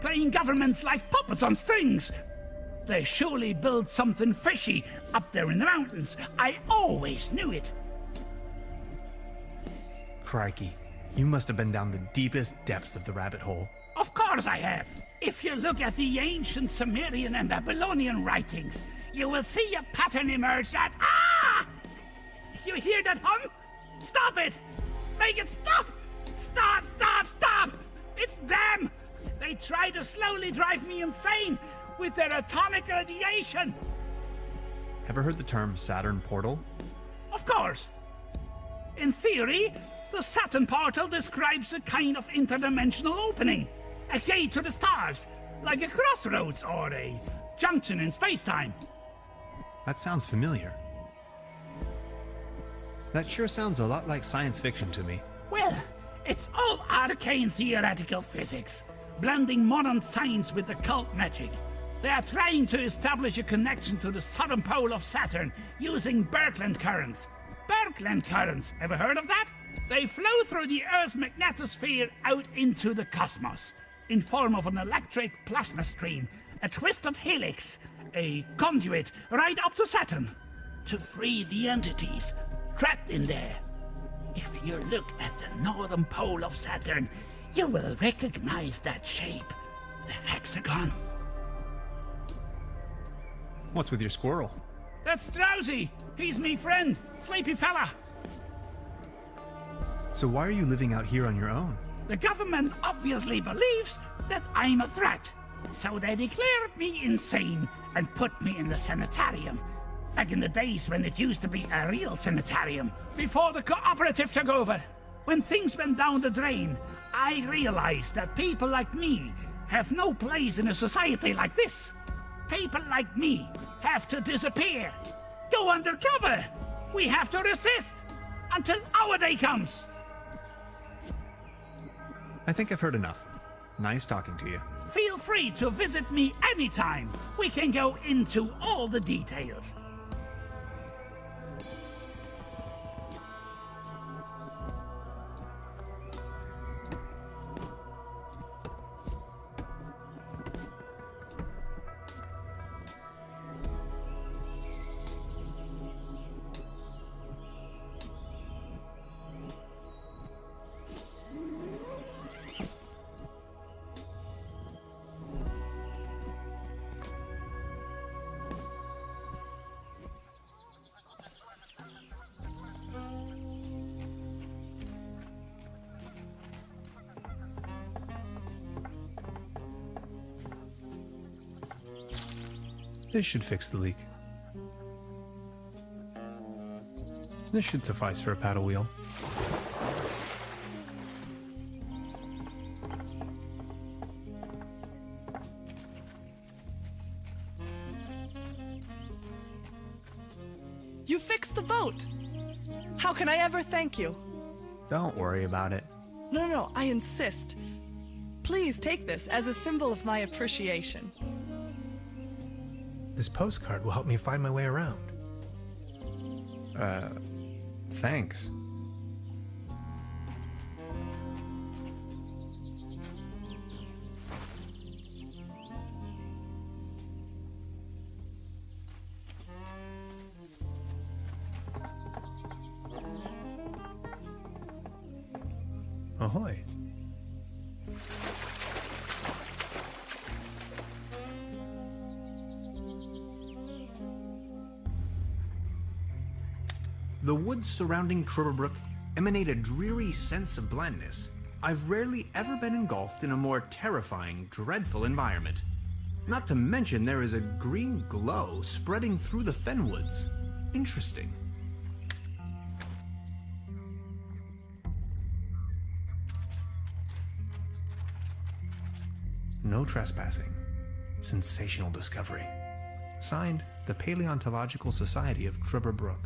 playing governments like puppets on strings. They surely built something fishy up there in the mountains. I always knew it. Crikey, you must have been down the deepest depths of the rabbit hole. Of course I have. If you look at the ancient Sumerian and Babylonian writings, you will see a pattern emerge that... Ah! You hear that hum? Stop it! Make it stop! Stop, stop, stop! It's them! They try to slowly drive me insane with their atomic radiation! Ever heard the term Saturn portal? Of course! In theory, the Saturn portal describes a kind of interdimensional opening. A gate to the stars, like a crossroads or a junction in space-time. That sounds familiar. That sure sounds a lot like science fiction to me. Well, it's all arcane theoretical physics, blending modern science with occult magic. They are trying to establish a connection to the southern pole of Saturn using Birkeland currents. Birkeland currents, ever heard of that? They flow through the Earth's magnetosphere out into the cosmos, in form of an electric plasma stream, a twisted helix, a conduit right up to Saturn, to free the entities trapped in there. If you look at the northern pole of Saturn, you will recognize that shape, the hexagon. What's with your squirrel? That's Drowsy. He's me friend, sleepy fella. So why are you living out here on your own? The government obviously believes that I'm a threat, so they declared me insane and put me in the sanitarium. Back in the days when it used to be a real sanitarium, before the cooperative took over. When things went down the drain, I realized that people like me have no place in a society like this. People like me have to disappear, go undercover. We have to resist until our day comes. I think I've heard enough. Nice talking to you. Feel free to visit me anytime. We can go into all the details. This should fix the leak. This should suffice for a paddle wheel. You fixed the boat! How can I ever thank you? Don't worry about it. No, I insist. Please take this as a symbol of my appreciation. This postcard will help me find my way around. Thanks. Ahoy. The woods surrounding TRUBERBROOK emanate a dreary sense of blandness. I've rarely ever been engulfed in a more terrifying, dreadful environment. Not to mention there is a green glow spreading through the fenwoods. Interesting. No trespassing. Sensational discovery. Signed, the Paleontological Society of TRUBERBROOK.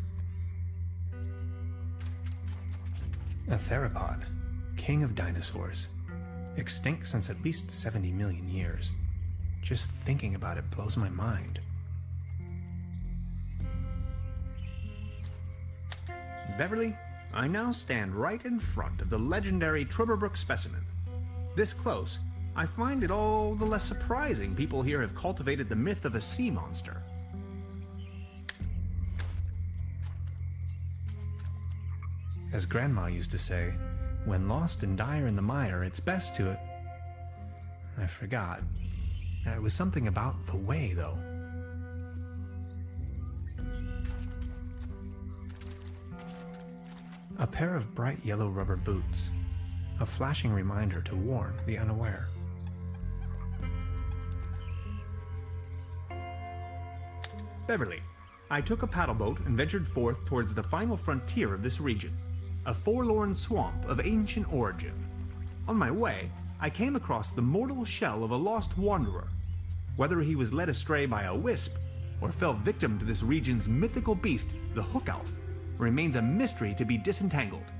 A theropod, king of dinosaurs. Extinct since at least 70 million years. Just thinking about it blows my mind. Beverly, I now stand right in front of the legendary TRUBERBROOK specimen. This close, I find it all the less surprising people here have cultivated the myth of a sea monster. As Grandma used to say, when lost and dire in the mire, it's best to... I forgot. It was something about the way, though. A pair of bright yellow rubber boots. A flashing reminder to warn the unaware. Beverly, I took a paddle boat and ventured forth towards the final frontier of this region, a forlorn swamp of ancient origin. On my way, I came across the mortal shell of a lost wanderer. Whether he was led astray by a wisp or fell victim to this region's mythical beast, the Hook Elf, remains a mystery to be disentangled.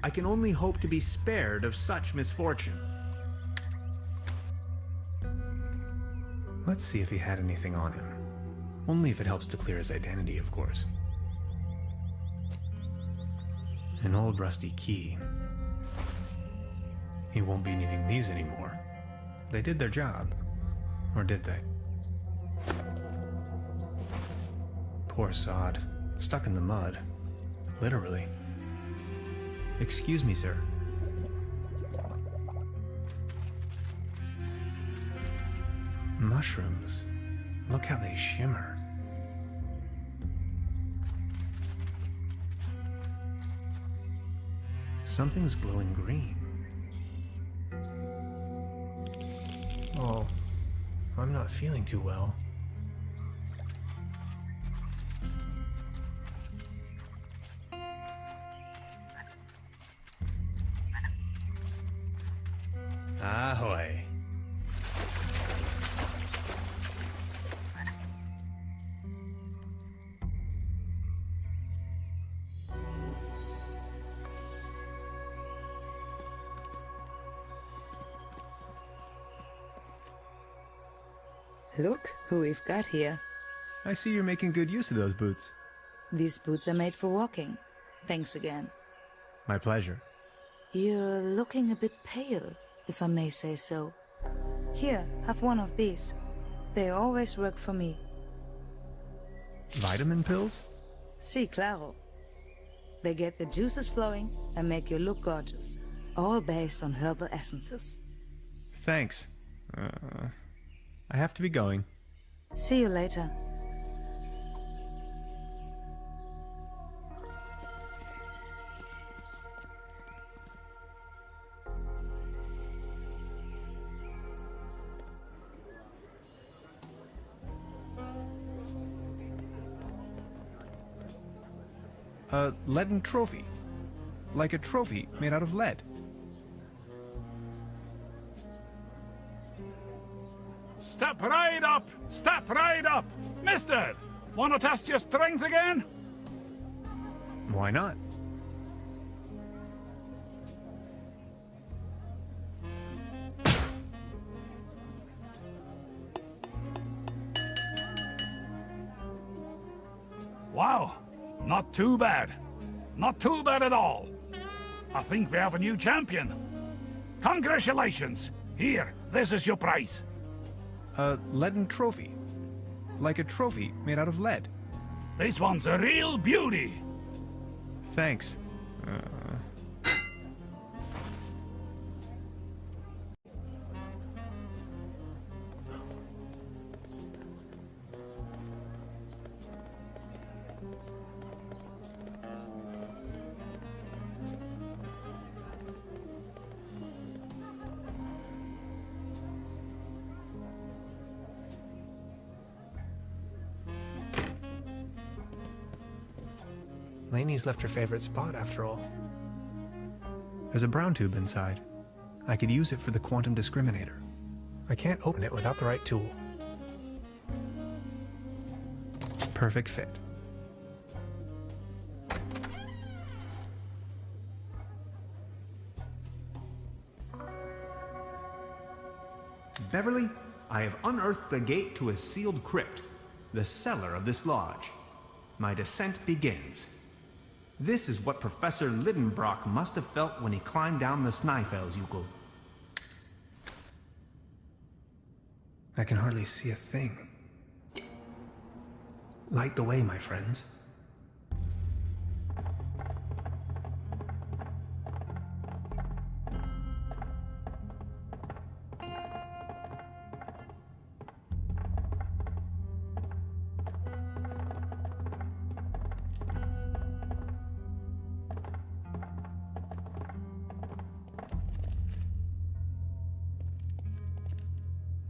I can only hope to be spared of such misfortune. Let's see if he had anything on him. Only if it helps to clear his identity, of course. An old rusty key. He won't be needing these anymore. They did their job. Or did they? Poor sod. Stuck in the mud. Literally. Excuse me, sir. Mushrooms. Look how they shimmer. Something's glowing green. Oh, I'm not feeling too well. Ahoy. Look who we've got here. I see you're making good use of those boots. These boots are made for walking. Thanks again. My pleasure. You're looking a bit pale, if I may say so. Here, have one of these. They always work for me. Vitamin pills? Si, claro. They get the juices flowing and make you look gorgeous. All based on herbal essences. Thanks. I have to be going. See you later. A leaden trophy. Like a trophy made out of lead. Step right up! Step right up! Mister! Wanna test your strength again? Why not? Wow! Not too bad. Not too bad at all. I think we have a new champion. Congratulations! Here, this is your prize. A leaden trophy. Like a trophy made out of lead. This one's a real beauty. Thanks. Lainey's left her favorite spot, after all. There's a brown tube inside. I could use it for the quantum discriminator. I can't open it without the right tool. Perfect fit. Beverly, I have unearthed the gate to a sealed crypt, the cellar of this lodge. My descent begins. This is what Professor Lidenbrock must have felt when he climbed down the Snæfellsjökull. I can hardly see a thing. Light the way, my friends.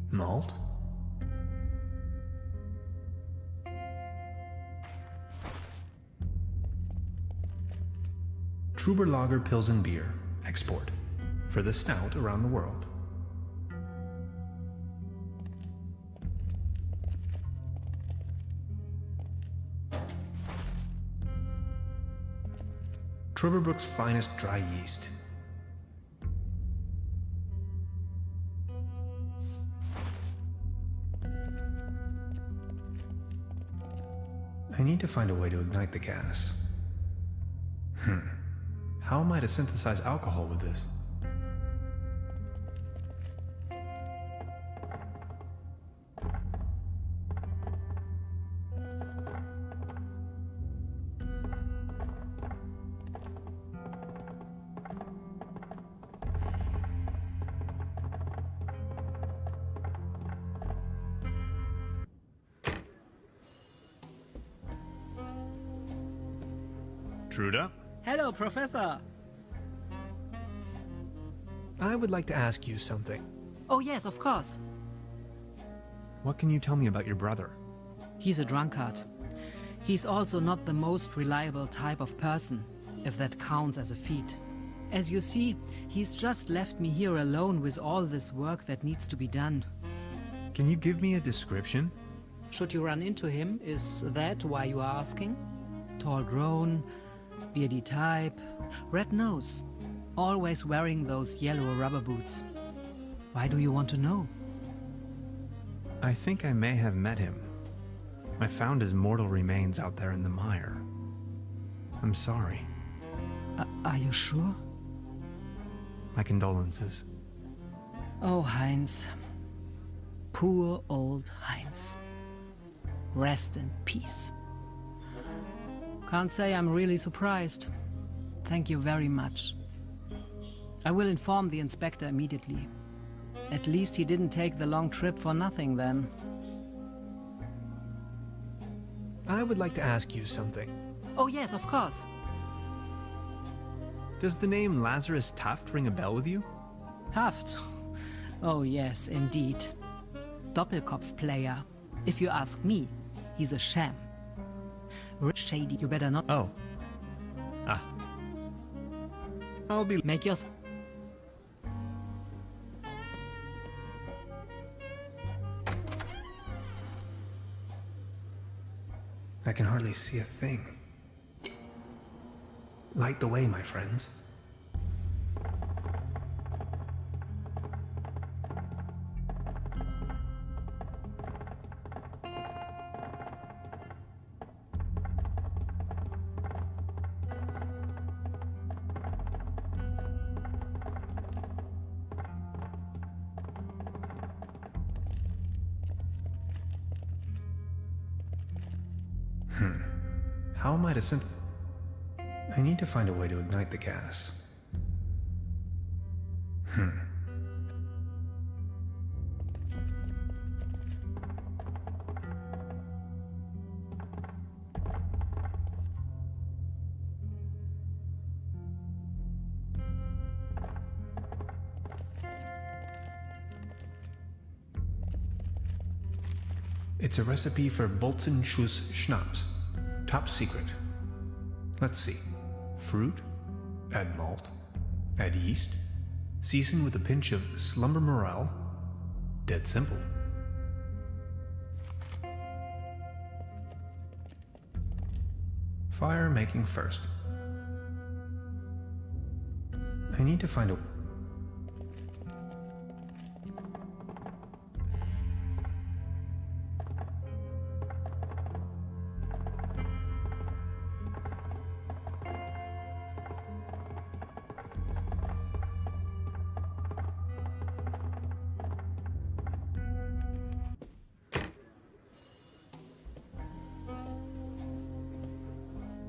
Malt? Truberlager Pilsen beer, export, for the snout around the world. TRUBERBROOK's finest dry yeast. I need to find a way to ignite the gas. How am I to synthesize alcohol with this? Truda? Hello, Professor. I would like to ask you something. Oh yes, of course. What can you tell me about your brother? He's a drunkard. He's also not the most reliable type of person, if that counts as a feat. As you see, he's just left me here alone with all this work that needs to be done. Can you give me a description? Should you run into him, is that why you are asking? Tall grown, beardy type, red nose, always wearing those yellow rubber boots. Why do you want to know? I think I may have met him. I found his mortal remains out there in the mire. I'm sorry. Are you sure? My condolences. Oh, Heinz. Poor old Heinz. Rest in peace. Can't say I'm really surprised. Thank you very much. I will inform the inspector immediately. At least he didn't take the long trip for nothing then. I would like to ask you something. Oh yes, of course. Does the name Lazarus Taft ring a bell with you? Haft? Oh yes, indeed. Doppelkopf player. If you ask me, he's a sham. Shady, you better not. Oh. Ah. I'll be. Make your. I can hardly see a thing. Light the way, my friends. How am I to synth... I need to find a way to ignite the gas. It's a recipe for Bolzenschuss Schnapps. Top secret. Let's see. Fruit, add malt, add yeast, season with a pinch of slumber morel. Dead simple. Fire making first. I need to find a...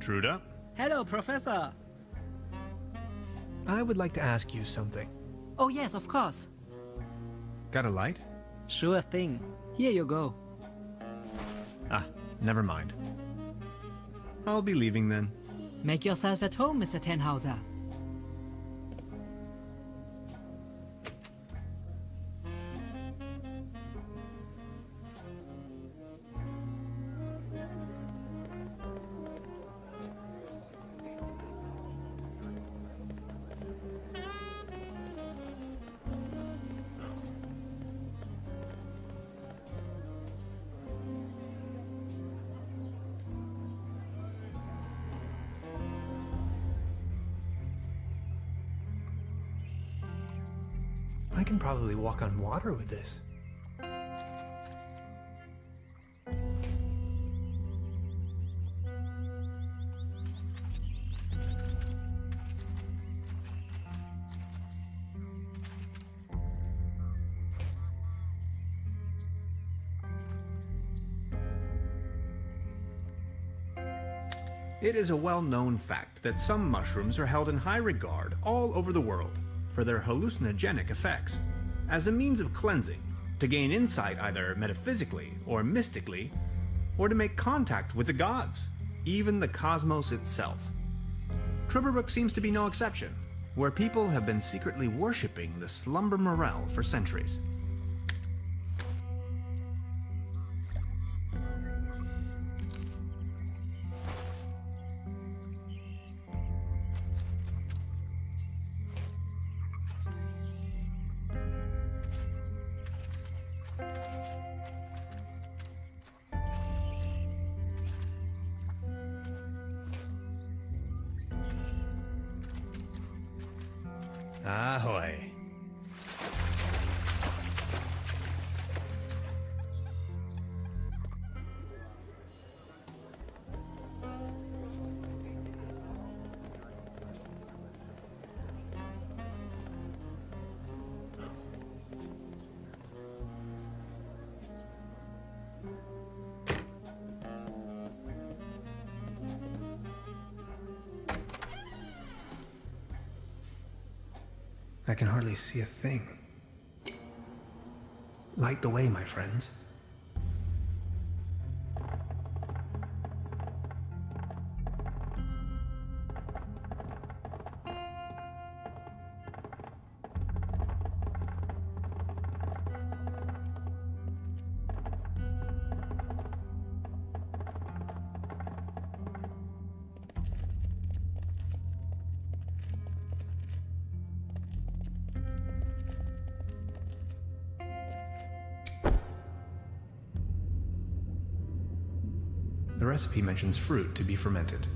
Intruder. Hello, Professor. I would like to ask you something. Oh yes, of course. Got a light? Sure thing. Here you go. Ah, never mind. I'll be leaving then. Make yourself at home, Mr. Tannhauser. I can probably walk on water with this. It is a well-known fact that some mushrooms are held in high regard all over the world for their hallucinogenic effects, as a means of cleansing, to gain insight either metaphysically or mystically, or to make contact with the gods, even the cosmos itself. TRUBERBROOK seems to be no exception, where people have been secretly worshipping the slumber morel for centuries. Ahoy. I can hardly see a thing. Light the way, my friends. The recipe mentions fruit to be fermented.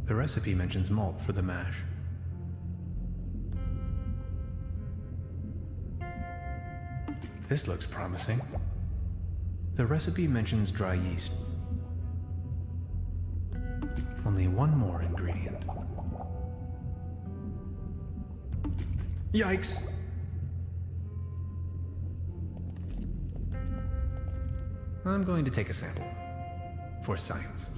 The recipe mentions malt for the mash. This looks promising. The recipe mentions dry yeast. Only one more ingredient. Yikes! I'm going to take a sample. For science.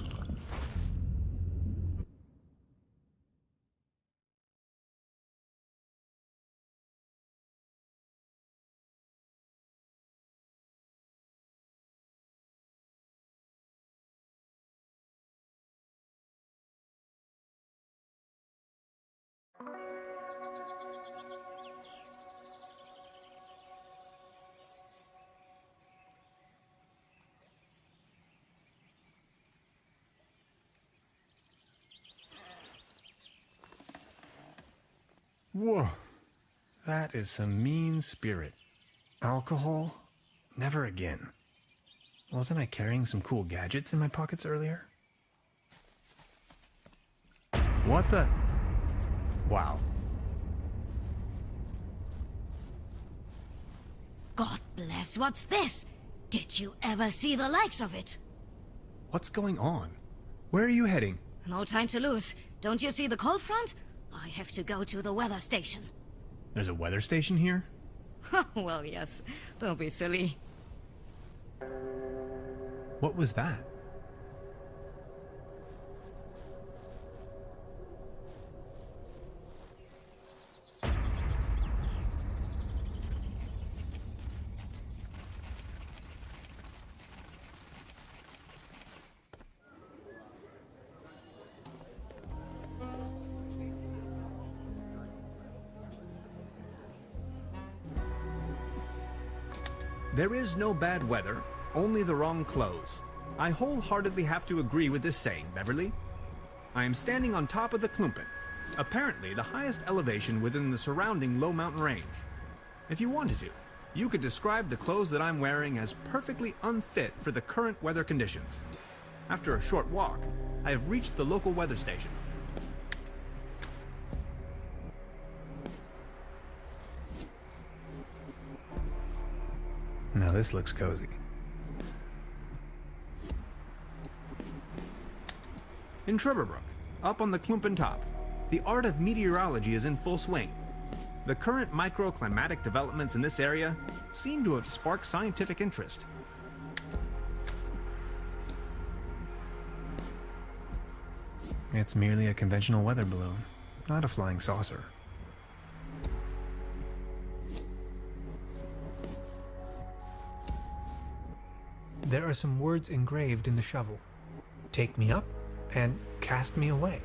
Whoa, that is some mean spirit. Alcohol? Never again. Wasn't I carrying some cool gadgets in my pockets earlier? What the? Wow. God bless, what's this? Did you ever see the likes of it? What's going on? Where are you heading? No time to lose. Don't you see the cold front? I have to go to the weather station. There's a weather station here? Well, yes. Don't be silly. What was that? There is no bad weather, only the wrong clothes. I wholeheartedly have to agree with this saying, Beverly. I am standing on top of the Klumpen, apparently the highest elevation within the surrounding low mountain range. If you wanted to, you could describe the clothes that I'm wearing as perfectly unfit for the current weather conditions. After a short walk, I have reached the local weather station. Now this looks cozy. In TRUBERBROOK, up on the Klumpen top, the art of meteorology is in full swing. The current microclimatic developments in this area seem to have sparked scientific interest. It's merely a conventional weather balloon, not a flying saucer. There are some words engraved in the shovel. Take me up and cast me away.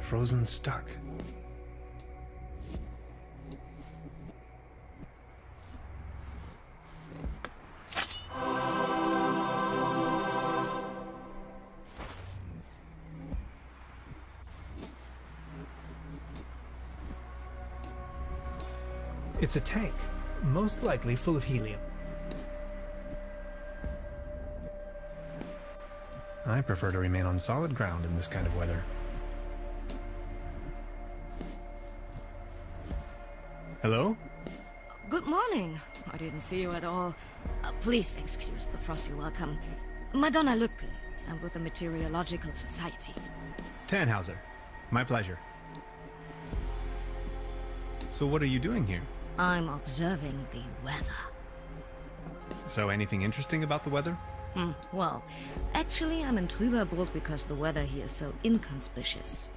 Frozen stuck. It's a tank, most likely full of helium. I prefer to remain on solid ground in this kind of weather. Hello? Good morning. I didn't see you at all. Please excuse the frosty welcome. Madonna Lübke. I'm with the Meteorological Society. Tannhauser. My pleasure. So what are you doing here? I'm observing the weather. So anything interesting about the weather? Well, actually I'm in TRUBERBROOK because the weather here is so inconspicuous.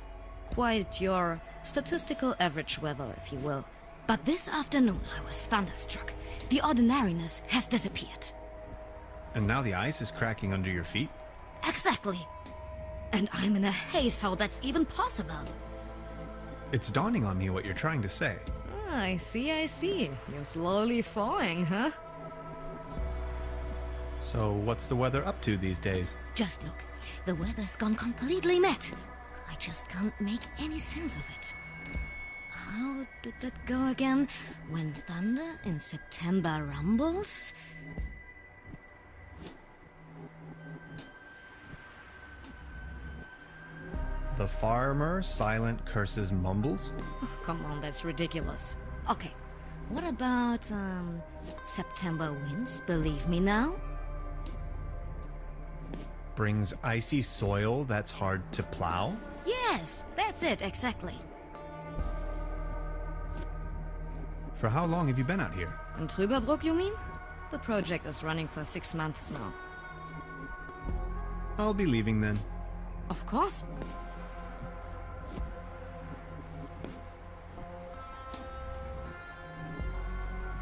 Quite your statistical average weather, if you will. But this afternoon I was thunderstruck. The ordinariness has disappeared. And now the ice is cracking under your feet? Exactly. And I'm in a haze how that's even possible. It's dawning on me what you're trying to say. I see. You're slowly thawing, huh? So what's the weather up to these days? Just look. The weather's gone completely mad. I just can't make any sense of it. How did that go again? When thunder in September rumbles? The farmer silent curses mumbles? Oh, come on, that's ridiculous. Okay, what about, September winds, believe me now? Brings icy soil that's hard to plow? Yes, that's it, exactly. For how long have you been out here? In TRUBERBROOK, you mean? The project is running for 6 months now. I'll be leaving then. Of course.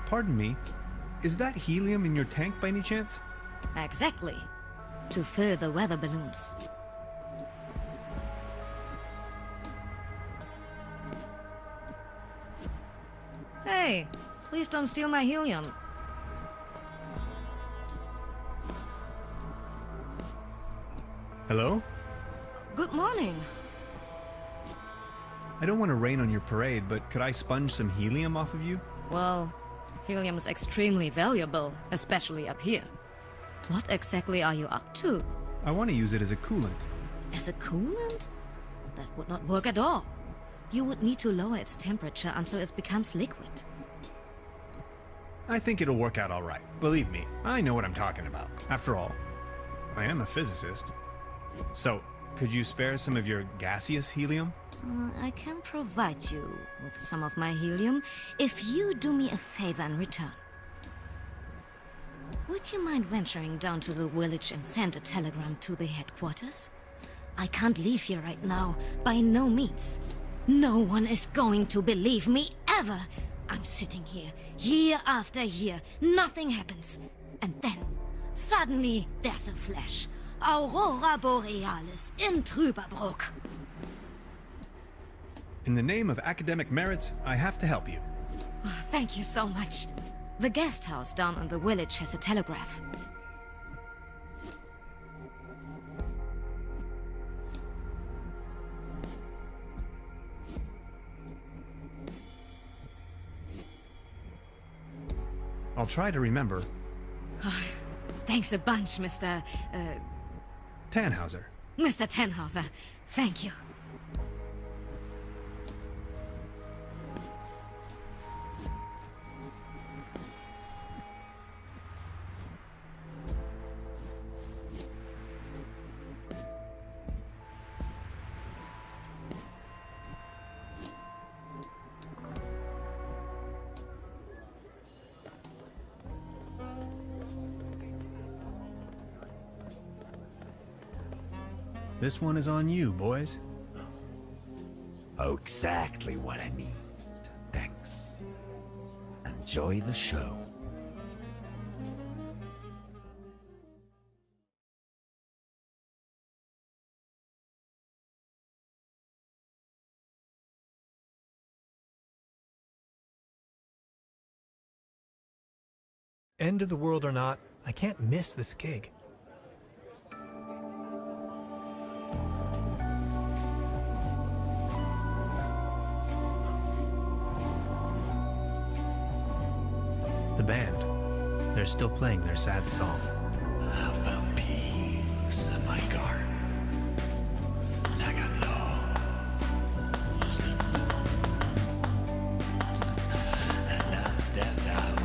Pardon me, is that helium in your tank by any chance? Exactly. To fill the weather balloons. Hey, please don't steal my helium. Hello? Good morning. I don't want to rain on your parade, but could I sponge some helium off of you? Well, helium is extremely valuable, especially up here. What exactly are you up to? I want to use it as a coolant. As a coolant? That would not work at all. You would need to lower its temperature until it becomes liquid. I think it'll work out all right. Believe me, I know what I'm talking about. After all, I am a physicist. So, could you spare some of your gaseous helium? I can provide you with some of my helium if you do me a favor in return. Would you mind venturing down to the village and send a telegram to the headquarters? I can't leave here right now, by no means. No one is going to believe me, ever. I'm sitting here, year after year, nothing happens. And then, suddenly, there's a flash. Aurora Borealis in TRUBERBROOK. In the name of academic merits, I have to help you. Oh, thank you so much. The guest house down in the village has a telegraph. I'll try to remember. Thanks a bunch, Mr. Tannhauser. Mr. Tannhauser. Thank you. This one is on you, boys. Exactly what I need. Thanks. Enjoy the show. End of the world or not, I can't miss this gig. The band. They're still playing their sad song. I found peace in my garden. Like a and I stepped out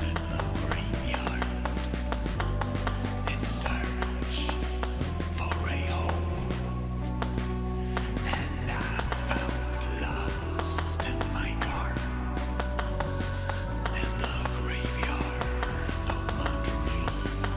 in the graveyard in search for a home. And I found lost in my garden in the graveyard of my dreams.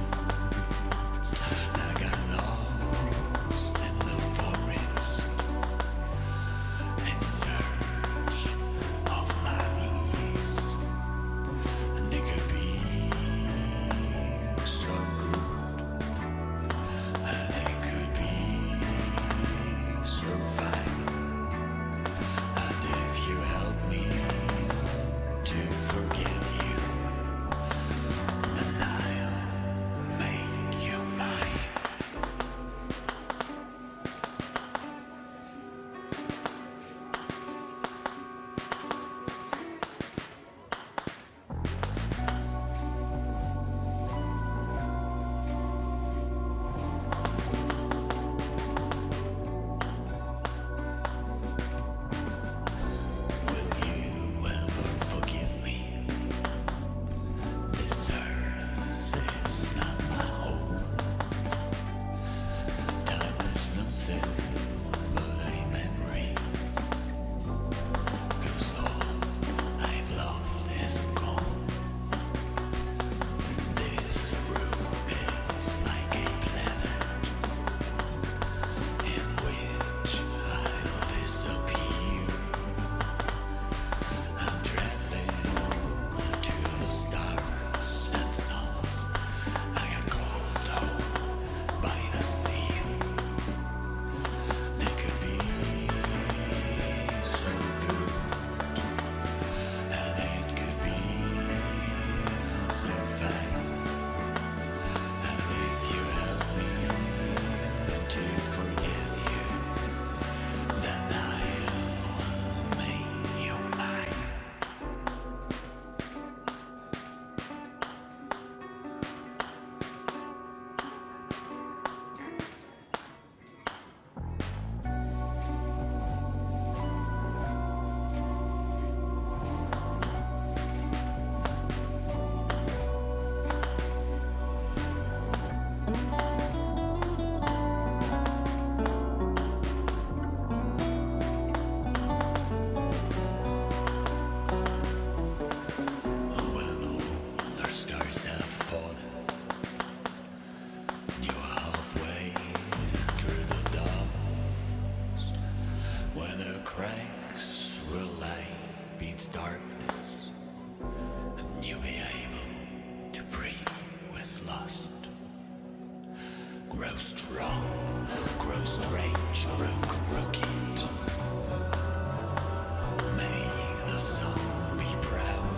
cracks where light beats darkness, and you'll be able to breathe with lust. Grow strong, grow strange, grow crooked. May the sun be proud.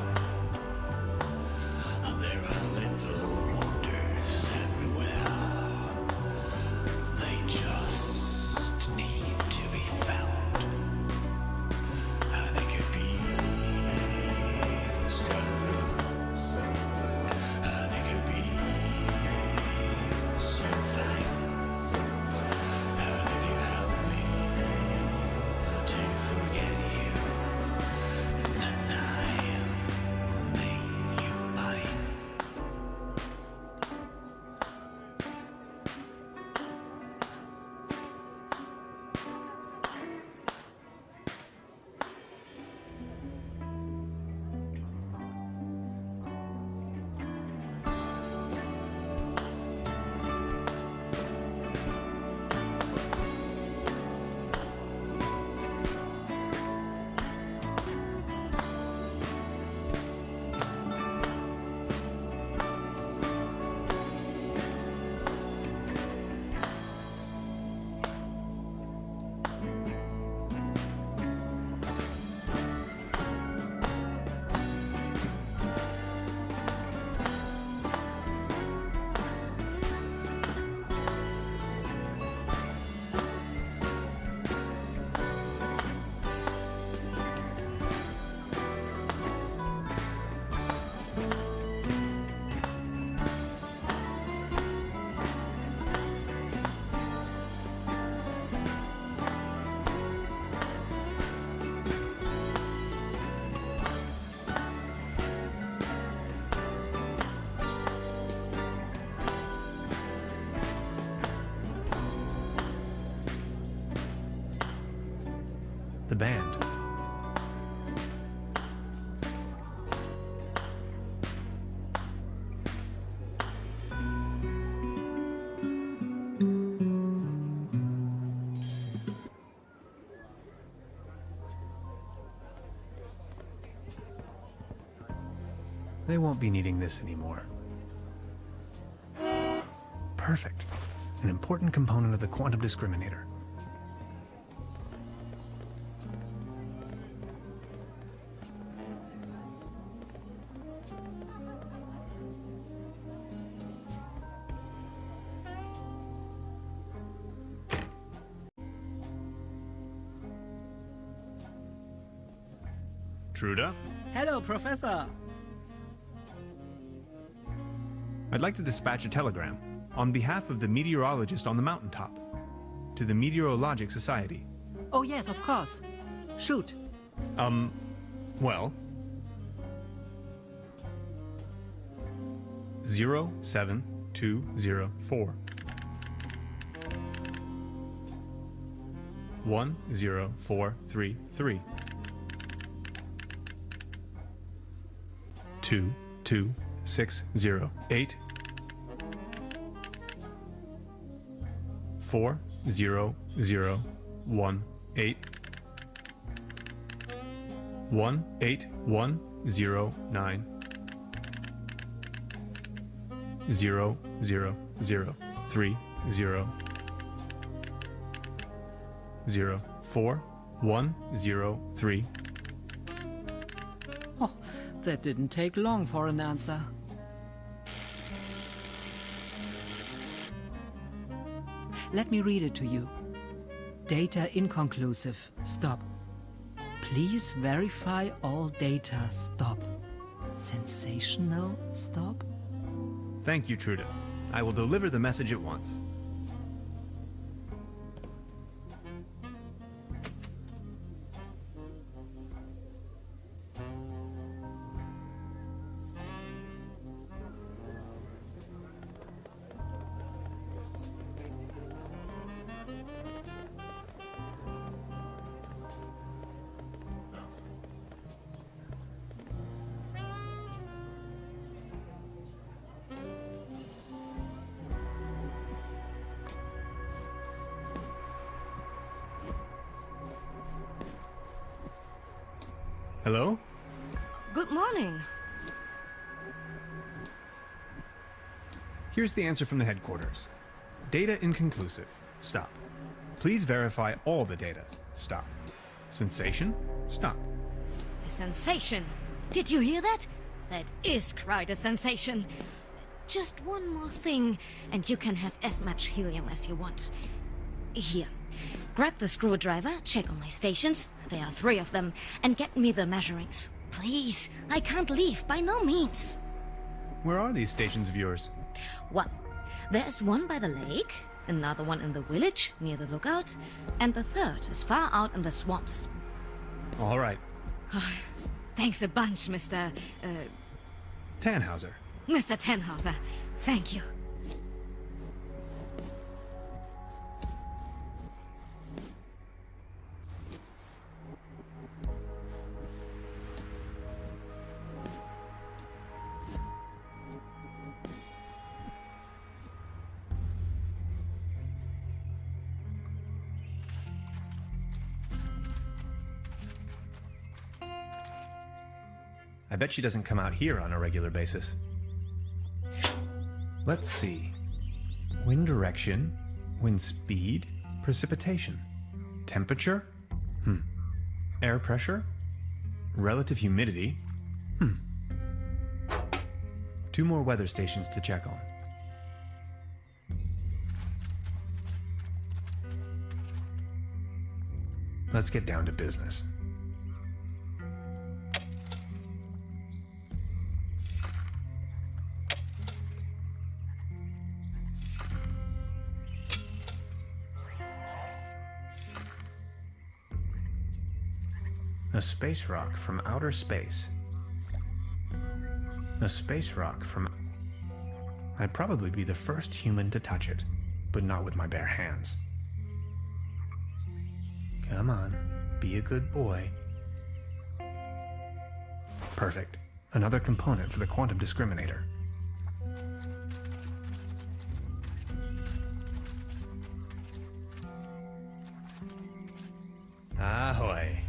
There are little wonders everywhere. They just need to be found. They could be so good. They could be so fine. And if you help me to forget you, then I will make you mine. The band. They won't be needing this anymore. Perfect. An important component of the quantum discriminator. Truda? Hello, Professor. I'd like to dispatch a telegram on behalf of the meteorologist on the mountaintop to the Meteorologic Society. Oh, yes, of course. Shoot. Well. 07204 10433 22608 40018 18109 00030 04103. Oh, that didn't take long for an answer. Let me read it to you. Data inconclusive. Stop. Please verify all data. Stop. Sensational. Stop. Thank you, Truda. I will deliver the message at once. Hello? Good morning. Here's the answer from the headquarters. Data inconclusive. Stop. Please verify all the data. Stop. Sensation? Stop. A sensation. Did you hear that? That is quite a sensation. Just one more thing, and you can have as much helium as you want. Here. Grab the screwdriver, check on my stations, there are 3 of them, and get me the measurings. Please, I can't leave, by no means. Where are these stations of yours? Well, there's one by the lake, another one in the village, near the lookout, and the 3rd is far out in the swamps. All right. Thanks a bunch, Mr. Tannhauser. Mr. Tannhauser. Thank you. I bet she doesn't come out here on a regular basis. Let's see. Wind direction, wind speed, precipitation. Temperature? Air pressure? Relative humidity? 2 more weather stations to check on. Let's get down to business. A space rock from outer space. A space rock from... I'd probably be the first human to touch it, but not with my bare hands. Come on, be a good boy. Perfect. Another component for the quantum discriminator. Ahoy.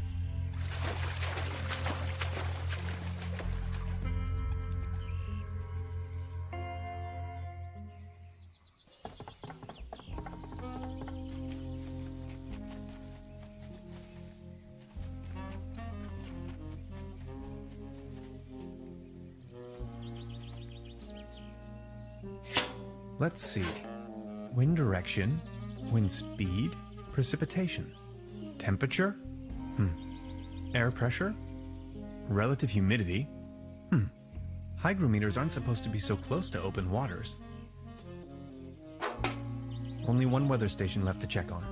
Let's see. Wind direction, wind speed, precipitation. Temperature? Air pressure? Relative humidity? Hygrometers aren't supposed to be so close to open waters. Only 1 weather station left to check on.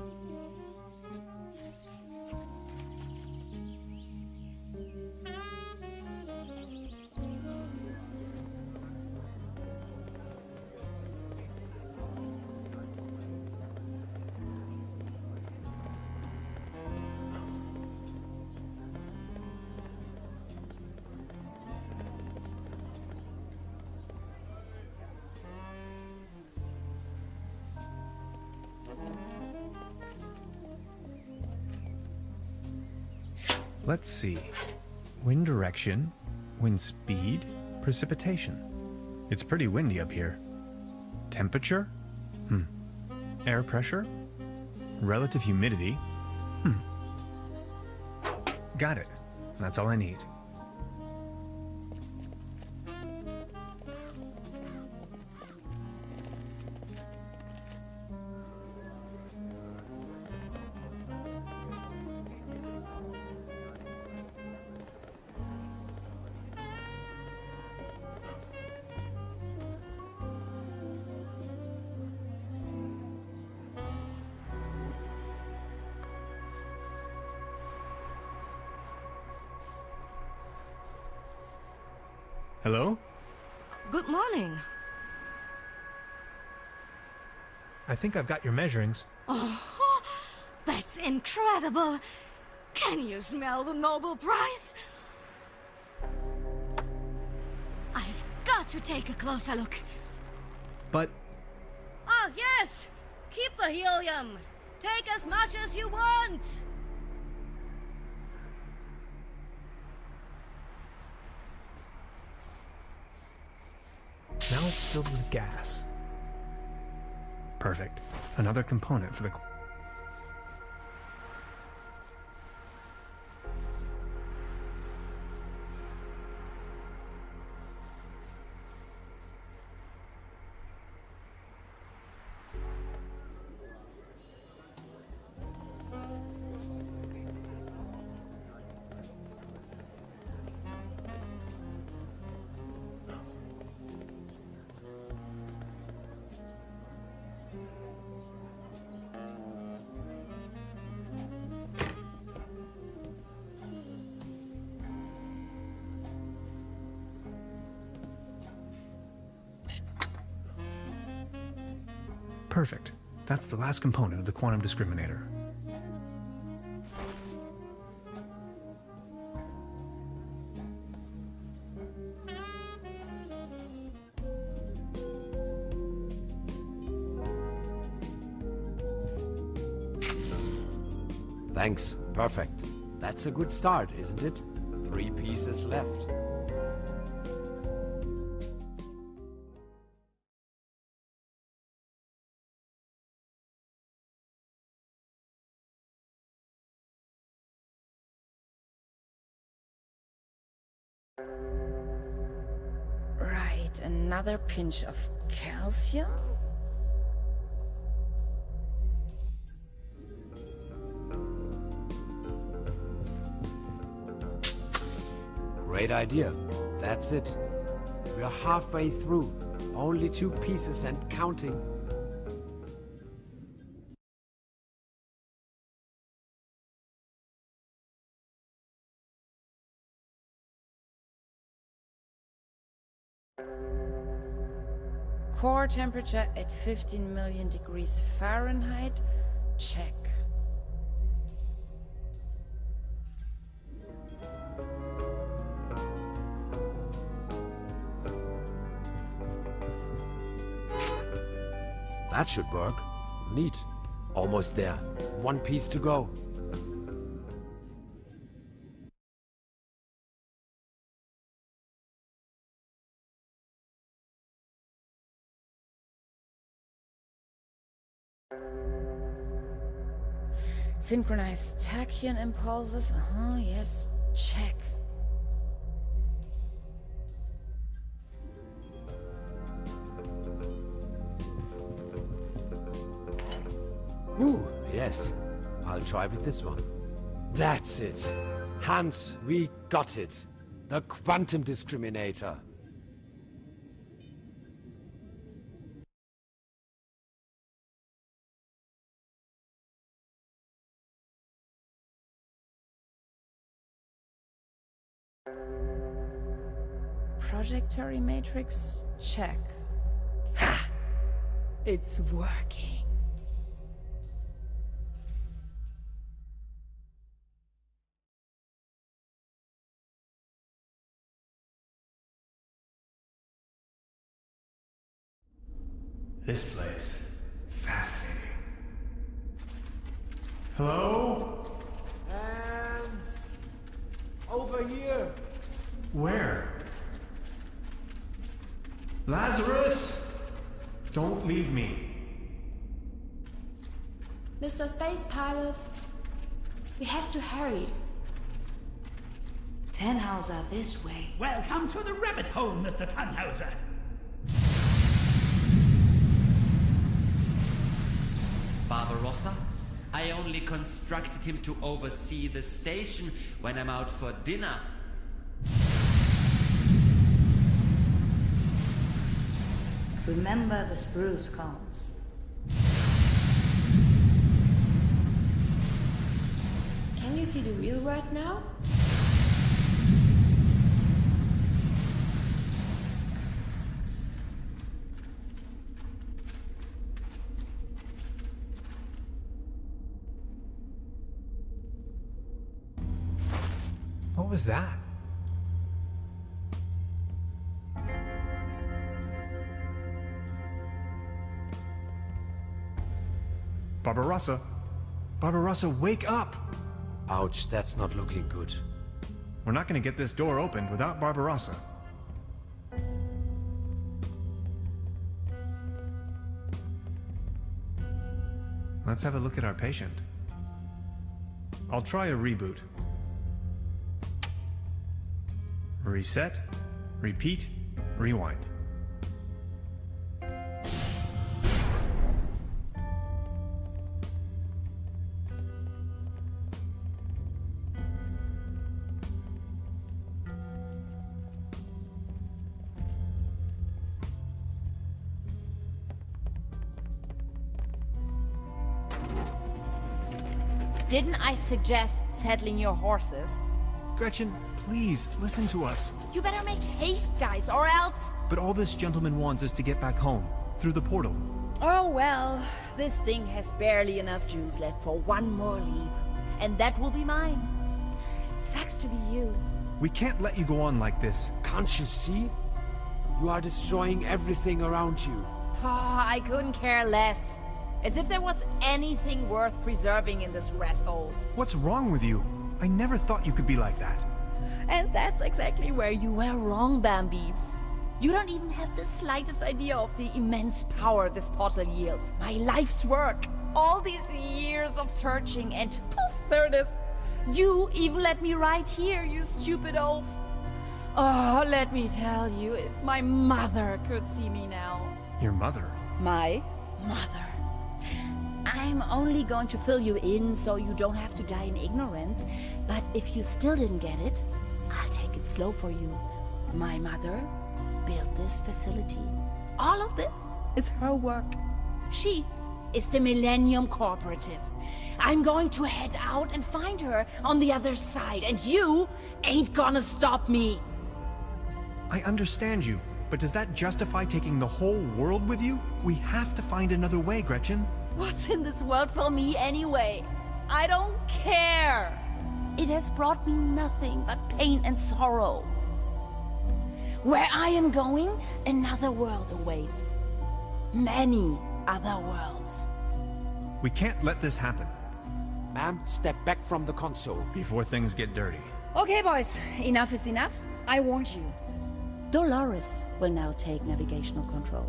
Let's see. Wind direction, wind speed, precipitation. It's pretty windy up here. Temperature? Air pressure? Relative humidity? Got it. That's all I need. Hello? Good morning. I think I've got your measurings. Oh, that's incredible. Can you smell the Nobel Prize? I've got to take a closer look. But... Oh, yes! Keep the helium! Take as much as you want! that's filled with gas. Perfect. Another component for the... Perfect. That's the last component of the quantum discriminator. Thanks. Perfect. That's a good start, isn't it? 3 pieces left. Right, another pinch of calcium. Great idea. That's it. We're halfway through. Only 2 pieces and counting. Core temperature at 15 million degrees Fahrenheit. Check. That should work. Neat. Almost there. 1 piece to go. Synchronized tachyon impulses. Yes. Check. Ooh, yes. I'll try with this one. That's it. Hans, we got it. The quantum discriminator. Projectory matrix. Check. Ha! It's working. This place. Fascinating. Hello? And over here. Where? Lazarus! Don't leave me. Mr. Space Pilot, we have to hurry. Tannhauser, this way. Welcome to the rabbit hole, Mr. Tannhauser. Barbarossa? I only constructed him to oversee the station when I'm out for dinner. Remember the spruce cones. Can you see the real world now? What was that? Barbarossa! Barbarossa, wake up! Ouch, that's not looking good. We're not going to get this door opened without Barbarossa. Let's have a look at our patient. I'll try a reboot. Reset, repeat, rewind. Didn't I suggest settling your horses? Gretchen, please, listen to us. You better make haste, guys, or else... But all this gentleman wants is to get back home, through the portal. Oh well, this thing has barely enough juice left for one more leap. And that will be mine. Sucks to be you. We can't let you go on like this. Can't you see? You are destroying everything around you. I couldn't care less. As if there was anything worth preserving in this rat hole. What's wrong with you? I never thought you could be like that. And that's exactly where you were wrong, Bambi. You don't even have the slightest idea of the immense power this portal yields. My life's work. All these years of searching and poof, there it is. You even let me right here, you stupid oaf. Oh, let me tell you, if my mother could see me now. Your mother? My mother. I'm only going to fill you in so you don't have to die in ignorance. But if you still didn't get it, I'll take it slow for you. My mother built this facility. All of this is her work. She is the Millennium Cooperative. I'm going to head out and find her on the other side, and you ain't gonna stop me. I understand you, but does that justify taking the whole world with you? We have to find another way, Gretchen. What's in this world for me anyway? I don't care. It has brought me nothing but pain and sorrow. Where I am going, another world awaits. Many other worlds. We can't let this happen. Ma'am, step back from the console. Before things get dirty. Okay, boys. Enough is enough. I warned you. Dolores will now take navigational control.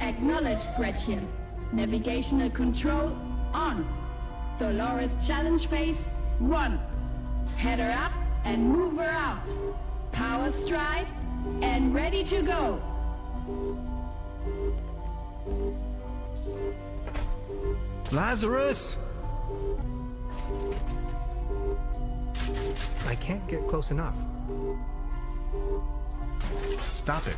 Acknowledged, Gretchen. Navigational control on. Dolores challenge phase 1. Head her up and move her out. Power stride and ready to go. Lazarus! I can't get close enough. Stop it.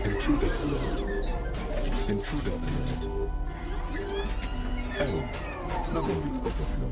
Intruder alert. Intruder alert. Error. Memory overflow.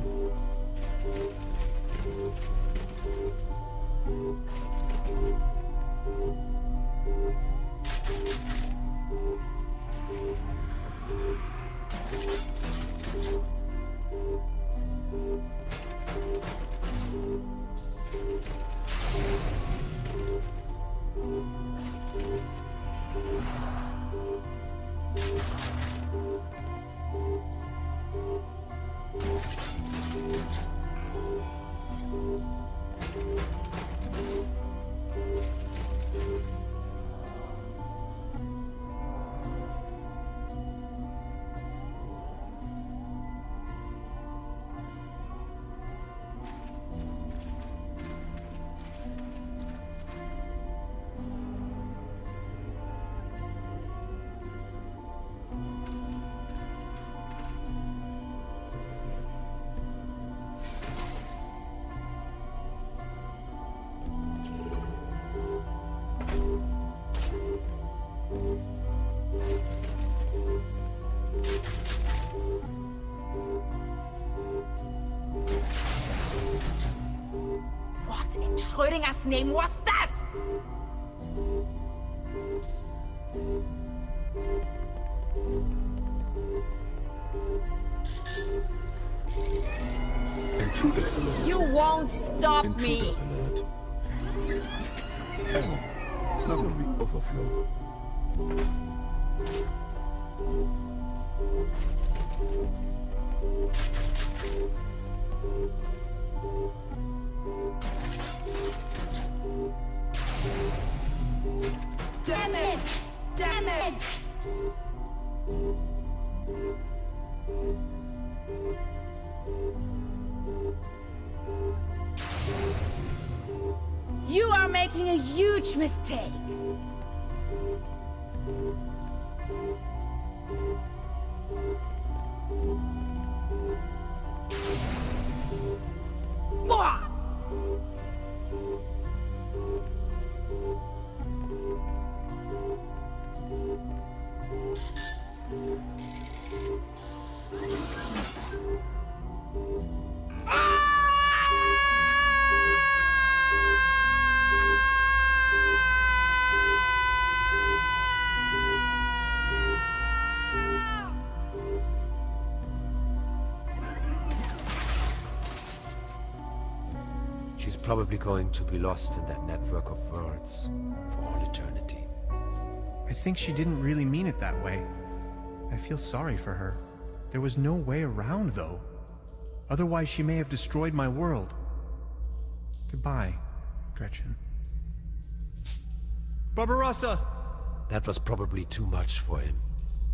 What in Schrödinger's name was that? Intruder alert. You won't stop me! Alert. Error. Memory overflow. Damage! Damage! You are making a huge mistake. Mwah! She's probably going to be lost in that network of worlds for all eternity. I think she didn't really mean it that way. I feel sorry for her. There was no way around, though. Otherwise, she may have destroyed my world. Goodbye, Gretchen. Barbarossa! That was probably too much for him.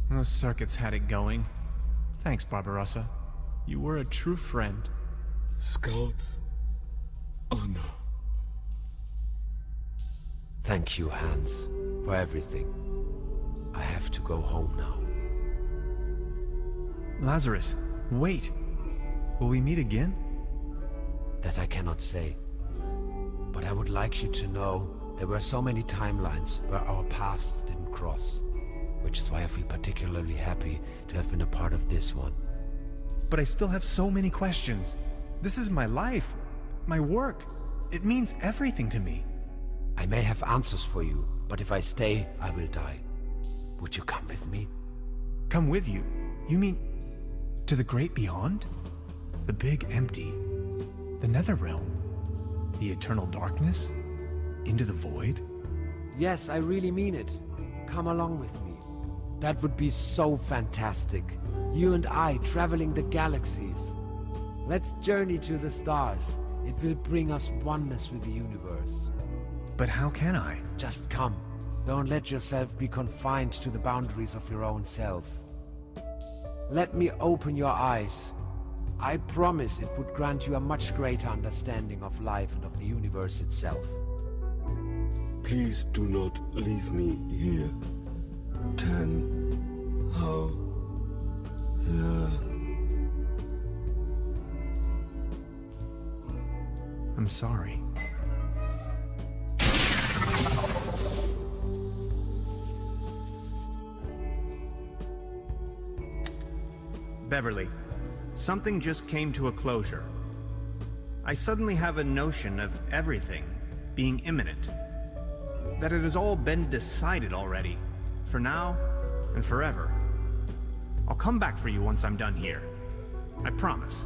Those circuits had it going. Thanks, Barbarossa. You were a true friend. Scouts. Honor. Thank you, Hans, for everything. I have to go home now. Lazarus, wait. Will we meet again? That I cannot say. But I would like you to know there were so many timelines where our paths didn't cross. Which is why I feel particularly happy to have been a part of this one. But I still have so many questions. This is my life. My work. It means everything to me. I may have answers for you, but if I stay, I will die. Would you come with me? Come with you? You mean to the great beyond? The big empty? The nether realm? The eternal darkness? Into the void? Yes, I really mean it. Come along with me. That would be so fantastic. You and I traveling the galaxies. Let's journey to the stars. It will bring us oneness with the universe. But how can I? Just come. Don't let yourself be confined to the boundaries of your own self. Let me open your eyes. I promise it would grant you a much greater understanding of life and of the universe itself. Please do not leave me here. 10. How? I'm sorry. Beverly, something just came to a closure. I suddenly have a notion of everything being imminent. That it has all been decided already, for now and forever. I'll come back for you once I'm done here. I promise.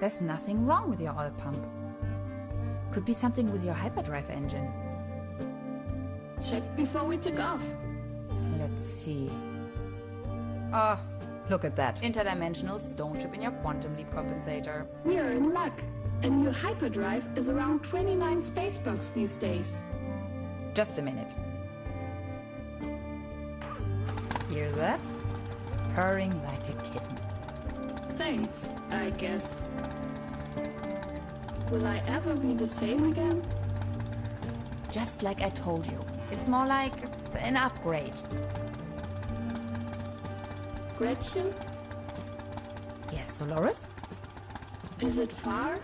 There's nothing wrong with your oil pump. Could be something with your hyperdrive engine. Check before we took off. Let's see. Oh, look at that. Interdimensional stone chip in your quantum leap compensator. We are in luck. A new hyperdrive is around 29 space bucks these days. Just a minute. Hear that? Purring like a kitten. Thanks, I guess. Will I ever be the same again? Just like I told you. It's more like an upgrade. Gretchen? Yes, Dolores? Is it far?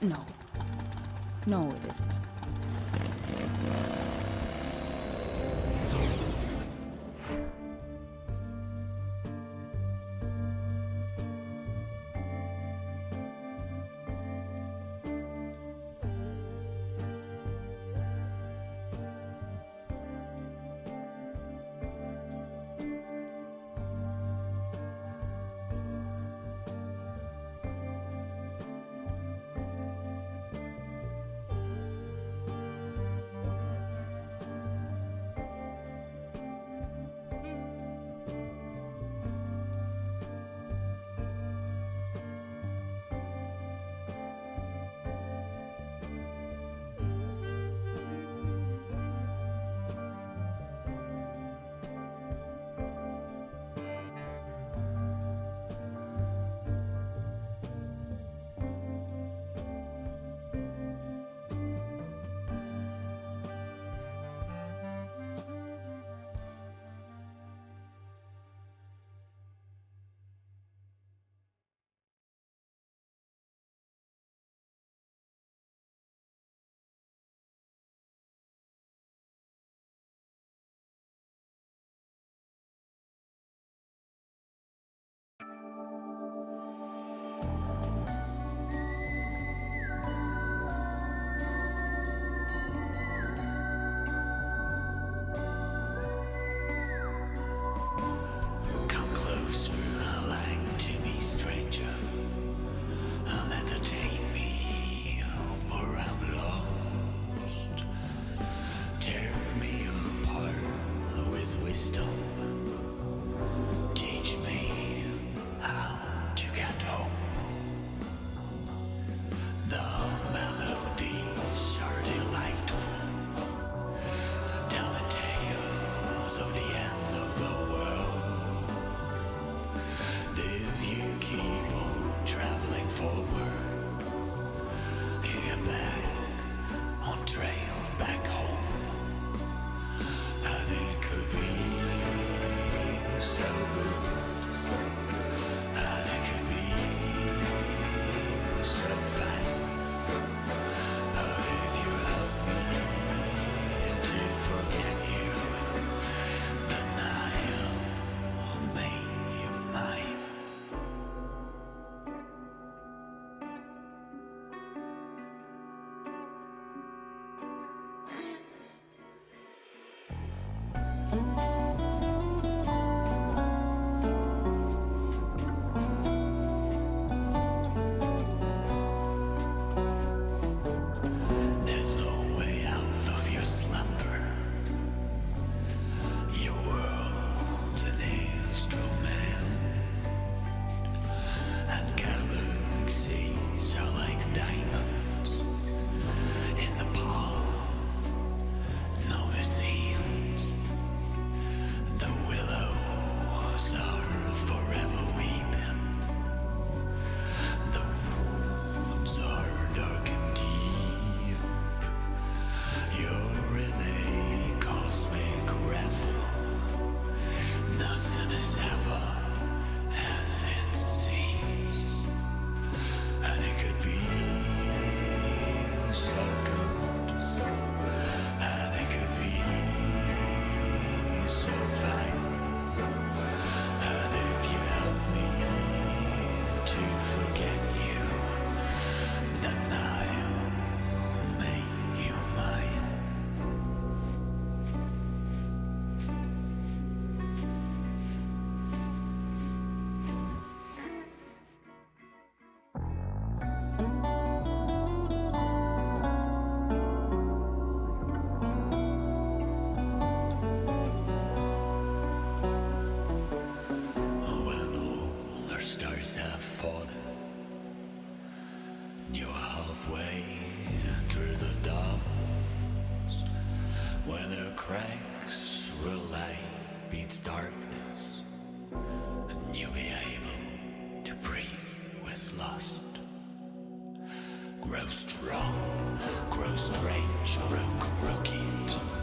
No. No, it isn't. cracks where light beats darkness, and you'll be able to breathe with lust. Grow strong, grow strange, grow crooked.